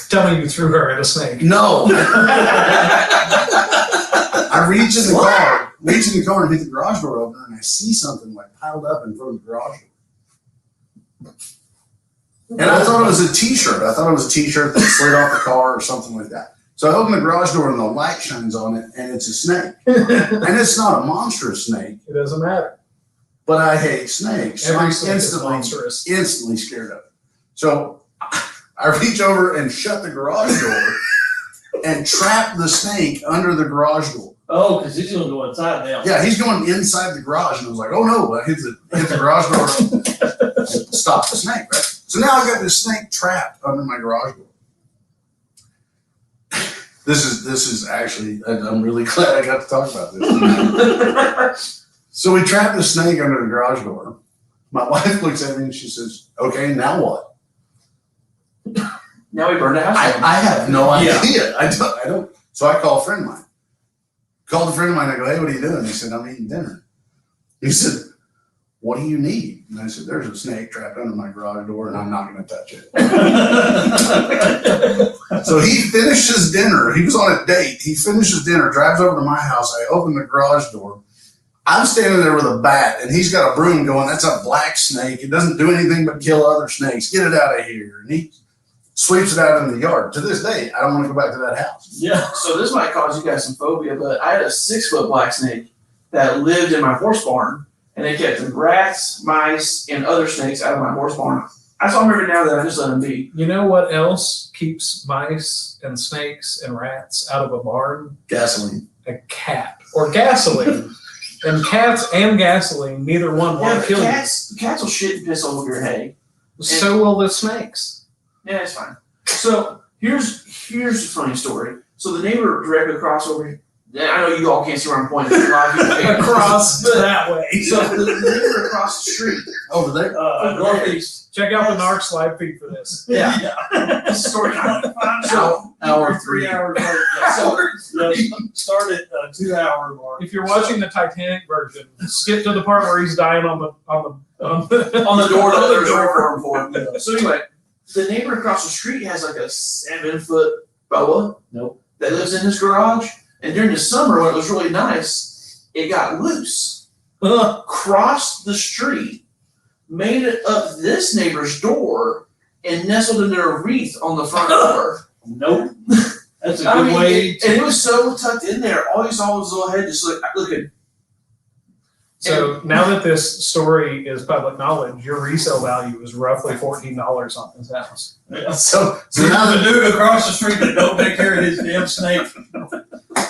Tell me you threw her at a snake. No. I reach in the car and hit the garage door opener, and I see something like piled up in front of the garage door. And I thought it was a t-shirt. I thought it was a t-shirt that slid off the car or something like that. So I open the garage door and the light shines on it, and it's a snake. And it's not a monstrous snake, It doesn't matter. but I hate snakes. So I'm Every snake is instantly monstrous. scared of it. So I reach over and shut the garage door and trap the snake under the garage door. Oh, because he's gonna go inside now. Yeah, he's going inside the garage, and I was like, "Oh no!" I hit the garage door and stop the snake. Right. So now I got this snake trapped under my garage door. This is actually. I'm really glad I got to talk about this. So we trapped the snake under the garage door. My wife looks at me and she says, "Okay, now what?" Now we burned a house down. I have no Yeah. idea. I don't. So I call a friend of mine. Called a friend of mine. I go, "Hey, what are you doing?" He said, "I'm eating dinner." He said, "What do you need?" And I said, "There's a snake trapped under my garage door, and I'm not going to touch it." So he finishes dinner. He was on a date. He finishes dinner, drives over to my house. I open the garage door. I'm standing there with a bat, and he's got a broom going, "That's a black snake. It doesnn't do anything but kill other snakes. Get it out of here." And he sweeps it out in the yard. To this day, I don't want to go back to that house. Yeah. So this might cause you guys some phobia, but I had a 6-foot black snake that lived in my horse barn, and they kept rats, mice, and other snakes out of my horse barn. I saw him every now and then. I just let him be. You know what else keeps mice and snakes and rats out of a barn? Gasoline. A cat or gasoline. And cats and gasoline, neither one Yeah, want but to kill cats will shit and piss all over your hay. you. So will the snakes. Yeah, it's fine. So here's a funny story. So the neighbor directly across over Yeah, I know you all can't see where I'm pointing. A lot of people can't. Across that way. So the neighbor across the street. Over there. Northeast. Check out the NARC slide feed for this. Yeah. This is story time. So, Hour 3 3. hours later. so Start at 2 hour mark. If you're watching the Titanic version, skip to the part where he's dying on the on the door, on the there's a door. reform for him. So anyway, the neighbor across the street has like a 7-foot boa. Nope. That lives in his garage. And during the summer, when it was really nice, it got loose, crossed the street, made it up this neighbor's door, and nestled into a wreath on the front door. Nope. That's a I good mean, way. and it was so tucked in there. All you saw was his little head just looking. So now that this story is public knowledge, your resale value is roughly $14 on this house. So So now the that dude across the street that don't take care of his damn snake.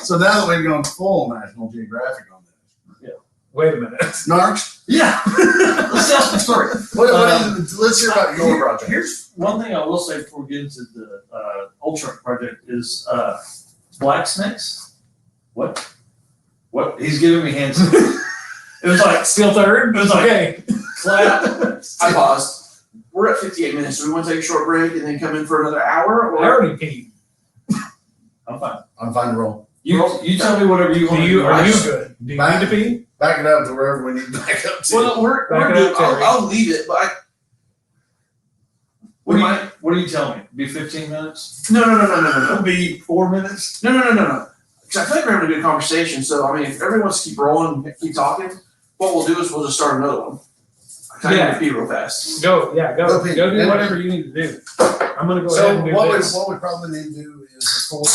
so now that we've gone full National Geographic on this. Wait a minute. Narcs, Yeah. Let's tell the story. let's hear about your project. Here's one thing I will say before we get into the old truck project is black snakes. What? What? He's giving me hands. It was like Still third? It was like- Okay. clap. I paused. We're at 58 minutes. Do we want to take a short break and then come in for another hour? I already peed. I'm fine. I'm fine to roll. You tell me whatever you want. Are you good? Do you need to pee? Back it up to wherever we need to back up to. Well, we're Back it good. up, Terry. I'll leave it, but What are you telling me? Be 15 minutes? no. It'll be 4 minutes. No. Because I feel like we're having a good conversation. So, I mean, if everyone wants to keep rolling, keep talking, what we'll do is we'll just start another one. I Yeah. can pee real fast. Go Go do pee. whatever you need to do. I'm gonna go ahead So and do what this. we probably need to do is record.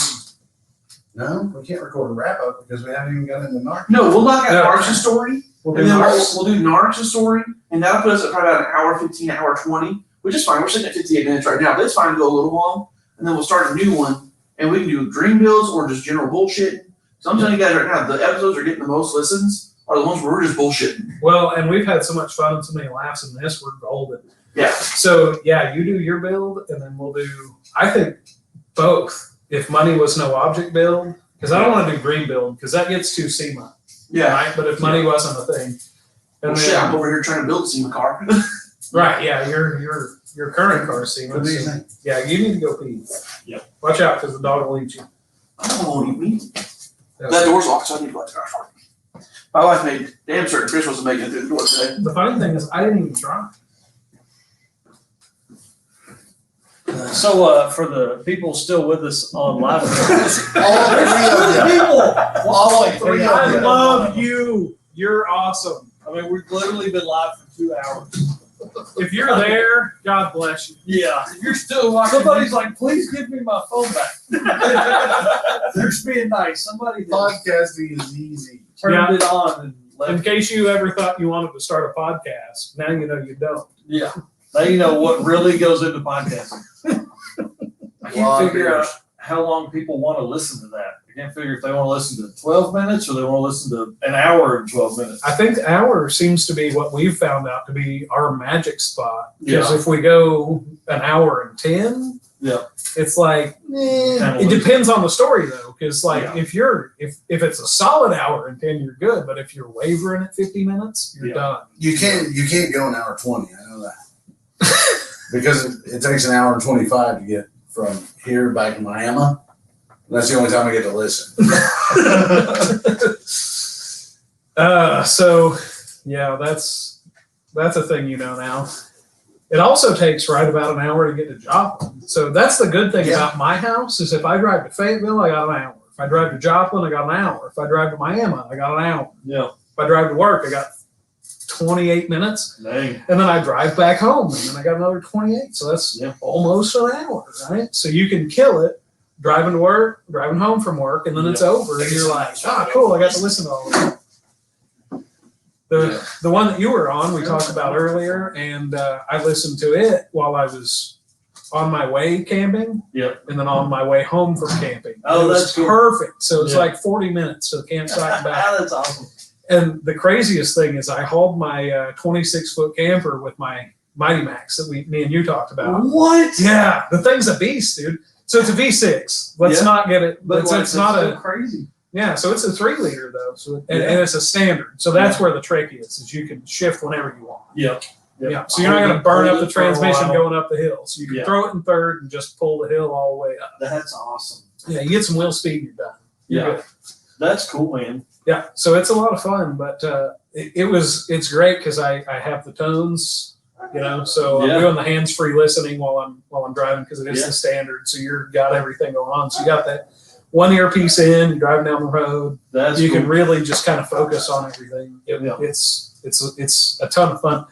No, we can't record a wrap up because we haven't even got into Narc. No, we'll knock No. out Narc's story, We'll and do then ours. we'll do Narc's story, and that'll put us at probably about an hour 15, hour 20, which is fine. We're sitting at 58 minutes right now, but it's fine to go a little long, and then we'll start a new one, and we can do dream builds or just general bullshit. So I'm telling you guys right now, the episodes are getting the most listens are the ones where we're just bullshitting. Well, and we've had so much fun and so many laughs in this, we're golden. Yeah. So yeah, you do your build, and then we'll do. I think both. If money was no object build, because I don't want to do green build because that gets too SEMA. Yeah. Right. But if money wasn't a thing, Well, and shit, I'm then, over here trying to build a SEMA car. right, yeah, your current car SEMA. What do you so- think? Yeah, you need to go pee. Yep. Watch out because the dog will eat you. I don't want to eat meat. That door's locked, so I need to go out the car for it. My wife made damn certain Chris wasn't making it through the door today. The funny thing is, I didn't even try. So for the people still with us on live. All three of you. People. All three of I you. love you. You're awesome. I mean, we've literally been live for 2 hours. If you're there, God bless you. Yeah. If you're still watching, somebody's like, please give me my phone back. They're just being nice. Somebody Podcasting is easy. turned it on and In left. case you ever thought you wanted to start a podcast, now you know you don't. Yeah. Now you know what really goes into podcasting. I can't figure out how long people want to listen to that. I can't figure if they want to listen to 12 minutes or they want to listen to an hour and 12 minutes. I think the hour seems to be what we've found out to be our magic spot. Because Yeah. if we go an hour and 10, Yeah. it's like, Kinda it lose depends on the story though. Because like Yeah. if it's a solid hour and 10, you're good. But if you're wavering at 50 minutes, you're Yeah. done. You can't go an hour 20. I know that because it takes an hour and 25 to get from here back to Miami. That's the only time I get to listen. So yeah, that's a thing you know now. It also takes right about an hour to get to Joplin. So that's the good thing Yeah. about my house is if I drive to Fayetteville, I got an hour. If I drive to Joplin, I got an hour. If I drive to Miami, I got an hour. Yeah. If I drive to work, I got 28 minutes. Dang. And then I drive back home and then I got another 28. So that's Yeah. almost an hour, right? So you can kill it driving to work, driving home from work, and then it's over. And you're like, ah, cool, I got to listen to all of it. The one that you were on, we talked about earlier, and I listened to it while I was on my way camping. Yep. And then on my way home from camping. Oh, It was that's cool. perfect. So it's Yeah. like 40 minutes to the campsite and back. That's awesome. And the craziest thing is I hauled my 26-foot camper with my Mighty Max that me and you talked about. What? Yeah, the thing's a beast, dude. So it's a V6. Let's Yeah. not get it. But It's, like, it's not so a. crazy. Yeah, so it's a 3-liter though, so and it's a standard. So that's where the trick is you can shift whenever you want. Yep. Yeah, so you're not going to burn up the transmission going. going up the hill. So you can Yeah. throw it in third and just pull the hill all the way up. That's awesome. Yeah, you get some wheel speed, you're done. You're Yeah. good. That's cool, man. Yeah, so it's a lot of fun, but it's great because I have the tones, so Yeah. I'm doing the hands-free listening while I'm driving because it is Yeah. the standard. So you've got everything going on. So you got that one earpiece in, you're driving down the road. That's You cool. can really just kind of focus on everything. Yeah. It's a ton of fun.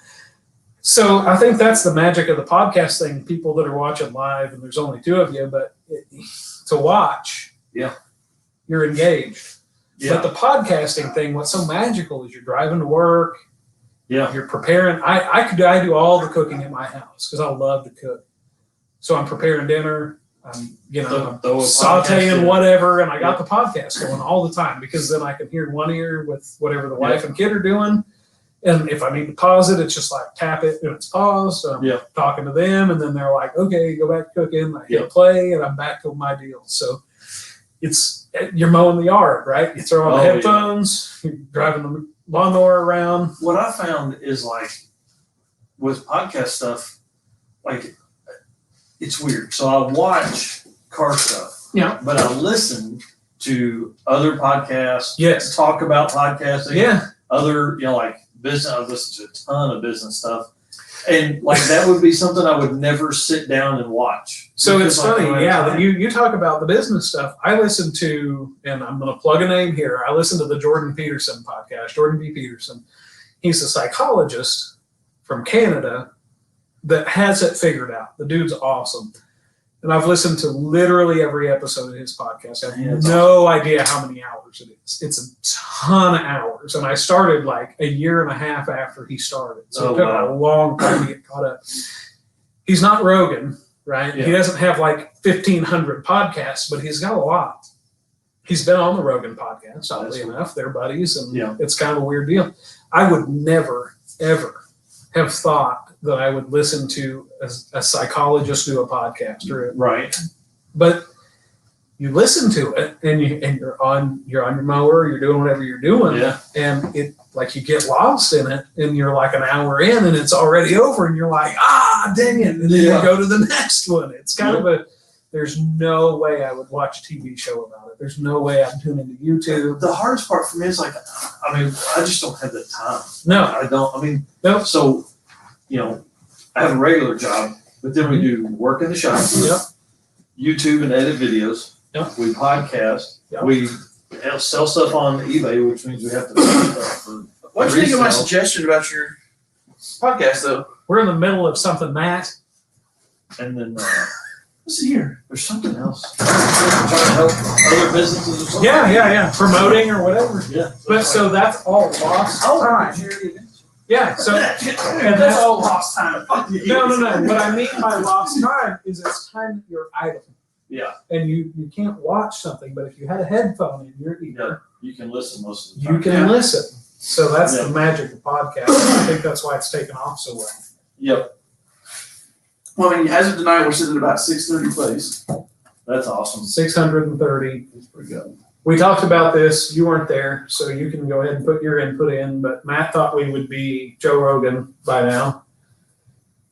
So I think that's the magic of the podcast thing. People that are watching live, and there's only 2 of you, but to watch, you're engaged. Yeah. But the podcasting thing, what's so magical is you're driving to work, Yeah. you're preparing. I do all the cooking at my house because I love to cook. So I'm preparing dinner. I'm Throw a podcast sauteing in. whatever, and I got the podcast going all the time because then I can hear in one ear with whatever the wife and kid are doing. And if I need to pause it, it's just like tap it and it's paused. So I'm talking to them, and then they're like, okay, go back to cooking. I hit play, and I'm back to my deal. So you're mowing the yard, right? You throw on the headphones, you're driving the lawnmower around. What I found is like with podcast stuff, like it's weird. So I watch car stuff, but I listen to other podcasts. Yes. Talk about podcasting. Yeah. Other, like business. I listen to a ton of business stuff, and like that would be something I would never sit down and watch. So it's Because, like, funny, that you talk about the business stuff. I listen to, and I'm going to plug a name here. I listen to the Jordan Peterson podcast, Jordan B. Peterson. He's a psychologist from Canada that has it figured out. The dude's awesome. And I've listened to literally every episode of his podcast. I have no idea how many hours it is. It's a ton of hours. And I started like a year and a half after he started. So it took a long time to get caught up. He's not Rogan, right? Yeah. He doesn't have like 1,500 podcasts, but he's got a lot. He's been on the Rogan podcast, oddly enough. They're buddies, and it's kind of a weird deal. I would never, ever have thought that I would listen to a psychologist do a podcast, right? But you listen to it, and you're on your mower, you're doing whatever you're doing, and it like you get lost in it, and you're like an hour in, and it's already over, and you're like, dang it, and then you go to the next one. It's kind of there's no way I would watch a TV show about it. There's no way I'd tune into YouTube. The hardest part for me is like, I just don't have the time. No, I don't. no. So, I have a regular job, but then we do work in the shop, YouTube and edit videos. We podcast. We sell stuff on eBay, which means we have to sell stuff for What do you think of my resale. suggestion about your podcast, though? We're in the middle of something, Matt. And then Listen here. there's something else. Trying to help other businesses or something. Yeah. Promoting or whatever. Yeah. But so that's all lost time. Yeah. So and That's all lost time. no. What I mean by lost time is it's time that you're idle. Yeah. And you can't watch something, but if you had a headphone in your ear, You can listen most of the time. you can listen. So that's the magic of podcast. I think that's why it's taken off so well. Yep. Well, I mean, as of tonight, we're sitting at about 630 plays. That's awesome. 630. That's pretty good. We talked about this. You weren't there, so you can go ahead and put your input in. But Matt thought we would be Joe Rogan by now.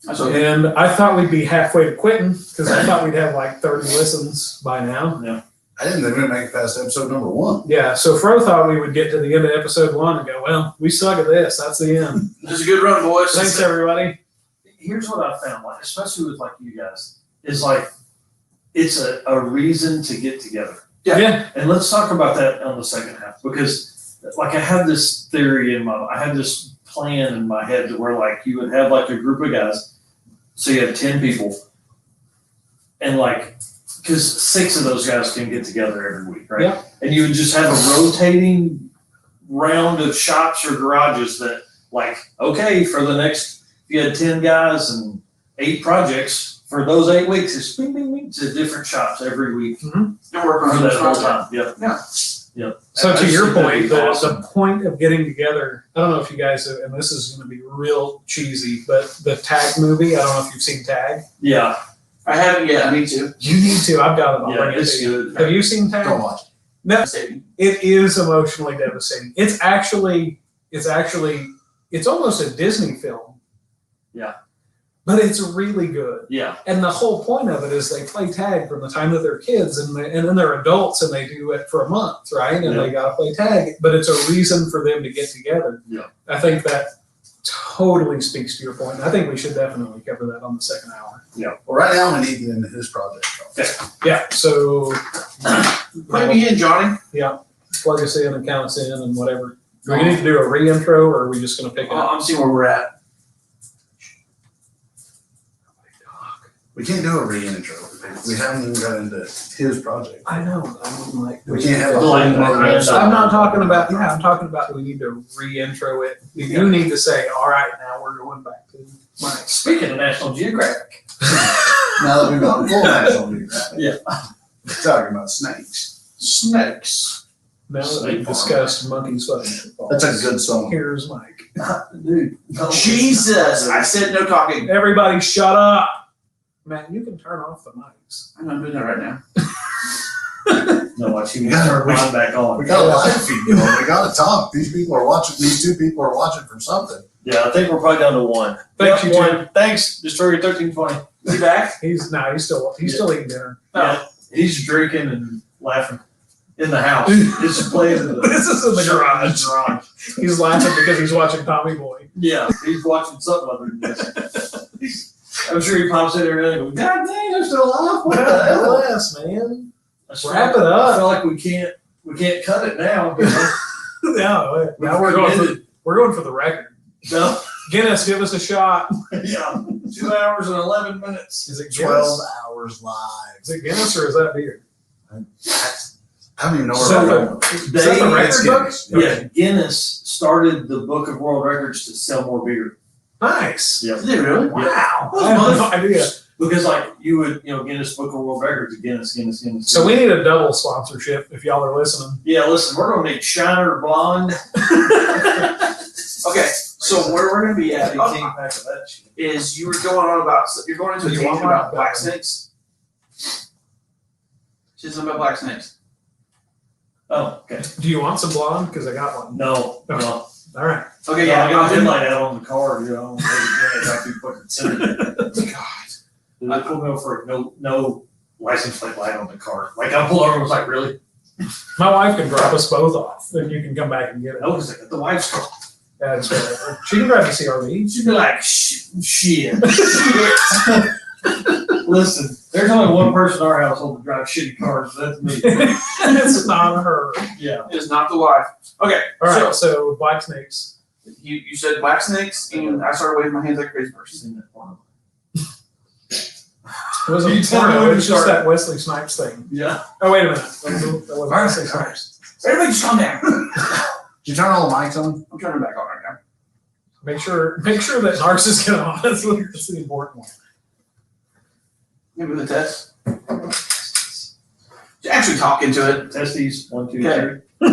And I thought we'd be halfway to quitting because I thought we'd have like 30 listens by now. I didn't even make it past episode number 1. Yeah, so Fro thought we would get to the end of episode 1 and go, well, we suck at this. That's the end. It's a good run, boys. Thanks, everybody. Here's what I found, like, especially with like you guys, is like it's a reason to get together. Yeah. And let's talk about that on the second half because like I had this theory I had this plan in my head to where like you would have like a group of guys, so you have 10 people, and like because 6 of those guys can get together every week, right? Yeah. And you would just have a rotating round of shops or garages that like, okay, for the next, if you had 10 guys and 8 projects for those 8 weeks, it's bing, bing, bing to different shops every week. And work For on that it. whole time. Yep. Yeah. Yep. So I to just your think that'd point, be the awesome. point of getting together, I don't know if you guys, and this is going to be real cheesy, but the Tag movie, I don't know if you've seen Tag. Yeah. I haven't yet. I need to. You need to. I've got it. I'll Yeah, bring it it's to you. good. Have you seen Tag? Don't watch. No, devastating. it is emotionally devastating. It's almost a Disney film. Yeah. But it's really good. Yeah. And the whole point of it is they play tag from the time that they're kids and then they're adults and they do it for a month, right? And Yeah. they got to play tag, but it's a reason for them to get together. Yeah. I think that totally speaks to your point. I think we should definitely cover that on the second hour. Well, right now we need to get into his project. Yeah. So Maybe in Johnny. plug us in and count us in and whatever. Do we need to do a re-intro or are we just going to pick it up? I'm seeing where we're at. We can't do a re-intro. We haven't even got into his project. I know. I'm like, We can't have a Like, whole nother- I'm not talking about, I'm talking about we need to re-intro it. You need to say, all right, now we're going back to Mike. Speaking of National Geographic. Now that we've gone full National Geographic. Yeah. We're talking about snakes. Snakes. Now that Snake we've farm. discussed monkeys fighting. That's a good song. Here's Mike. Dude. Jesus, I said no talking. Everybody shut up. Matt, you can turn off the mics. I know I'm doing that right now. No, watch you We gotta- turn mine back on. We got a live feed going. We gotta talk. These people are watching, these two people are watching for something. Yeah, I think we're probably down to one. Thanks, Yep, you one. Thanks, Destroyer 1320. Is he back? He's still eating dinner. Yeah, he's drinking and laughing in the house. It's playing in the This is in the garage. garage. He's laughing because he's watching Tommy Boy. Yeah, he's watching something other than this. I'm sure he pops in there and goes, God dang, they're still alive. What the hell? LS, man. That's Wrap right. it up. I feel like we can't cut it now. You know? Now we're going for the record. No. Guinness, give us a shot. Yeah. 2 hours and 11 minutes. Is it 12 Guinness? hours live. Is it Guinness or is that beer? I don't even know Is where that we're the- going. Is that the record book? Yeah, Guinness started the Book of World Records to sell more beer. Nice. Yeah. Is he really? Wow. I have no idea. Because like you would, Guinness Book of World Records, Guinness. So we need a double sponsorship if y'all are listening. Yeah, listen, we're gonna make Shiner Blonde. Okay, so where we're gonna be at 18 pack of that shit. is you were going on about, you're going into a You tangent want about one? black snakes. She's something about black snakes. Oh, okay. Do you want some blonde? Because I got one. No. All right. Okay, Yeah, yeah, I got a I'll do- headlight out on the car, I do fucking silly. God. I pulled me over for no license plate light on the car. Like I pulled over and was like, really? My wife can drop us both off. Then you can come back and get it. No, because I got the wife's car. That's whatever. She can drive the CRV. She'd be like, shit. Listen, there's only one person in our household that drives shitty cars. That's me. It's not her. Yeah. It is not the wife. Okay, All right. So black snakes. you said black snakes, and I started waving my hands like a crazy person. Seen that porno. It wasn't You tell me porno. when It's to just start. that Wesley Snipes thing. Yeah. Oh wait a minute. That wasn't Wesley Snipes. Everybody just calm down. Did you turn all the mics on? I'm turning back on right now. Make sure that Narcs is getting on. That's the important one. Give me the test. Actually talk into it. Testes, 1, 2, Okay. 3.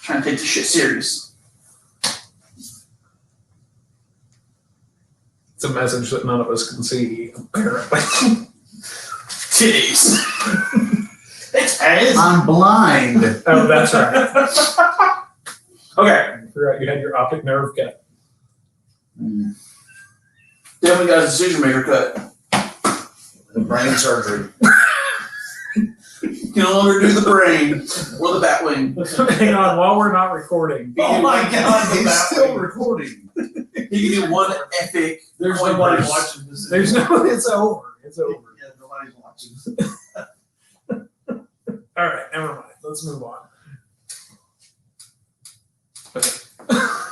Trying to take this shit serious. It's a message that none of us can see, apparently. Titties. It's ass. I'm blind. Oh, that's right. Okay. I forgot you had your optic nerve cut. Definitely got a decision maker cut. The brain surgery. Can no longer do the brain or the bat wing. Hang on, while we're not recording. Oh my God, He's that still way. recording. He can do one epic. There's coin nobody purse. watching this. There's no, it's over. It's over. Yeah, nobody's watching. All right, never mind. Let's move on.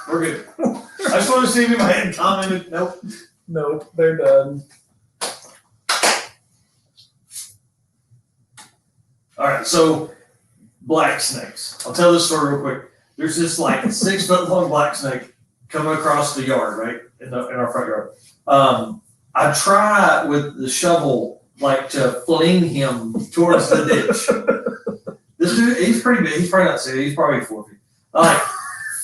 We're good. I just want to see if anybody had commented. Nope. Nope, they're done. All right, so black snakes. I'll tell this story real quick. There's this like 6 foot long black snake coming across the yard, right in our front yard. I try with the shovel like to fling him towards the ditch. This dude, he's pretty big. He's probably not 6. He's probably 4 feet. Like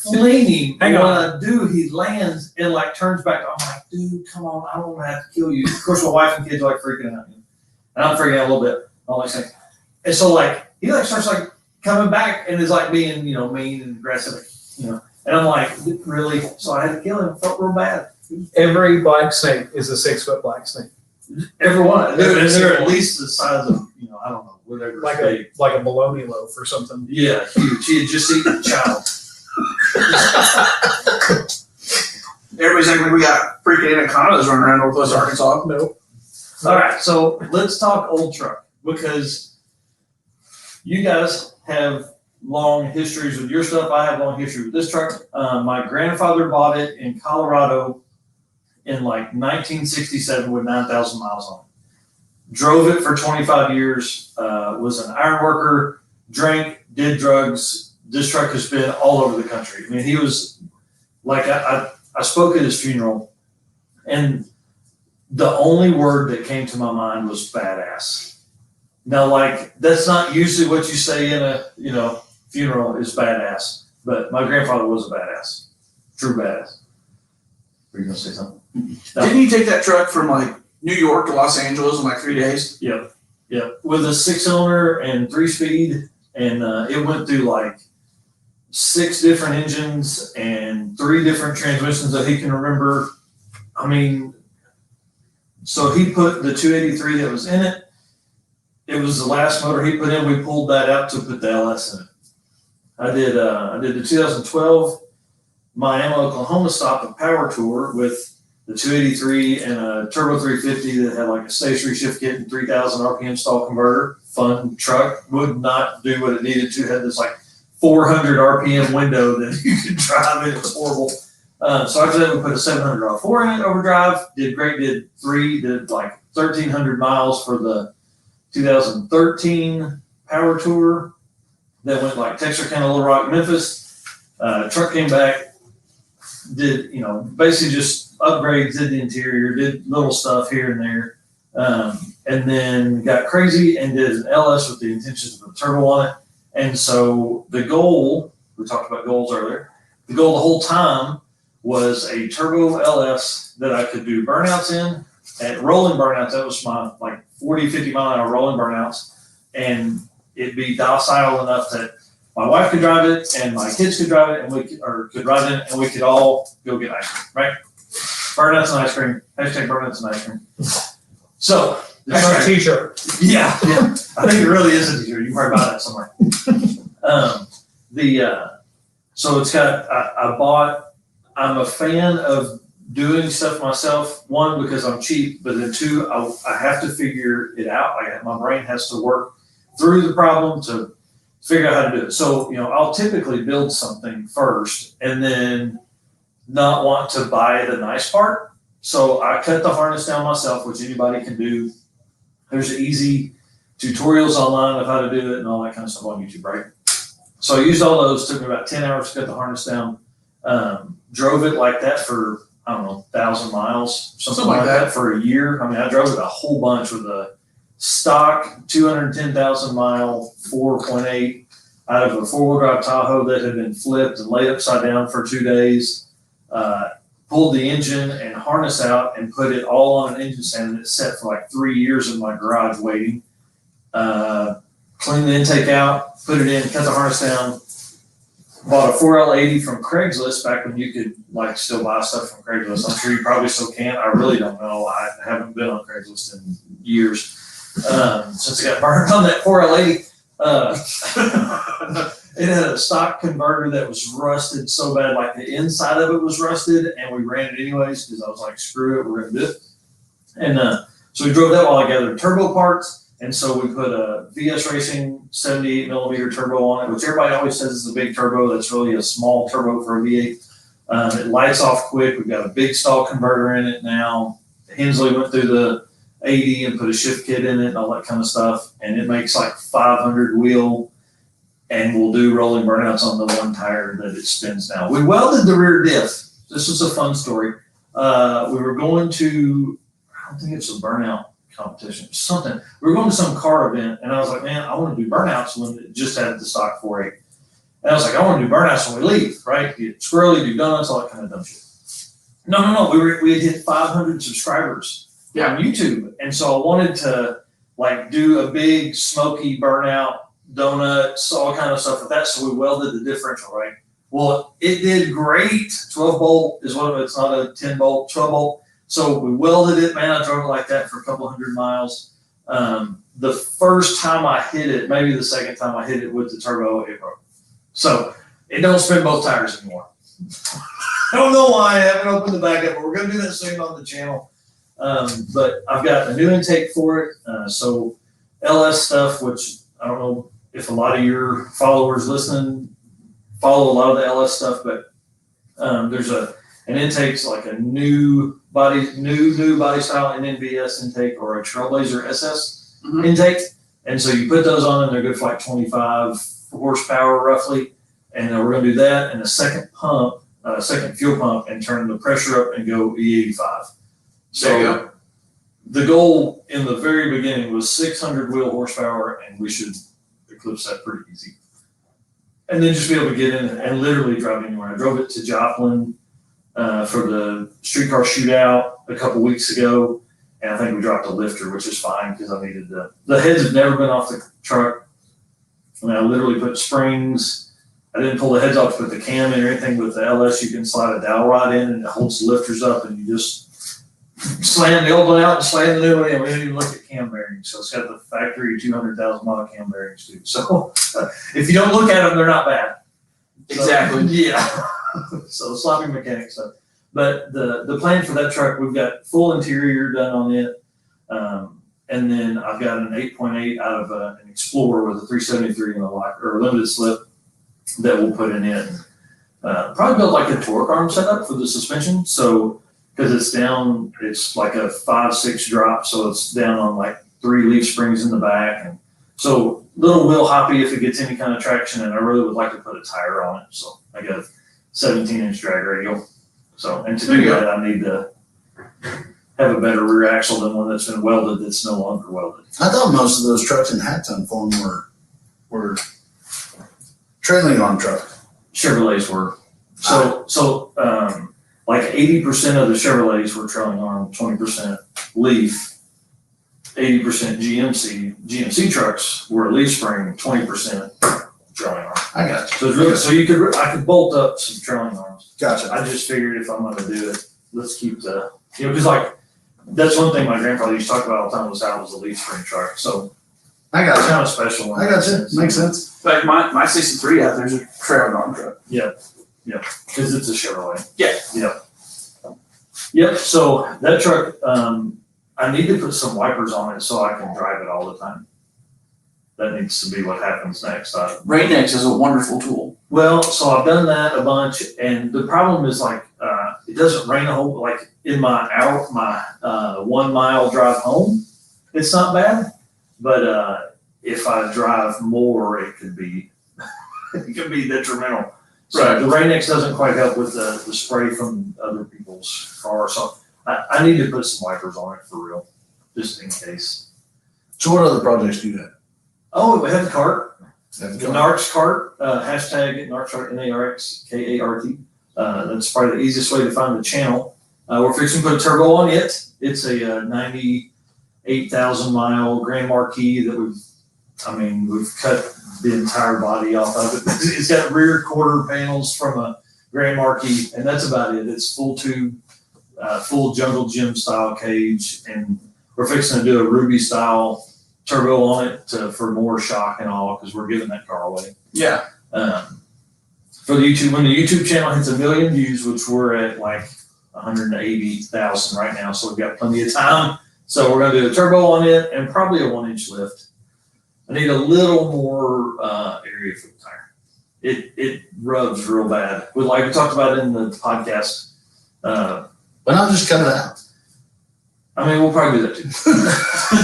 fling him. Hang and when on. I do, he lands and like turns back. I'm like, dude, come on! I don't want to have to kill you. Of course, my wife and kids are like freaking out, and I'm freaking out a little bit. I'm like saying, And so like, he like starts like coming back and is like being, you know, mean and aggressive, you know. And I'm like, really? So I had to kill him. Felt real bad. Every black snake is a 6-foot black snake. Everyone. They're at least the size of, you know, I don't know, whatever. Like big. a bologna loaf or something. Yeah, huge. He had just eaten a child. Everybody's acting like we got freaking anacondas running around Northwest Arkansas. Nope. All right, so let's talk old truck because you guys have long histories with your stuff. I have long history with this truck. My grandfather bought it in Colorado in like 1967 with 9,000 miles on it. Drove it for 25 years, was an iron worker, drank, did drugs. This truck has been all over the country. I mean, he was like, I spoke at his funeral, and the only word that came to my mind was badass. Now, like, that's not usually what you say in a, you know, funeral is badass, but my grandfather was a badass, true badass. Were you gonna say something? Didn't you take that truck from like New York to Los Angeles in like 3 days? Yep, with a 6-cylinder and 3-speed, and it went through like 6 different engines and 3 different transmissions that he can remember. I mean, so he put the 283 that was in it. It was the last motor he put in. We pulled that out to put the LS in it. I did the 2012 Miami, Oklahoma stop and power tour with the 283 and a turbo 350 that had like a stationary shift kit and 3,000 RPM stall converter. Fun truck, would not do what it needed to. Had this like 400 RPM window that you could drive. It was horrible. So after that, we put a 700 R4 in it, overdrive. Did great. Did like 1,300 miles for the 2013 power tour. That went like Texarkana, Little Rock, Memphis. Truck came back. Did, you know, basically just upgrades, did the interior, did little stuff here and there. And then got crazy and did an LS with the intentions of a turbo on it. And so the goal, we talked about goals earlier, the goal the whole time was a turbo LS that I could do burnouts in, at rolling burnouts. That was my like 40, 50 mile an hour rolling burnouts. And it'd be docile enough that my wife could drive it and my kids could drive it and could ride it and we could all go get ice cream, right? Burnouts and ice cream. Hashtag burnouts and ice cream. So That's a t-shirt. yeah. I think it really is a t-shirt. You can probably buy that somewhere. So it's got, I'm a fan of doing stuff myself. 1, because I'm cheap, but then 2, I have to figure it out. My brain has to work through the problem to figure out how to do it. So, you know, I'll typically build something first and then not want to buy the nice part. So I cut the harness down myself, which anybody can do. There's easy tutorials online of how to do it and all that kind of stuff on YouTube, right? So I used all those. Took me about 10 hours to cut the harness down. Drove it like that for, I don't know, 1,000 miles, something like that for a year. I mean, I drove it a whole bunch with a stock 210,000 mile 4.8 out of a 4-wheel drive Tahoe that had been flipped and laid upside down for 2 days. Pulled the engine and harness out and put it all on an engine stand, and it sat for like 3 years in my garage waiting. Cleaned the intake out, put it in, cut the harness down. Bought a 4L80 from Craigslist back when you could like still buy stuff from Craigslist. I'm sure you probably still can. I really don't know. I haven't been on Craigslist in years since I got burned on that 4L80. It had a stock converter that was rusted so bad, like the inside of it was rusted, and we ran it anyways because I was like, screw it, we're gonna do it. And so we drove that while I gathered turbo parts. And so we put a VS Racing 78 millimeter turbo on it, which everybody always says is a big turbo. That's really a small turbo for a V8. It lights off quick. We've got a big stall converter in it now. Hensley went through the 80 and put a shift kit in it and all that kind of stuff. And it makes like 500 wheel, and we'll do rolling burnouts on the one tire that it spins now. We welded the rear diff. This was a fun story. We were going to, I don't think it's a burnout competition, something. We were going to some car event, and I was like, man, I want to do burnouts when it just had the stock 4.8. And I was like, I want to do burnouts when we leave, right? Get squirrely, do donuts, all that kind of dumb shit. No. We had hit 500 subscribers on YouTube, and so I wanted to like do a big smoky burnout, donuts, all kind of stuff with that. So we welded the differential, right? Well, it did great. 12 bolt is what it's not a 10 bolt, 12 bolt. So we welded it, man. I drove it like that for a couple hundred miles. The first time I hit it, maybe the second time I hit it with the turbo, it broke. So it don't spin both tires anymore. I don't know why I haven't opened the back up, but we're gonna do that soon on the channel. But I've got a new intake for it. So LS stuff, which I don't know if a lot of your followers listening follow a lot of the LS stuff, but there's an intake's like a new body style NNBS intake or a Trailblazer SS intake. And so you put those on and they're good for like 25 horsepower roughly. And we're gonna do that and a second fuel pump and turn the pressure up and go E85. So the goal in the very beginning was 600 wheel horsepower and we should eclipse that pretty easy. And then just be able to get in and literally drive anywhere. I drove it to Joplin for the streetcar shootout a couple weeks ago, and I think we dropped a lifter, which is fine because I needed the heads have never been off the truck. And I literally put springs. I didn't pull the heads off to put the cam in or anything. With the LS, you can slide a dowel rod in and it holds the lifters up, and you just slam the old one out and slam the new one in. We didn't even look at cam bearings. So it's got the factory 200,000 mile cam bearings too. So if you don't look at them, they're not bad. Exactly. So, yeah. So sloppy mechanic stuff. But the plan for that truck, we've got full interior done on it. And then I've got an 8.8 out of an Explorer with a 373 in a lock or limited slip that we'll put in it. Probably built like a torque arm setup for the suspension. So because it's down, it's like a 5-6 drop, so it's down on like 3 leaf springs in the back, and so little wheel hoppy if it gets any kind of traction. And I really would like to put a tire on it, so I got a 17-inch drag radial. So and to do that, I need to have a better rear axle than one that's been welded that's no longer welded. I thought most of those trucks in hat ton form were trailing arm trucks. Chevrolets were so like 80% of the Chevrolets were trailing arm, 20% leaf, 80% GMC. GMC trucks were leaf spring, 20% trailing arm. I got you. So it's really, I could bolt up some trailing arms. Gotcha. I just figured if I'm gonna do it, let's keep because like, that's one thing my grandfather used to talk about all the time was how it was a leaf spring truck. So I got it's you. kind of special. I got you. Makes sense. Like my 63 out there's a trailer arm truck. Because it's a Chevrolet. Yeah. Yep. So that truck, I need to put some wipers on it so I can drive it all the time. That needs to be what happens next. Rain-X is a wonderful tool. Well, so I've done that a bunch, and the problem is like it doesn't rain a whole like in my 1 mile drive home. It's not bad, but if I drive more, it could be detrimental. So Right. the Rain-X doesn't quite help with the spray from other people's cars. So I need to put some wipers on it for real, just in case. So what other projects do you have? Oh, we have the cart. Have The you NARX cart, hashtag NARX cart, NARXKART. That's probably the easiest way to find the channel. We're fixing to put a turbo on it. It's a 98,000 mile Grand Marquis that we've cut the entire body off of it. It's got rear quarter panels from a Grand Marquis, and that's about it. It's full tube, full jungle gym style cage, and we're fixing to do a Ruby style turbo on it for more shock and all, because we're giving that car away. Yeah. For the YouTube, when the YouTube channel hits 1 million views, which we're at like 180,000 right now, so we've got plenty of time. So we're gonna do a turbo on it and probably a 1-inch lift. I need a little more area for the tire. It rubs real bad. Like we talked about in the podcast. Why not just cut it out? We'll probably do that too.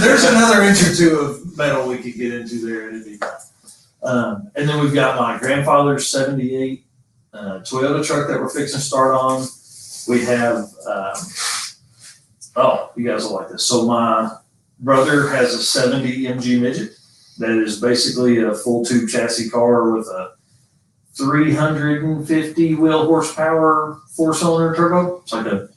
There's another inch or two of metal we could get into there, and it'd be fine. And then we've got my grandfather's 78 Toyota truck that we're fixing to start on. We have, you guys will like this. So my brother has a 70 MG Midget that is basically a full tube chassis car with a 350 wheel horsepower 4-cylinder turbo. It's like out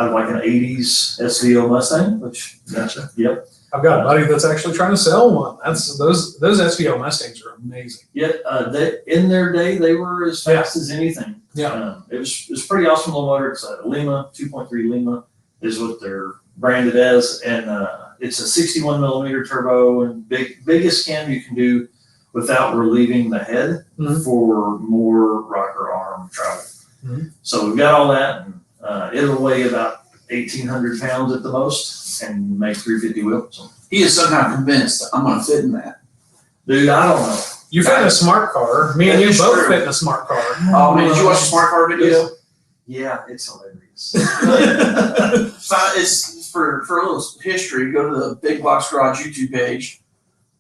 of like an 80s SVO Mustang, which Gotcha. Yep. I've got a buddy that's actually trying to sell one. Those SVO Mustangs are amazing. Yeah, they in their day they were as fast as anything. Yeah. It was pretty awesome little motor. It's a Lima 2.3 Lima is what they're branded as, and it's a 61 millimeter turbo and biggest cam you can do without relieving the head for more rocker arm travel. So we've got all that, and it'll weigh about 1,800 pounds at the most and make 350 wheel. So, He is somehow convinced that I'm gonna fit in that. dude, I don't know. You fit in a smart car. Me and That you is both true. fit in a smart car. Oh man, did you watch the smart car video? Yeah, it's hilarious. It's for a little history. Go to the Big Blocks Garage YouTube page,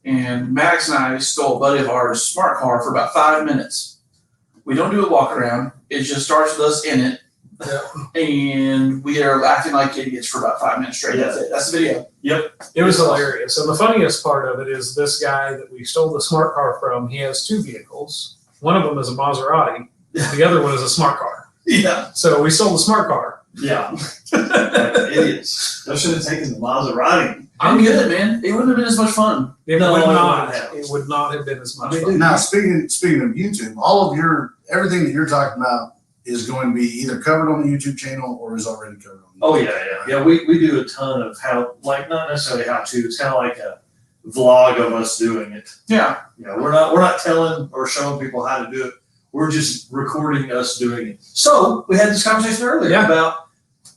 and Maddox and I stole a buddy of ours' smart car for about 5 minutes. We don't do a walk around. It just starts with us in it, and we are acting like idiots for about 5 minutes straight. That's it. That's the video. It was hilarious. And the funniest part of it is this guy that we stole the smart car from, he has two vehicles. One of them is a Maserati. The other one is a smart car. Yeah. So we stole the smart car. Yeah. Like idiots. I should have taken the Maserati. I'm good, man. It wouldn't have been as much fun. It No, would it not. wouldn't have. It would not have been as much I mean, fun. Now, speaking of YouTube, all of everything that you're talking about is going to be either covered on the YouTube channel or is already covered on the Oh yeah. We do a ton of how, like not necessarily how to. It's kind of like a vlog of us doing it. Yeah. Yeah, we're not telling or showing people how to do it. We're just recording us doing it. So we had this conversation earlier about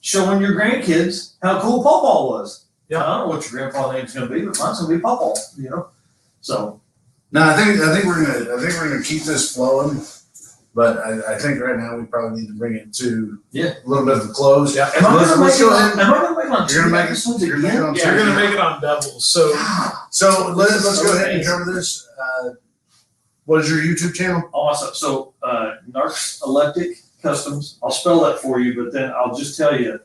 showing your grandkids how cool Pawpaw was. Yeah. I don't know what your grandpa name's gonna be, but mine's gonna be Pawpaw. You know. So Now, I think we're gonna keep this flowing, but I think right now we probably need to bring it to a little bit of a close. Yeah. am I Let's gonna make it go on? ahead. Am I gonna make it on You're gonna two make it- episodes you're gonna make it again? on You're going to make it on doubles. So So let's This is go ahead and amazing. cover this. What is your YouTube channel? Awesome. So Narcs Electric Customs. I'll spell that for you, but then I'll just tell you,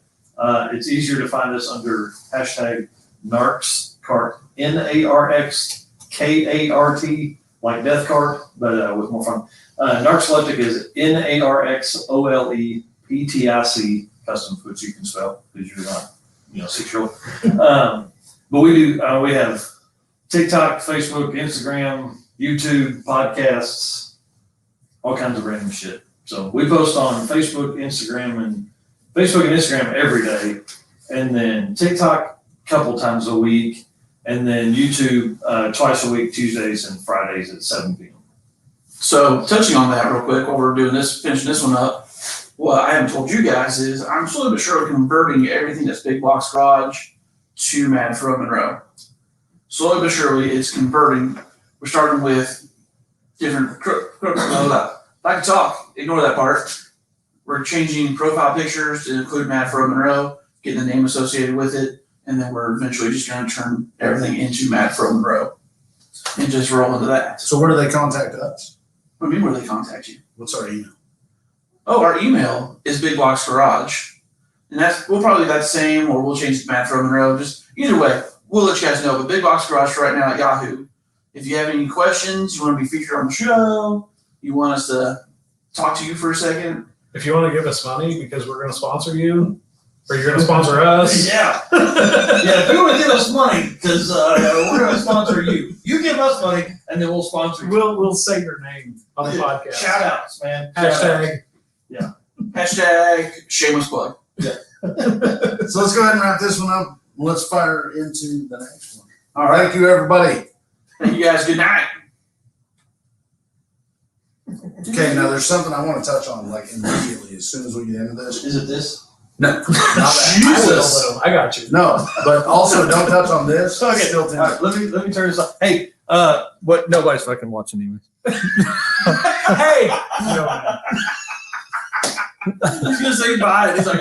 it's easier to find us under hashtag Narcs Cart. NARXKART, like Death Cart, but with more fun. Narcs Electric is NARXOLEPTIC Customs, which you can spell because you're not, 6-year-old. But we have TikTok, Facebook, Instagram, YouTube, podcasts, all kinds of random shit. So we post on Facebook, Instagram every day, and then TikTok a couple times a week, and then YouTube twice a week, Tuesdays and Fridays at 7 p.m. So touching on that real quick while we're doing this, finishing this one up, what I haven't told you guys is I'm slowly but surely converting everything that's Big Blocks Garage to Mad for Monroe. Slowly but surely it's converting. We're starting with different, I can talk, ignore that part. We're changing profile pictures to include Mad for Monroe, getting the name associated with it, and then we're eventually just going to turn everything into Mad for Monroe and just roll into that. So where do they contact us? What do you mean, where do they contact you? What's our email? Oh, our email is BigBlocksGarage, and we'll probably do that same, or we'll change it to Matt for Monroe. Just either way, we'll let you guys know. But BigBlocksGarage right now at Yahoo. If you have any questions, you want to be featured on the show, you want us to talk to you for a second. if you want to give us money because we're going to sponsor you, or you're going to sponsor us. Yeah. If you want to give us money, because we're going to sponsor you. You give us money, and then we'll sponsor you. We'll say your name on the podcast. Shout outs, man. Hashtag shameless plug. So let's go ahead and wrap this one up. Let's fire into the next one. All right. Thank you, everybody. Thank you guys. Good night. Okay, now there's something I want to touch on like immediately as soon as we get into this. Is it this? No, not that. I will, though. I got you. No, but also don't touch on this. Okay. Still All right, let me turn this off. Hey, what? Nobody's fucking watching anyway. Hey! He's gonna say bye. And he's like,